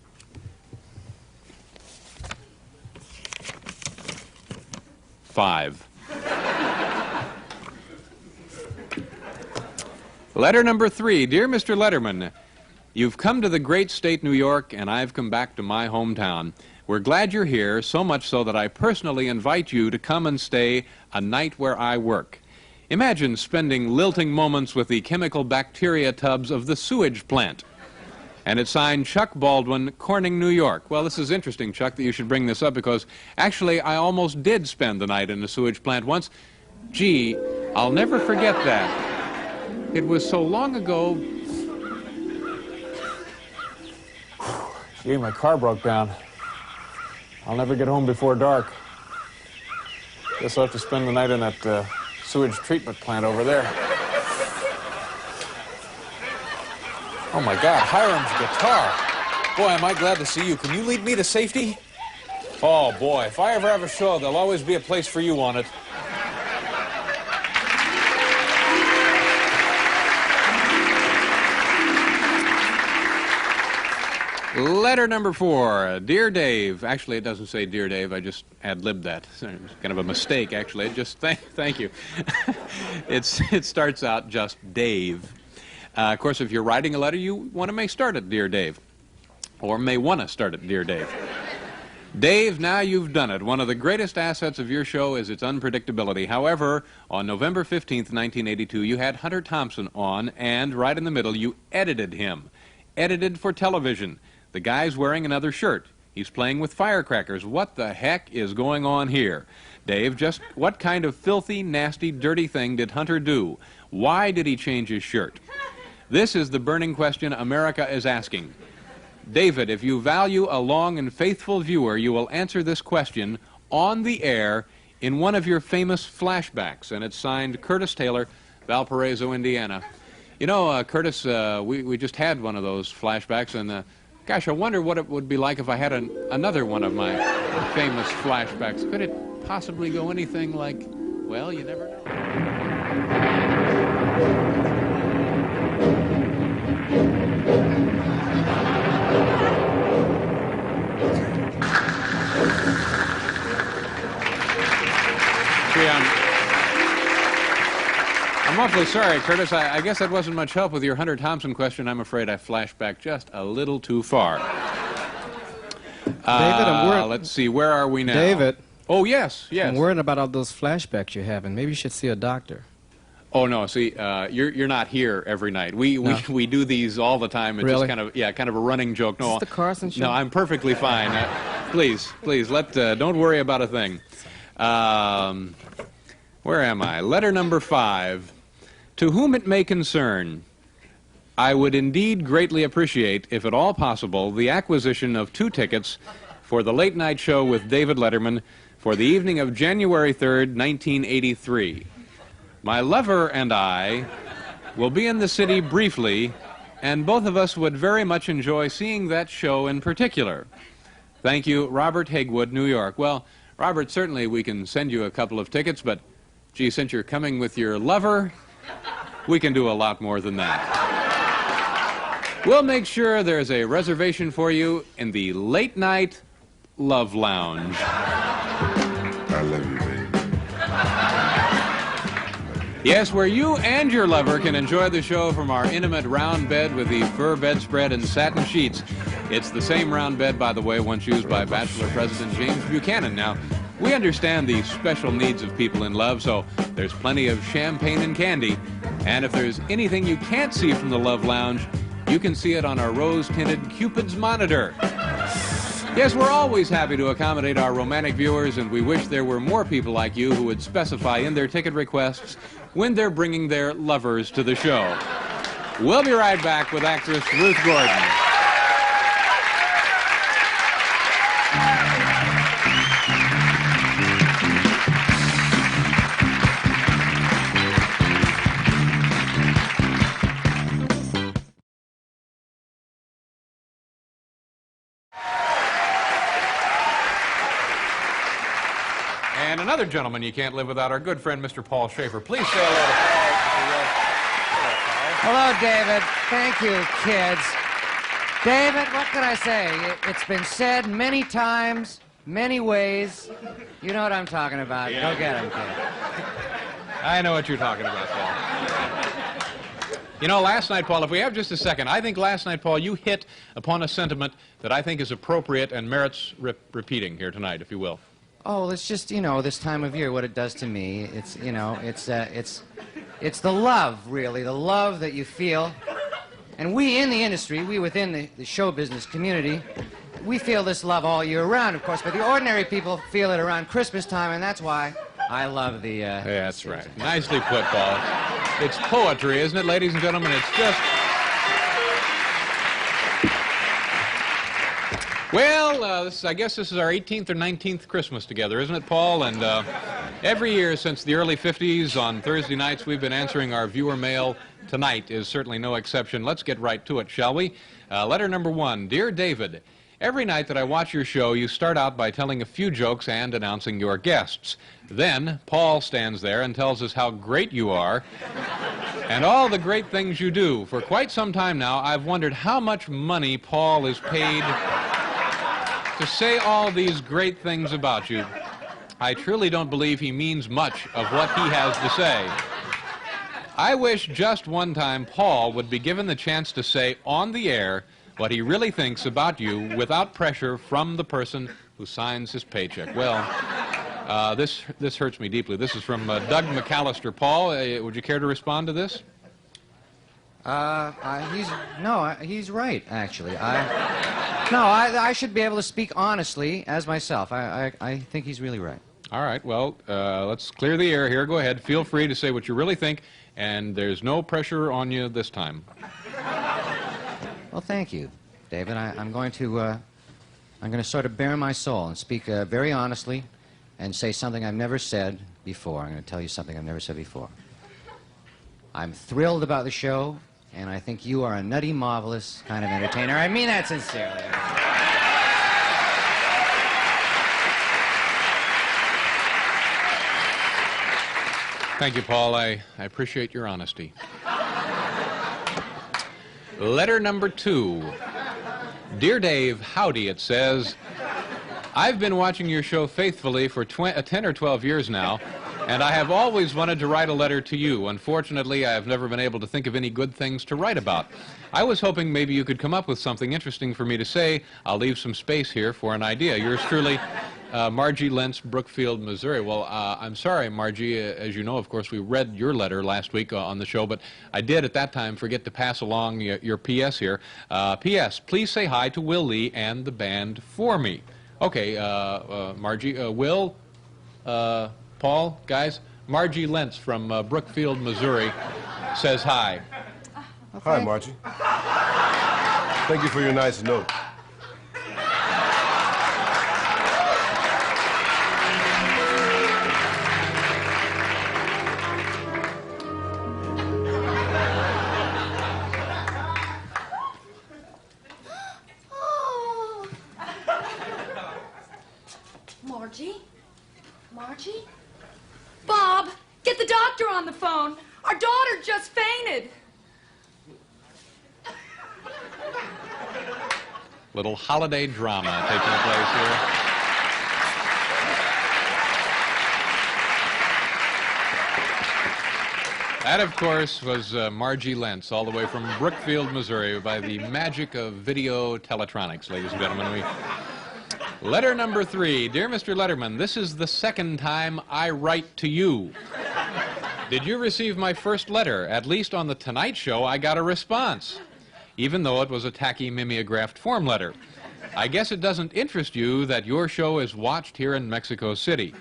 5. Letter number 3. Dear Mr. Letterman, you've come to the great state New York, and I've come back to my hometown. We're glad you're here, so much so that I personally invite you to come and stay a night where I work. Imagine spending lilting moments with the chemical bacteria tubs of the sewage plant. And it's signed Chuck Baldwin, Corning, New York. Well, this is interesting, Chuck, that you should bring this up, because actually I almost did spend the night in a sewage plant once. Gee, I'll never forget that. It was so long ago. Gee, my car broke down. I'll never get home before dark. Guess I'll have to spend the night in that sewage treatment plant over there. Oh my God, Hiram's guitar. Boy, am I glad to see you. Can you lead me to safety? Oh boy, if I ever have a show, there'll always be a place for you on it. Letter number 4. Dear Dave. Actually, it doesn't say Dear Dave. I just ad-libbed that. It's kind of a mistake, actually. Just thank you. It starts out just Dave. Of course, if you're writing a letter, you may start it, Dear Dave. Or may want to start it, Dear Dave. Dave, now you've done it. One of the greatest assets of your show is its unpredictability. However, on November 15th, 1982, you had Hunter Thompson on, and right in the middle, you edited him. Edited for television. The guy's wearing another shirt. He's playing with firecrackers. What the heck is going on here? Dave, just what kind of filthy, nasty, dirty thing did Hunter do? Why did he change his shirt? This is the burning question America is asking. David, if you value a long and faithful viewer, you will answer this question on the air in one of your famous flashbacks. And it's signed Curtis Taylor, Valparaiso, Indiana. You know, Curtis, we just had one of those flashbacks, and gosh, I wonder what it would be like if I had another one of my famous flashbacks. Could it possibly go anything like, well, you never know. Gee, I'm awfully sorry, Curtis. I guess that wasn't much help with your Hunter Thompson question. I'm afraid I flashed back just a little too far. David, let's see, where are we now? David. Oh, yes, yes. I'm worried about all those flashbacks you're having. Maybe you should see a doctor. Oh, no, see, you're not here every night. We do these all the time. It's Really? just kind of a running joke. No, Is this the Carson show? No, I'm perfectly fine. Please, don't worry about a thing. Where am I? Letter number 5. To whom it may concern, I would indeed greatly appreciate, if at all possible, the acquisition of 2 tickets for the late night show with David Letterman for the evening of January 3rd, 1983. My lover and I will be in the city briefly, and both of us would very much enjoy seeing that show in particular. Thank you, Robert Hagewood, New York. Well, Robert, certainly we can send you a couple of tickets, but, gee, since you're coming with your lover, we can do a lot more than that. We'll make sure there's a reservation for you in the Late Night Love Lounge. I love you, baby. Yes, where you and your lover can enjoy the show from our intimate round bed with the fur bedspread and satin sheets. It's the same round bed, by the way, once used by Bachelor President James Buchanan. Now, we understand the special needs of people in love, so there's plenty of champagne and candy. And if there's anything you can't see from the Love Lounge, you can see it on our rose-tinted Cupid's monitor. Yes, we're always happy to accommodate our romantic viewers, and we wish there were more people like you who would specify in their ticket requests when they're bringing their lovers to the show. We'll be right back with actress Ruth Gordon. And another gentleman you can't live without, our good friend, Mr. Paul Shaffer. Please say hello to Paul. Hello, David. Thank you, kids. David, what can I say? It's been said many times, many ways. You know what I'm talking about. Yeah. Go get him, kid. I know what you're talking about, Paul. You know, last night, Paul, if we have just a second, I think last night, Paul, you hit upon a sentiment that I think is appropriate and merits repeating here tonight, if you will. Oh, it's just, you know, this time of year, what it does to me. It's, you know, it's the love, really, the love that you feel. And we in the industry, we within the show business community, we feel this love all year round, of course, but the ordinary people feel it around Christmas time, and that's why I love the... Yeah, that's right. Nicely put, Paul. It's poetry, isn't it, ladies and gentlemen? It's just... Well, I guess this is our 18th or 19th Christmas together, isn't it, Paul? And every year since the early 50s, on Thursday nights, we've been answering our viewer mail. Tonight is certainly no exception. Let's get right to it, shall we? Letter number 1. Dear David, every night that I watch your show, you start out by telling a few jokes and announcing your guests. Then, Paul stands there and tells us how great you are and all the great things you do. For quite some time now, I've wondered how much money Paul is paid to say all these great things about you. I truly don't believe he means much of what he has to say. I wish just one time Paul would be given the chance to say on the air what he really thinks about you without pressure from the person who signs his paycheck. Well, this hurts me deeply. This is from Doug McAllister. Paul, would you care to respond to this? He's right, actually. No, I should be able to speak honestly as myself. I think he's really right. All right, well, let's clear the air here. Go ahead. Feel free to say what you really think, and there's no pressure on you this time. Well, thank you, David. I'm going to sort of bare my soul and speak very honestly and say something I've never said before. I'm going to tell you something I've never said before. I'm thrilled about the show, and I think you are a nutty, marvelous kind of entertainer. I mean that sincerely. Thank you, Paul. I appreciate your honesty. Letter number 2. Dear Dave, howdy, it says. I've been watching your show faithfully for 10 or 12 years now, and I have always wanted to write a letter to you. Unfortunately, I have never been able to think of any good things to write about. I was hoping maybe you could come up with something interesting for me to say. I'll leave some space here for an idea. Yours truly, Margie Lentz, Brookfield, Missouri. Well, I'm sorry, Margie. As you know, of course, we read your letter last week on the show, but I did at that time forget to pass along your P.S. here. P.S. Please say hi to Will Lee and the band for me. Okay, Margie, Will, Paul, guys, Margie Lentz from Brookfield, Missouri says hi. Hi, Margie. Thank you for your nice note. Margie? Margie? Bob, get the doctor on the phone. Our daughter just fainted. Little holiday drama taking place here. That, of course, was Margie Lentz, all the way from Brookfield, Missouri, by the magic of video teletronics, ladies and gentlemen. Letter number 3. Dear Mr. Letterman, this is the second time I write to you. Did you receive my first letter? At least on the Tonight Show, I got a response, even though it was a tacky mimeographed form letter. I guess it doesn't interest you that your show is watched here in Mexico City.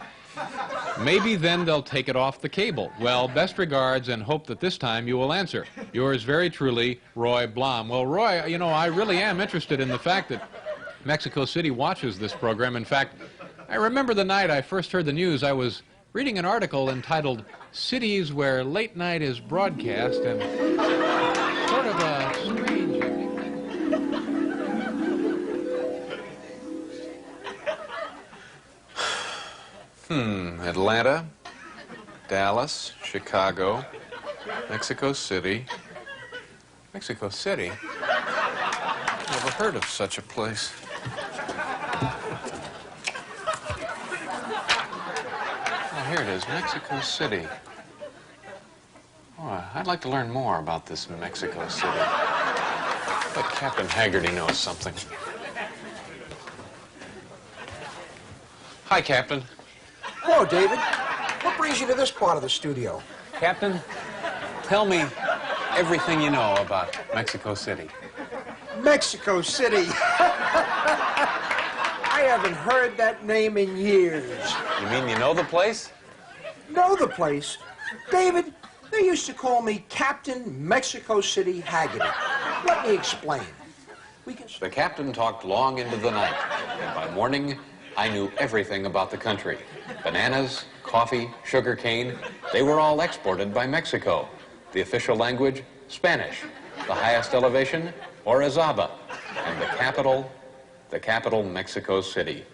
Maybe then they'll take it off the cable. Well, best regards, and hope that this time you will answer. Yours very truly, Roy Blom. Well, Roy, you know, I really am interested in the fact that Mexico City watches this program. In fact, I remember the night I first heard the news, I was reading an article entitled Cities Where Late Night is Broadcast, and sort of a strange... Atlanta, Dallas, Chicago, Mexico City. Mexico City? Never heard of such a place. Oh, here it is, Mexico City. Oh, I'd like to learn more about this Mexico City. But Captain Haggerty knows something. Hi, Captain. Hello, David. What brings you to this part of the studio? Captain, tell me everything you know about Mexico City. Mexico City. I haven't heard that name in years. You mean you know the place? Know the place? David, they used to call me Captain Mexico City Haggerty. Let me explain. The captain talked long into the night, and by morning, I knew everything about the country. Bananas, coffee, sugar cane, they were all exported by Mexico. The official language, Spanish. The highest elevation, Orizaba. And the capital, Mexico City.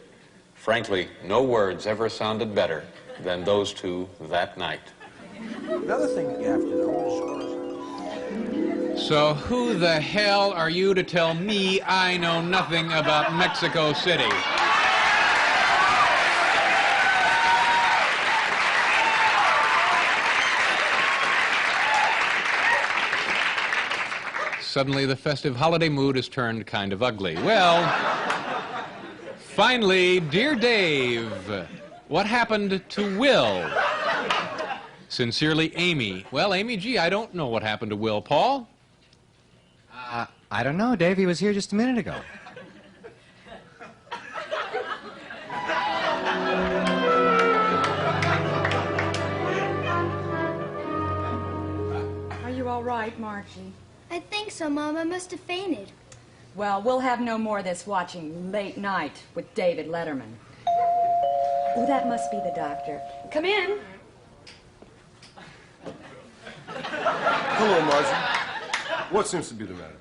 Frankly, no words ever sounded better than those two that night. Another thing that you have to know is... So who the hell are you to tell me I know nothing about Mexico City? Suddenly, the festive holiday mood has turned kind of ugly. Well, finally, dear Dave, what happened to Will? Sincerely, Amy. Well, Amy, gee, I don't know what happened to Will. Paul? I don't know, Dave. He was here just a minute ago. right, Margie? I think so, Mom. I must have fainted. Well, we'll have no more of this watching Late Night with David Letterman. Oh, that must be the doctor. Come in. Hello, Margie. What seems to be the matter?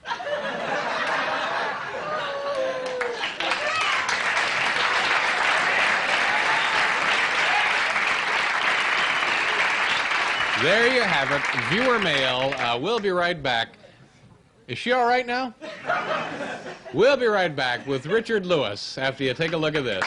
There you have it, viewer mail. We'll be right back. Is she all right now? We'll be right back with Richard Lewis after you take a look at this.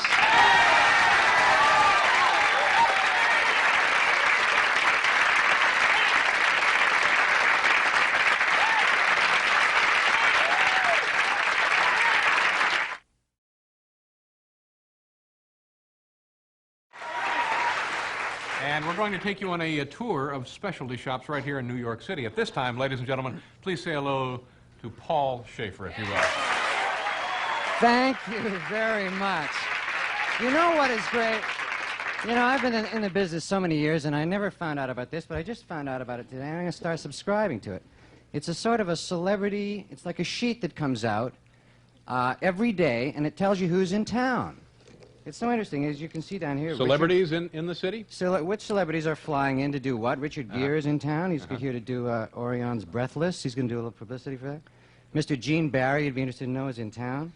And we're going to take you on a tour of specialty shops right here in New York City. At this time, ladies and gentlemen, please say hello to Paul Shaffer, if you will. Thank you very much. You know what is great? You know, I've been in the business so many years, and I never found out about this, but I just found out about it today, and I'm going to start subscribing to it. It's a sort of a celebrity, it's like a sheet that comes out every day, and it tells you who's in town. It's so interesting, as you can see down here. Celebrities in the city? Which celebrities are flying in to do what? Richard Gere is in town. He's here to do Orion's Breathless. He's going to do a little publicity for that. Mr. Gene Barry, you'd be interested to know, is in town.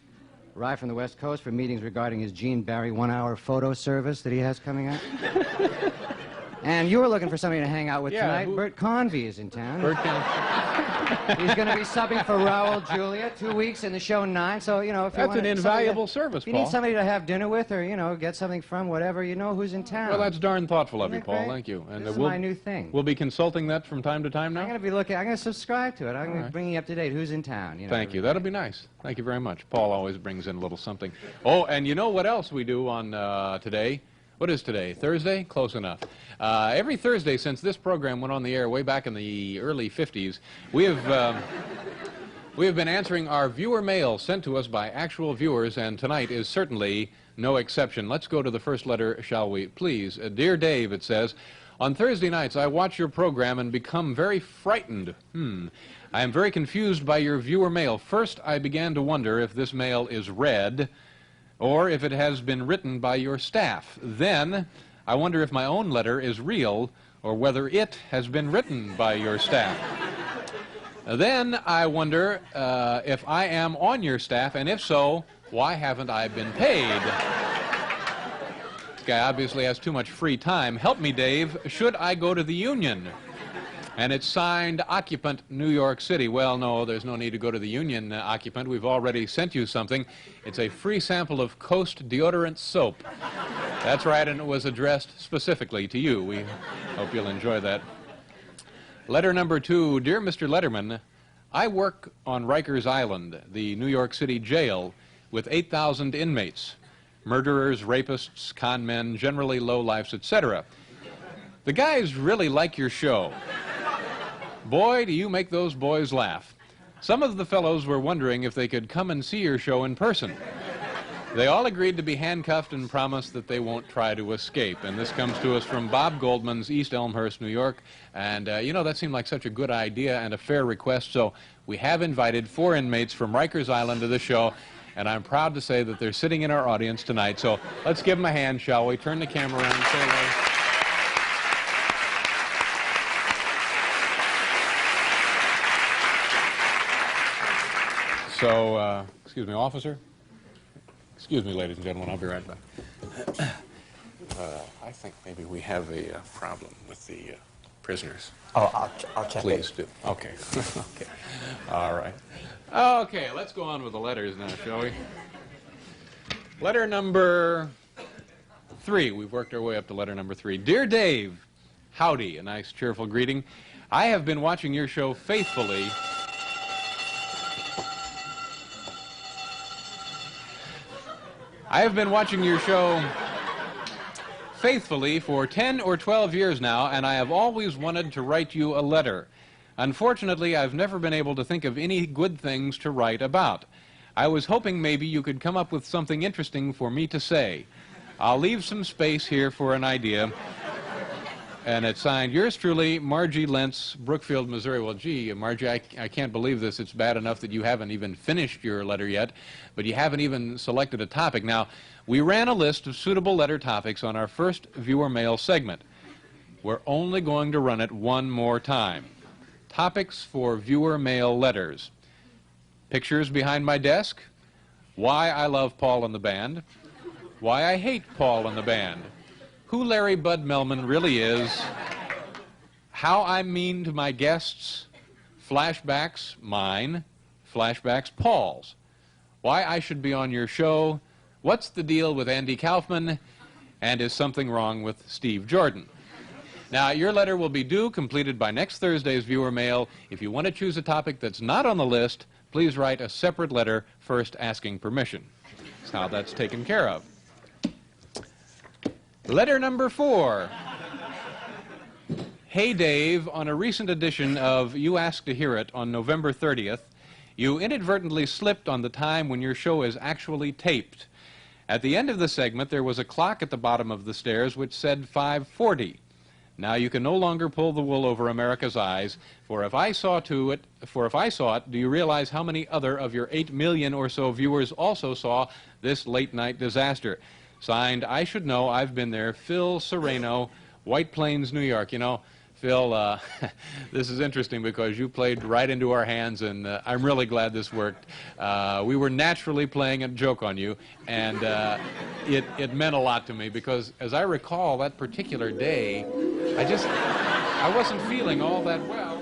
Arrived from the West Coast for meetings regarding his Gene Barry one-hour photo service that he has coming out. And you were looking for somebody to hang out with tonight. Bert Convy is in town. Bert Convy. He's going to be subbing for Raul Julia, 2 weeks in the show 9. So, you know, if you That's want an invaluable service, If you Paul. need somebody to have dinner with or, you know, get something from, whatever, you know who's in town. Well, that's darn thoughtful of you, Isn't that Paul. great? Thank you. And This is my new thing. We'll be consulting that from time to time now? I'm going to be looking. I'm going to subscribe to it. I'm going to bring you up to date. Who's in town? You know, Thank you. That'll be nice. Thank you very much. Paul always brings in a little something. Oh, and you know what else we do on today? What is today? Thursday? Close enough. Every Thursday since this program went on the air way back in the early 50s, we have been answering our viewer mail sent to us by actual viewers, and tonight is certainly no exception. Let's go to the first letter, shall we? Please. Dear Dave, it says, on Thursday nights I watch your program and become very frightened. I am very confused by your viewer mail. First, I began to wonder if this mail is read or if it has been written by your staff. Then, I wonder if my own letter is real or whether it has been written by your staff. Then, I wonder if I am on your staff, and if so, why haven't I been paid? This guy obviously has too much free time. Help me, Dave. Should I go to the union? And it's signed Occupant, New York City. Well, no, there's no need to go to the union, Occupant. We've already sent you something. It's a free sample of Coast deodorant soap. That's right, and it was addressed specifically to you. We hope you'll enjoy that. Letter number 2. Dear Mr. Letterman, I work on Rikers Island, the New York City jail, with 8,000 inmates. Murderers, rapists, con men, generally lowlifes, etc. The guys really like your show. Boy, do you make those boys laugh. Some of the fellows were wondering if they could come and see your show in person. They all agreed to be handcuffed and promised that they won't try to escape. And this comes to us from Bob Goldman's, East Elmhurst, New York. And, you know, that seemed like such a good idea and a fair request, so we have invited 4 inmates from Rikers Island to the show, and I'm proud to say that they're sitting in our audience tonight. So let's give them a hand, shall we? Turn the camera around and say hello. So, excuse me, officer? Excuse me, ladies and gentlemen, I'll be right back. I think maybe we have a problem with the prisoners. Oh, I'll check it. Please do. Okay. Okay. All right. Okay, let's go on with the letters now, shall we? Letter number 3. We've worked our way up to letter number 3. Dear Dave, howdy, a nice cheerful greeting. I have been watching your show faithfully. I have been watching your show faithfully for 10 or 12 years now, and I have always wanted to write you a letter. Unfortunately, I've never been able to think of any good things to write about. I was hoping maybe you could come up with something interesting for me to say. I'll leave some space here for an idea. And it's signed, yours truly, Margie Lentz, Brookfield, Missouri. Well, gee, Margie, I can't believe this. It's bad enough that you haven't even finished your letter yet, but you haven't even selected a topic. Now, we ran a list of suitable letter topics on our first viewer mail segment. We're only going to run it one more time. Topics for viewer mail letters. Pictures behind my desk. Why I love Paul and the band. Why I hate Paul and the band. Who Larry Bud Melman really is, how I'm mean to my guests, flashbacks, mine, flashbacks, Paul's, why I should be on your show, what's the deal with Andy Kaufman, and is something wrong with Steve Jordan. Now, your letter will be due, completed by next Thursday's viewer mail. If you want to choose a topic that's not on the list, please write a separate letter first asking permission. That's how that's taken care of. Letter number 4. Hey, Dave, on a recent edition of You Asked to Hear It on November 30th, you inadvertently slipped on the time when your show is actually taped. At the end of the segment, there was a clock at the bottom of the stairs which said 5:40. Now you can no longer pull the wool over America's eyes, for if I saw it, do you realize how many other of your 8 million or so viewers also saw this late-night disaster? Signed, I should know, I've been there, Phil Sereno, White Plains, New York. You know, Phil, this is interesting because you played right into our hands, and I'm really glad this worked. We were naturally playing a joke on you, and it meant a lot to me because, as I recall, that particular day, I wasn't feeling all that well.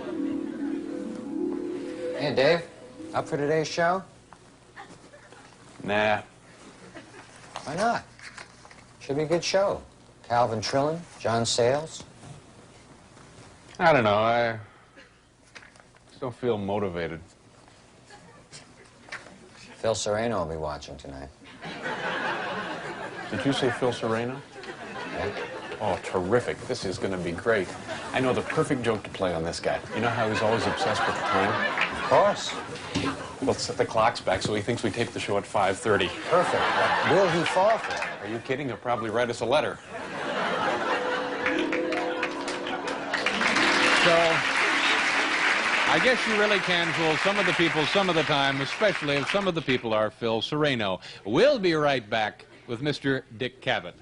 Hey, Dave, up for today's show? Nah. Why not? Should be a good show. Calvin Trillin, John Sayles. I don't know. I just don't feel motivated. Phil Sereno will be watching tonight. Did you say Phil Sereno? Yeah. Oh, terrific. This is going to be great. I know the perfect joke to play on this guy. You know how he's always obsessed with the time? Of course. Let's set the clocks back so he thinks we taped the show at 5:30. Perfect. What will he fall for? Are you kidding? He'll probably write us a letter. So, I guess you really can fool some of the people some of the time, especially if some of the people are Phil Sereno. We'll be right back with Mr. Dick Cavett.